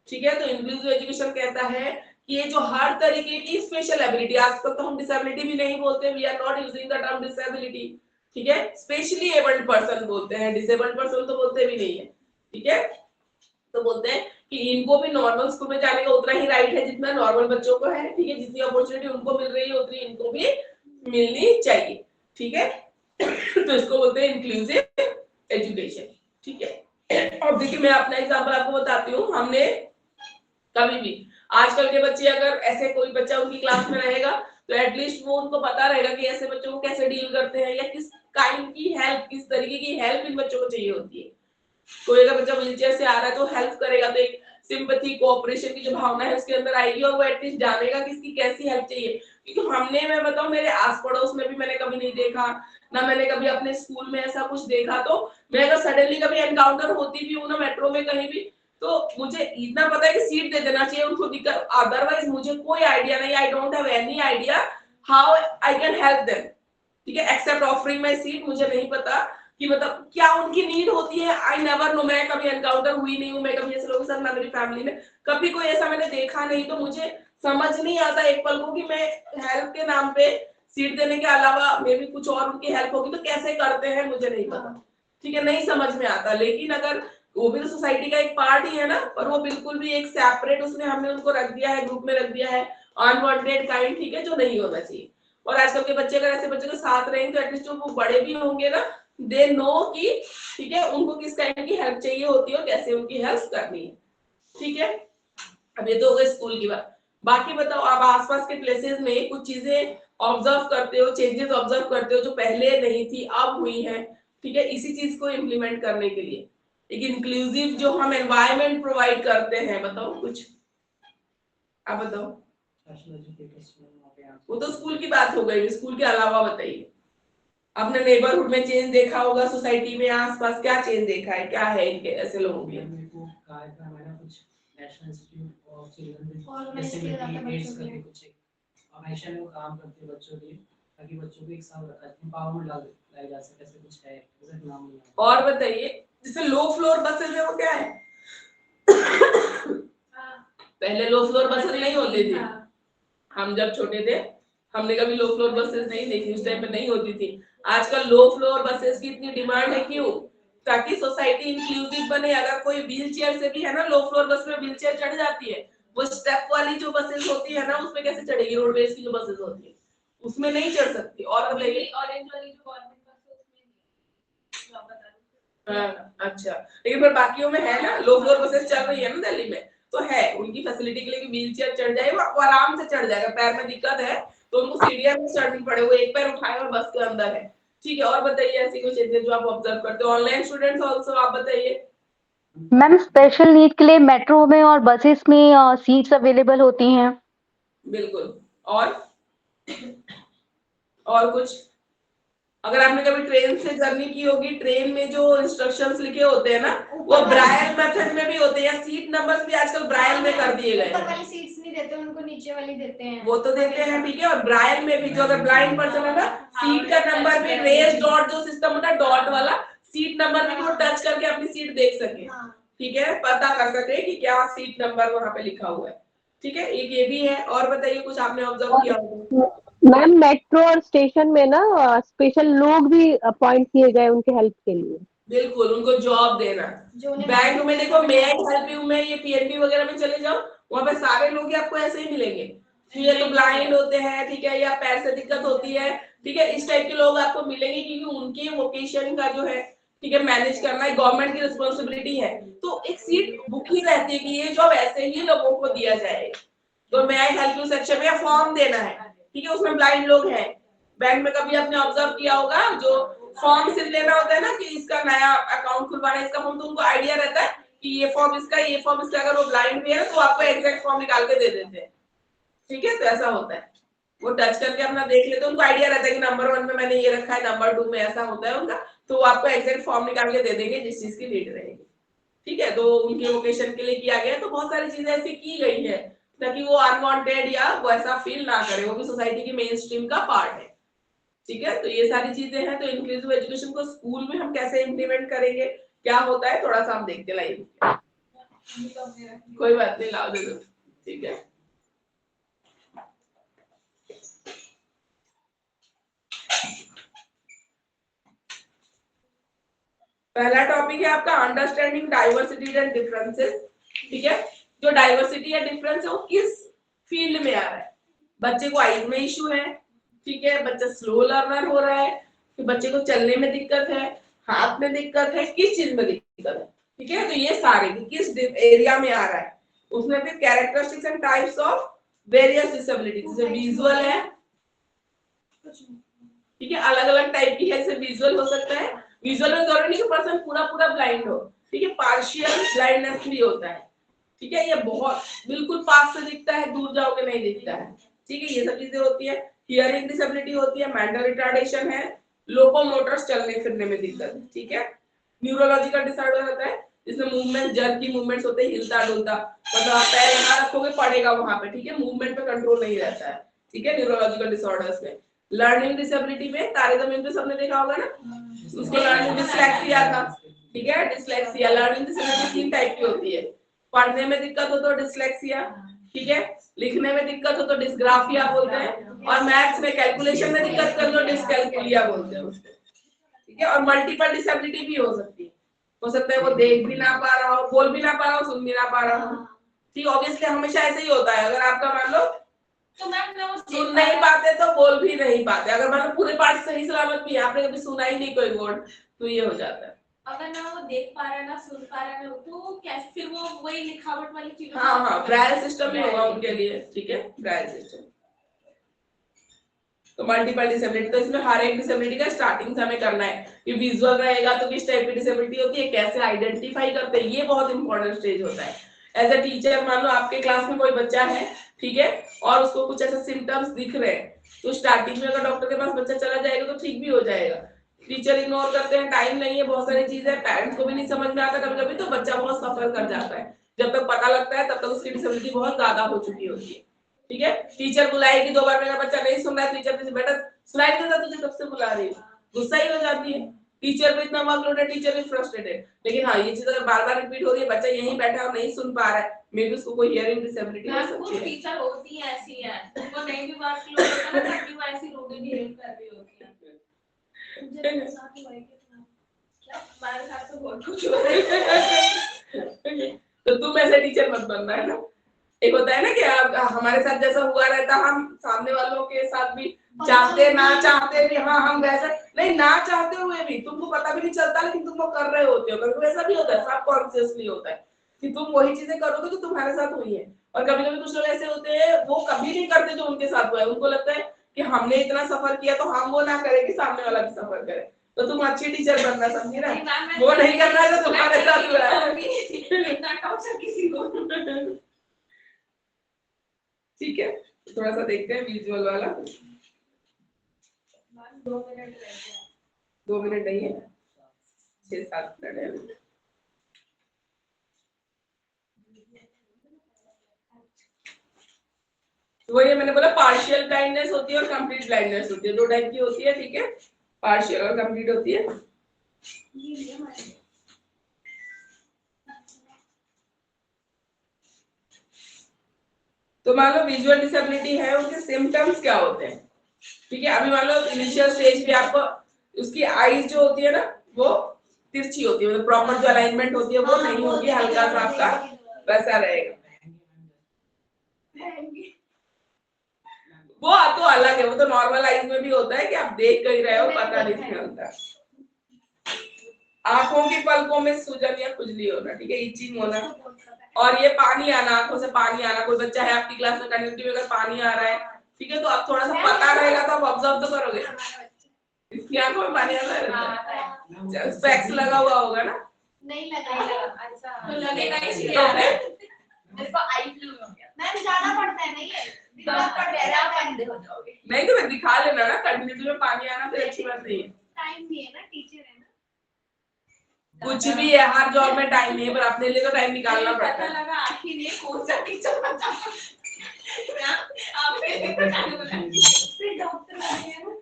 ठीक है। तो इंक्लूसिव एजुकेशन कहता है कि ये जो हर तरीके की स्पेशल एबिलिटी, आजकल तो हम डिसेबिलिटी भी नहीं बोलते, we are not using the term disability, ठीक है, स्पेशली एबल्ड पर्सन बोलते हैं, डिसेबल्ड पर्सन तो बोलते भी नहीं है, ठीक है। तो बोलते हैं कि इनको भी नॉर्मल स्कूल में जाने का उतना ही राइट है जितना नॉर्मल बच्चों को है, ठीक है, जितनी अपॉर्चुनिटी उनको मिल रही है उतनी इनको भी मिलनी चाहिए, ठीक है। तो इसको बोलते हैं इंक्लूसिव एजुकेशन, ठीक है। अब देखिए मैं अपना एग्जांपल आपको बताती हूँ, हमने कभी भी आजकल के बच्चे अगर ऐसे कोई बच्चा उनकी क्लास में रहेगा तो एटलीस्ट वो उनको पता रहेगा कि ऐसे बच्चों को कैसे डील करते हैं, या किस काइंड की हेल्प, किस तरीके की हेल्प इन बच्चों को चाहिए होती है। कोई अगर बच्चा व्हीलचेयर से आ रहा है तो हेल्प करेगा, तो एक सिंपैथी कोऑपरेशन की जो भावना है उसके अंदर आएगी, और वो एटलीस्ट जानेगा कि इसकी कैसी हेल्प चाहिए। क्योंकि हमने, मैं बताऊं, मेरे आस पड़ोस में भी मैंने कभी नहीं देखा, ना मैंने कभी अपने स्कूल में ऐसा कुछ देखा, तो मैं अगर सडनली कभी एनकाउंटर होती भी हूँ ना मेट्रो में कहीं भी, तो मुझे इतना पता है कि सीट दे देना चाहिए उनको दिक्कत, अदरवाइज मुझे कोई आइडिया नहीं, I don't have any idea how I can help them, ठीक है, एक्सेप्ट ऑफरिंग माय सीट। मुझे नहीं पता कि मतलब क्या उनकी नीड होती है, आई नेवर नो, मैं कभी एनकाउंटर हुई नहीं हूँ, मैं कभी ऐसे लोगों के साथ, ना मेरी फैमिली में कभी कोई ऐसा मैंने देखा नहीं, तो मुझे समझ नहीं आता एक पल को कि मैं हेल्प के नाम पे सीट देने के अलावा मे भी कुछ और उनकी हेल्प होगी तो कैसे करते हैं मुझे नहीं पता, ठीक है, नहीं समझ में आता। लेकिन अगर वो भी तो सोसाइटी का एक पार्ट ही है ना, पर वो बिल्कुल भी एक सेपरेट, उसने हमने उनको रख दिया है, ग्रुप में रख दिया है, अनवांटेड काइंड, ठीक है, जो नहीं होना चाहिए। और आजकल के बच्चे अगर ऐसे बच्चों के साथ रहेंगे तो एटलीस्ट वो बड़े भी होंगे ना, दे नो कि ठीक है उनको किस काइंड की हेल्प चाहिए होती है और कैसे उनकी हेल्प करनी है, ठीक है। अब ये तो हो गई स्कूल की बात, बाकी बताओ आप आसपास के प्लेसेस में कुछ चीजें ऑब्जर्व करते हो, चेंजेस ऑब्जर्व करते हो जो पहले नहीं थी अब हुई है, ठीक है, इसी चीज को इम्प्लीमेंट करने के लिए एक इंक्लूसिव जो हम एनवायरनमेंट प्रोवाइड करते हैं, बताओ कुछ, आप बताओ। वो तो स्कूल की बात हो गई, स्कूल के अलावा बताइए, आपने नेबरहुड में चेंज देखा होगा, सोसाइटी में आसपास क्या चेंज देखा है, क्या है इनके ऐसे लोगों के? मेरे को कहा था मैंने कुछ national institute of children with disability aids करके कुछ ऑर्गेनाइजेशन में काम करते हैं बच्चों के, ताकि बच्चों को एक साथ रखा जाए, एम्पावरमेंट लाई जा सके, ऐसे कुछ है, ऐसा नाम नहीं है। और बताइए, जैसे लो फ्लोर बसेस है वो क्या है? पहले लो फ्लोर बसेस नहीं होती थी, हम जब छोटे थे हमने कभी लो फ्लोर बसेस नहीं देखी, उस टाइम पे नहीं होती थी। आजकल लो फ्लोर बसेस की इतनी डिमांड है, क्यों? ताकि सोसाइटी इंक्लूसिव बने। अगर कोई व्हील चेयर से भी है ना लो फ्लोर बस में व्हील चेयर चढ़ जाती है, वो स्टेप वाली जो बसेस होती है ना उसमें कैसे चढ़ेगी, रोडवेज की जो बसेस होती है उसमें नहीं चढ़ सकती। और बताइए, ऑरेंज वाली जो गवर्नमेंट बस है उसमें नहीं, जो आप बता रहे हाँ, अच्छा, लेकिन फिर बाकियों में है ना, लो फ्लोर बसेस चल रही है ना दिल्ली में, तो है उनकी फैसिलिटी के लिए कि व्हील चेयर चढ़ जाए, वो आराम से चढ़ जाएगा, पैर में दिक्कत है तो उनको सीढ़ियां में चढ़नी पड़े, वो एक पैर उठाए और बस के अंदर है, ठीक है। और बताइए ऐसी कोई चीजें जो आप ऑब्जर्व करते हो, ऑनलाइन स्टूडेंट्स आल्सो, आप बताइए। मैम स्पेशल नीड के लिए मेट्रो में और बसेस में सीट्स अवेलेबल होती हैं। बिल्कुल। और कुछ, अगर आपने कभी ट्रेन से जर्नी की होगी, ट्रेन में जो इंस्ट्रक्शंस लिखे होते हैं ना वो ब्राइल मेथड में भी होते हैं, या सीट नंबर्स भी आजकल ब्राइल में कर दिए गए ऊपर वाली हैं। सीट्स नहीं देते उनको, नीचे वाली देते हैं, वो तो देते हैं, ठीक है, और ब्राइल में भी जो अगर ब्लाइंड पर्सन है ना, सीट का नंबर भी रेज डॉट जो सिस्टम होता है डॉट वाला, सीट नंबर भी वो टच करके अपनी सीट देख सके, ठीक है, पता कर सके कि क्या सीट नंबर वहां पे लिखा हुआ है, ठीक है, एक ये भी है। और बताइए कुछ आपने ऑब्जर्व किया होगा। मैम मेट्रो और स्टेशन में ना स्पेशल लोग भी अपॉइंट किए गए उनके हेल्प के लिए। बिल्कुल, उनको जॉब देना। बैंक में देखो मैं हेल्प यू में, ये पीएनबी वगैरह में चले जाओ, वहां पे सारे लोग ही आपको ऐसे ही मिलेंगे, ये तो ब्लाइंड होते हैं, ठीक है, या पैर से दिक्कत होती है, ठीक है, इस टाइप के लोग आपको मिलेंगे, क्योंकि उनके वोकेशन का जो है, ठीक है, मैनेज करना है, गवर्नमेंट की रिस्पॉन्सिबिलिटी है, तो एक सीट बुक ही रहती है कि ये जॉब ऐसे ही लोगों को दिया जाएगा। तो मैं हेल्प यू सेक्शन में फॉर्म देना है, ठीक है, उसमें ब्लाइंड लोग हैं। बैंक में कभी आपने ऑब्जर्व किया होगा, जो फॉर्म सिर्फ लेना होता है ना कि इसका नया अकाउंट खुलवाना है, इसका फॉर्म, तो उनको आइडिया रहता है कि ये फॉर्म इसका, ये फॉर्म इसका, अगर वो ब्लाइंड भी है तो आपको एग्जैक्ट फॉर्म निकाल के दे देते हैं, ठीक है। तो ऐसा होता है, वो टच करके अपना देख लेते हैं, उनको आइडिया रहता है कि नंबर 1 में मैंने ये रखा है, नंबर 2 में ऐसा होता है उनका, तो वो आपको एग्जैक्ट फॉर्म निकाल के दे देंगे जिस चीज की नीड रहेगी, ठीक है। तो उनके वोकेशन के लिए किया गया है, तो बहुत सारी चीजें ऐसी की गई है ताकि वो अनवांटेड या वो ऐसा फील ना करे, वो भी सोसाइटी की मेन स्ट्रीम का पार्ट है, ठीक है। तो ये सारी चीजें हैं। तो इंक्लूसिव एजुकेशन को स्कूल में हम कैसे इम्प्लीमेंट करेंगे, क्या होता है, थोड़ा सा हम देखते लाइव। कोई बात नहीं, लाओ दे दो, ठीक है। पहला टॉपिक है आपका अंडरस्टैंडिंग डाइवर्सिटी एंड डिफरेंसेस, ठीक है। जो डाइवर्सिटी या डिफरेंस है वो किस फील्ड में आ रहा है, बच्चे को आईज में इश्यू है, ठीक है, बच्चा स्लो लर्नर हो रहा है, कि बच्चे को चलने में दिक्कत है, हाथ में दिक्कत है, किस चीज में दिक्कत है, ठीक है। तो ये सारे किस एरिया में आ रहा है, उसमें फिर characteristics and types of various disability, जैसे विजुअल है, ठीक है, अलग अलग टाइप की है, जैसे विजुअल हो सकता है, विजुअल में जरूरी नहीं कि पर्सन पूरा पूरा ब्लाइंड हो, ठीक है, पार्शियल ब्लाइंडनेस भी होता है, ठीक है, ये बहुत बिल्कुल पास से दिखता है, दूर जाओगे नहीं दिखता है, ठीक है, ये सब चीजें होती है। हियरिंग डिसेबिलिटी होती है, मेंटल रिटार्डेशन है, लोकोमोटर्स चलने फिरने में दिक्कत है, ठीक है। न्यूरोलॉजिकल डिसऑर्डर होता है जिसमें मूवमेंट, जर्की मूवमेंट्स होते हैं, हिलता डुलता, मतलब आप पैर यहाँ रखोगे पड़ेगा वहां पे, ठीक है, मूवमेंट पे कंट्रोल नहीं रहता है, ठीक है, न्यूरोलॉजिकल डिसऑर्डर्स में। लर्निंग डिसेबिलिटी में तारे जमीन पे सबने देखा होगा ना, उसको लर्निंग डिस्लेक्सिया था, ठीक है, डिस्लेक्सिया। लर्निंग डिसेबिलिटी 3 टाइप की होती है, पढ़ने में दिक्कत हो तो डिस्लेक्सिया, ठीक है, लिखने में दिक्कत हो तो डिस्ग्राफिया बोलते हैं, और मैथ्स में कैलकुलेशन में दिक्कत कर तो डिस्कैल्कुलिया बोलते हैं उसको, ठीक है। और मल्टीपल डिसेबिलिटी भी हो सकती है, हो सकता है वो देख भी ना पा रहा हो, बोल भी ना पा रहा हो, सुन भी ना पा रहा हो, ठीक, ऑब्वियसली हमेशा ऐसे ही होता है। अगर आपका मान लो तो मैम मैं वो सुन नहीं पाते तो बोल भी नहीं पाते, अगर मान लो पूरे पार्ट सही सलामत भी है, आपने कभी सुना ही नहीं कोई वर्ड, तो ये हो जाता है। अगर ना वो देख पा रहा है ना सुन पा रहा है तो कैसे फिर वो वही लिखावट वाली चीज। हाँ हाँ, ब्राइल सिस्टम ही होगा उनके लिए, ठीक है, ब्राइल सिस्टम। तो मल्टीपल डिसेबिलिटी, तो इसमें हर एक डिसेबिलिटी का स्टार्टिंग से हमें करना है कि विजुअल रहेगा तो किस टाइप की डिसेबिलिटी होती है, कैसे आइडेंटिफाई करते हैं, ये बहुत इंपॉर्टेंट स्टेज होता है। एज अ टीचर मान लो आपके क्लास में कोई बच्चा है, ठीक है, और उसको कुछ ऐसे सिम्टम्स दिख रहे हैं, तो स्टार्टिंग में अगर डॉक्टर के पास बच्चा चला जाएगा तो ठीक भी हो जाएगा। टीचर इग्नोर करते हैं, टाइम नहीं है, बहुत सारी चीजें, पेरेंट्स को भी नहीं समझ में आता कभी कभी, तो बच्चा बहुत सफर कर जाता है। जब तक पता लगता है तब तक उसकी डिसेबिलिटी बहुत ज्यादा हो चुकी होती है, ठीक है। टीचर बुलाएगी 2 बार, मेरा बच्चा नहीं सुन रहा है, टीचर बेटा सुनाई देता तुझे, कब से बुला रही है, गुस्सा ही हो जाती है। टीचर को इतना वर्कलोड है, टीचर भी फ्रस्ट्रेटेड। लेकिन हाँ, ये चीज अगर बार बार रिपीट हो रही है, बच्चा यहीं बैठा है और नहीं सुन पा रहा है, मे बी उसको कोई हियरिंग डिसेबिलिटी हो सकती है। टीचर होती है ऐसी है, उनको नहीं भी वर्कलोड होता है तब भी वो ऐसी रूड बिहेव कर रही होती है। मुझे साथ हुआ है क्या हमारे साथ तो बहुत कुछ हो रहा है। तो तुम ऐसे टीचर मत बनना, है ना। एक होता है ना कि आप हमारे साथ जैसा हुआ रहता, हम सामने वालों के साथ भी चाहते ना चाहते भी, हाँ हम वैसा नहीं, ना चाहते हुए भी तुमको पता भी नहीं चलता, लेकिन तुम वो कर रहे होते हो, कभी ऐसा भी होता है, सब कॉन्शियसली होता है कि तुम वही चीजें करोगे जो तुम्हारे साथ हुई है। और कभी कभी कुछ लोग ऐसे होते हैं वो कभी नहीं करते जो उनके साथ हुआ है, उनको लगता है कि हमने इतना सफर किया तो हम वो ना करें कि सामने वाला भी सफर करे। तो तुम अच्छी टीचर बनना, समझी ना, वो नहीं करना है तो तुम्हारे साथ हुआ है। इतना टॉर्चर किसी को। ठीक है, थोड़ा सा देखते हैं विजुअल वाला। 2 मिनट रह गया। 2 मिनट नहीं है, 6-7 मिनट है। तो ये मैंने बोला पार्शियल ब्लाइंडनेस होती है और कंप्लीट ब्लाइंडनेस होती है, 2 टाइप की होती है, ठीक है, पार्शियल और कंप्लीट होती है। तो मान लो विजुअल डिसेबिलिटी है, उसके सिम्टम्स क्या होते हैं, ठीक है। अभी मान लो इनिशियल स्टेज पे आपको उसकी आईज जो होती है ना वो तिरछी होती है, मतलब प्रॉपर जो अलाइनमेंट होती है वो नहीं होगी, हल्का सा आपका वैसा रहेगा। वो तो अलग है, वो तो नॉर्मल आईज में भी होता है कि आप देख कहीं रहे हो पता नहीं चलता। आंखों की पलकों में सूजन या खुजली होना, ठीक है, इचिंग होना, और ये पानी आना, आंखों से पानी आना। कोई बच्चा है आपकी क्लास में कंटिन्यू अगर पानी आ रहा है, ठीक है, तो आप थोड़ा सा पता रहेगा तो आप ऑब्जर्व तो करोगे, इसकी आंखों में पानी आ रहा है, स्पेक्स लगा हुआ होगा ना, नहीं लगा ऐसा तो लगेगा ही चीजों में। मेरे को आई फ्लू हो गया मैम जाना पड़ता है नहीं है दिमाग पर गहरा अंधे हो जाओगे नहीं तो दिखा लेना ना, कंटिन्यूटी में पानी आना फिर अच्छी बात नहीं है। टाइम नहीं है ना टीचर है ना कुछ भी है, हर जॉब में टाइम नहीं है, पर अपने लिए तो टाइम निकालना पड़ता है। लगा आखिर ये कौन सा टीचर बता आप फिर डॉक्टर बन गए ना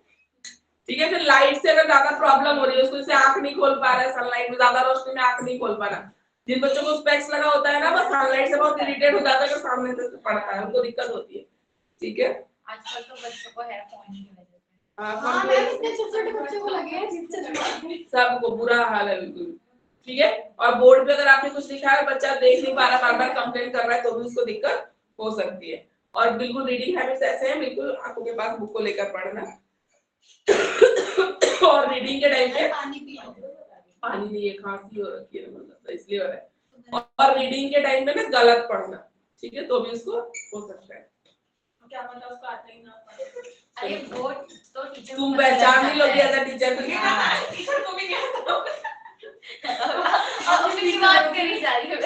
ठीक है, फिर लाइट से अगर ज्यादा प्रॉब्लम हो रही है, उसको इससे आंख नहीं खोल पा रहा है, सनलाइट में ज्यादा रोशनी में आंख नहीं खोल पा रहा। जिन बच्चों को स्पेक्स लगा होता है ना, वो सनलाइट से बहुत इरिटेट हो जाता है, अगर सामने से पड़ता है उनको दिक्कत होती है। ठीक है, आजकल तो बच्चों को है फोन की वजह से हाँ, मैम इतने छोटे बच्चों को लगे हैं जिससे सबको बुरा हाल है बिल्कुल। ठीक है, और बोर्ड पे अगर आपने कुछ लिखा है, बच्चा देख नहीं पा रहा, बार बार कंप्लेन कर रहा है, तो भी उसको दिक्कत हो सकती है। और बिल्कुल रीडिंग हैबिट्स ऐसे हैं, बिल्कुल आंखों के पास बुक को लेकर पढ़ना। और रीडिंग के टाइम पे पानी पियो पानी नहीं है, खांसी हो रखी है, मतलब इसलिए हो रहा है। और रीडिंग के टाइम पे ना गलत पढ़ना, ठीक है, तो भी उसको हो सकता है। क्या मतलब उसको आता ही ना अरे बोर्ड तो टीचर तुम पहचान नहीं लोगे एज अ टीचर। टीचर को भी नहीं आता अब अपनी बात करी जा रही है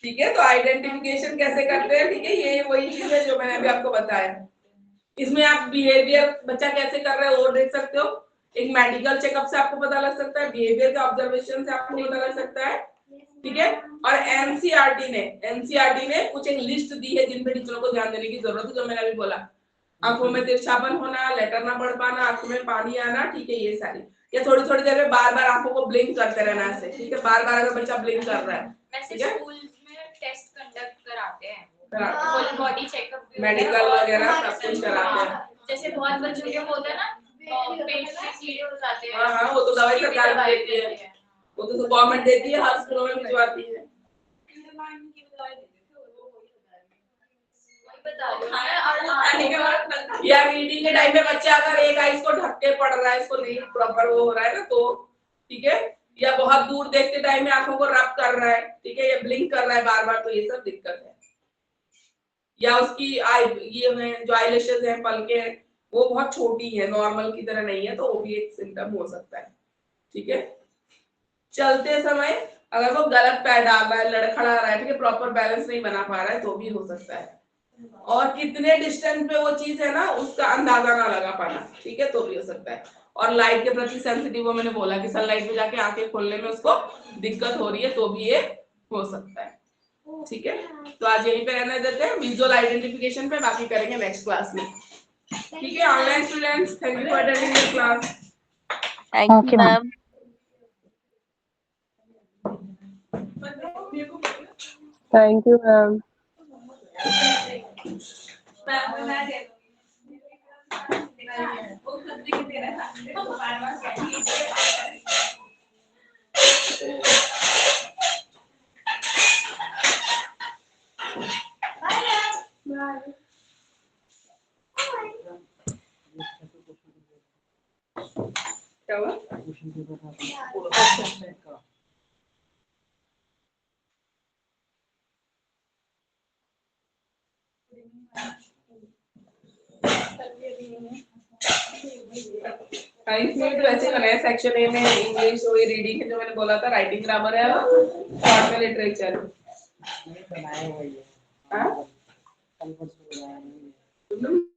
ठीक है, तो आइडेंटिफिकेशन कैसे करते हैं, ठीक है, ये वही चीज है जो मैंने अभी आपको बताया। इसमें आप बिहेवियर बच्चा कैसे कर रहा है वो देख सकते हो। एक मेडिकल चेकअप से आपको पता लग सकता है, बिहेवियर के ऑब्जर्वेशन से आपको पता लग सकता है। ठीक है, और एनसीईआरटी ने कुछ एक लिस्ट दी है जिन पे टीचरों को ध्यान देने की जरूरत है, जो मैंने अभी बोला। आंखों में तिरछापन होना, लेटर ना पढ़ पाना, आंखों में पानी आना, ठीक है, ये सारी। या थोड़ी थोड़ी देर में बार बार आंखों को ब्लिंक करते रहना ऐसे, ठीक है, बार बार अगर बच्चा ब्लिंक कर रहा है, ठीक है, स्कूल में टेस्ट कंडक्ट कराते हैं कराते फुल बॉडी चेकअप मेडिकल वगैरह सब कुछ कराते हैं। जैसे बहुत बच्चों के होता है ना पेट में कीड़े हो जाते हैं हाँ, वो तो दवाई सरकार देती है, वो तो गवर्नमेंट देती है, हर स्कूलों में भिजवाती है। या रीडिंग के टाइम पे बच्चा अगर एक आई को ढक के पढ़ रहा है, इसको नहीं प्रॉपर वो हो रहा है ना, तो ठीक है, या बहुत दूर देखते टाइम में आंखों को रब कर रहा है, ठीक है, या ब्लिंक कर रहा है बार बार, तो ये सब दिक्कत है। या उसकी आई ये जो आईलैशेस हैं, पलके हैं, वो बहुत छोटी है, नॉर्मल की तरह नहीं है, तो वो भी एक सिम्टम हो सकता है। ठीक है, चलते समय अगर वो गलत पैर डाल रहा है, लड़खड़ा रहा है, ठीक है, प्रॉपर बैलेंस नहीं बना पा रहा है, तो भी हो सकता है। और कितने डिस्टेंस पे वो चीज है ना, उसका अंदाजा ना लगा पाना, ठीक है, तो भी हो सकता है। और लाइट के प्रति सेंसिटिव, वो मैंने बोला कि सनलाइट में जाके आंखें खोलने में उसको दिक्कत हो रही है, तो भी ये हो सकता है। ठीक है, तो आज यहीं पे रहने देते हैं, विजुअल आइडेंटिफिकेशन पे बाकी करेंगे नेक्स्ट क्लास में। ठीक है, online students, thank you for attending this class. Okay ma'am. Thank you ma'am. क्या हुआ? साइंस में तो वैसे बनाया, सेक्शन ए में इंग्लिश और रीडिंग है, जो मैंने बोला था, राइटिंग ग्रामर है, शॉर्ट में लिटरेचर बनाया हुआ ही है। हाँ? कल परसों बनाया नहीं है।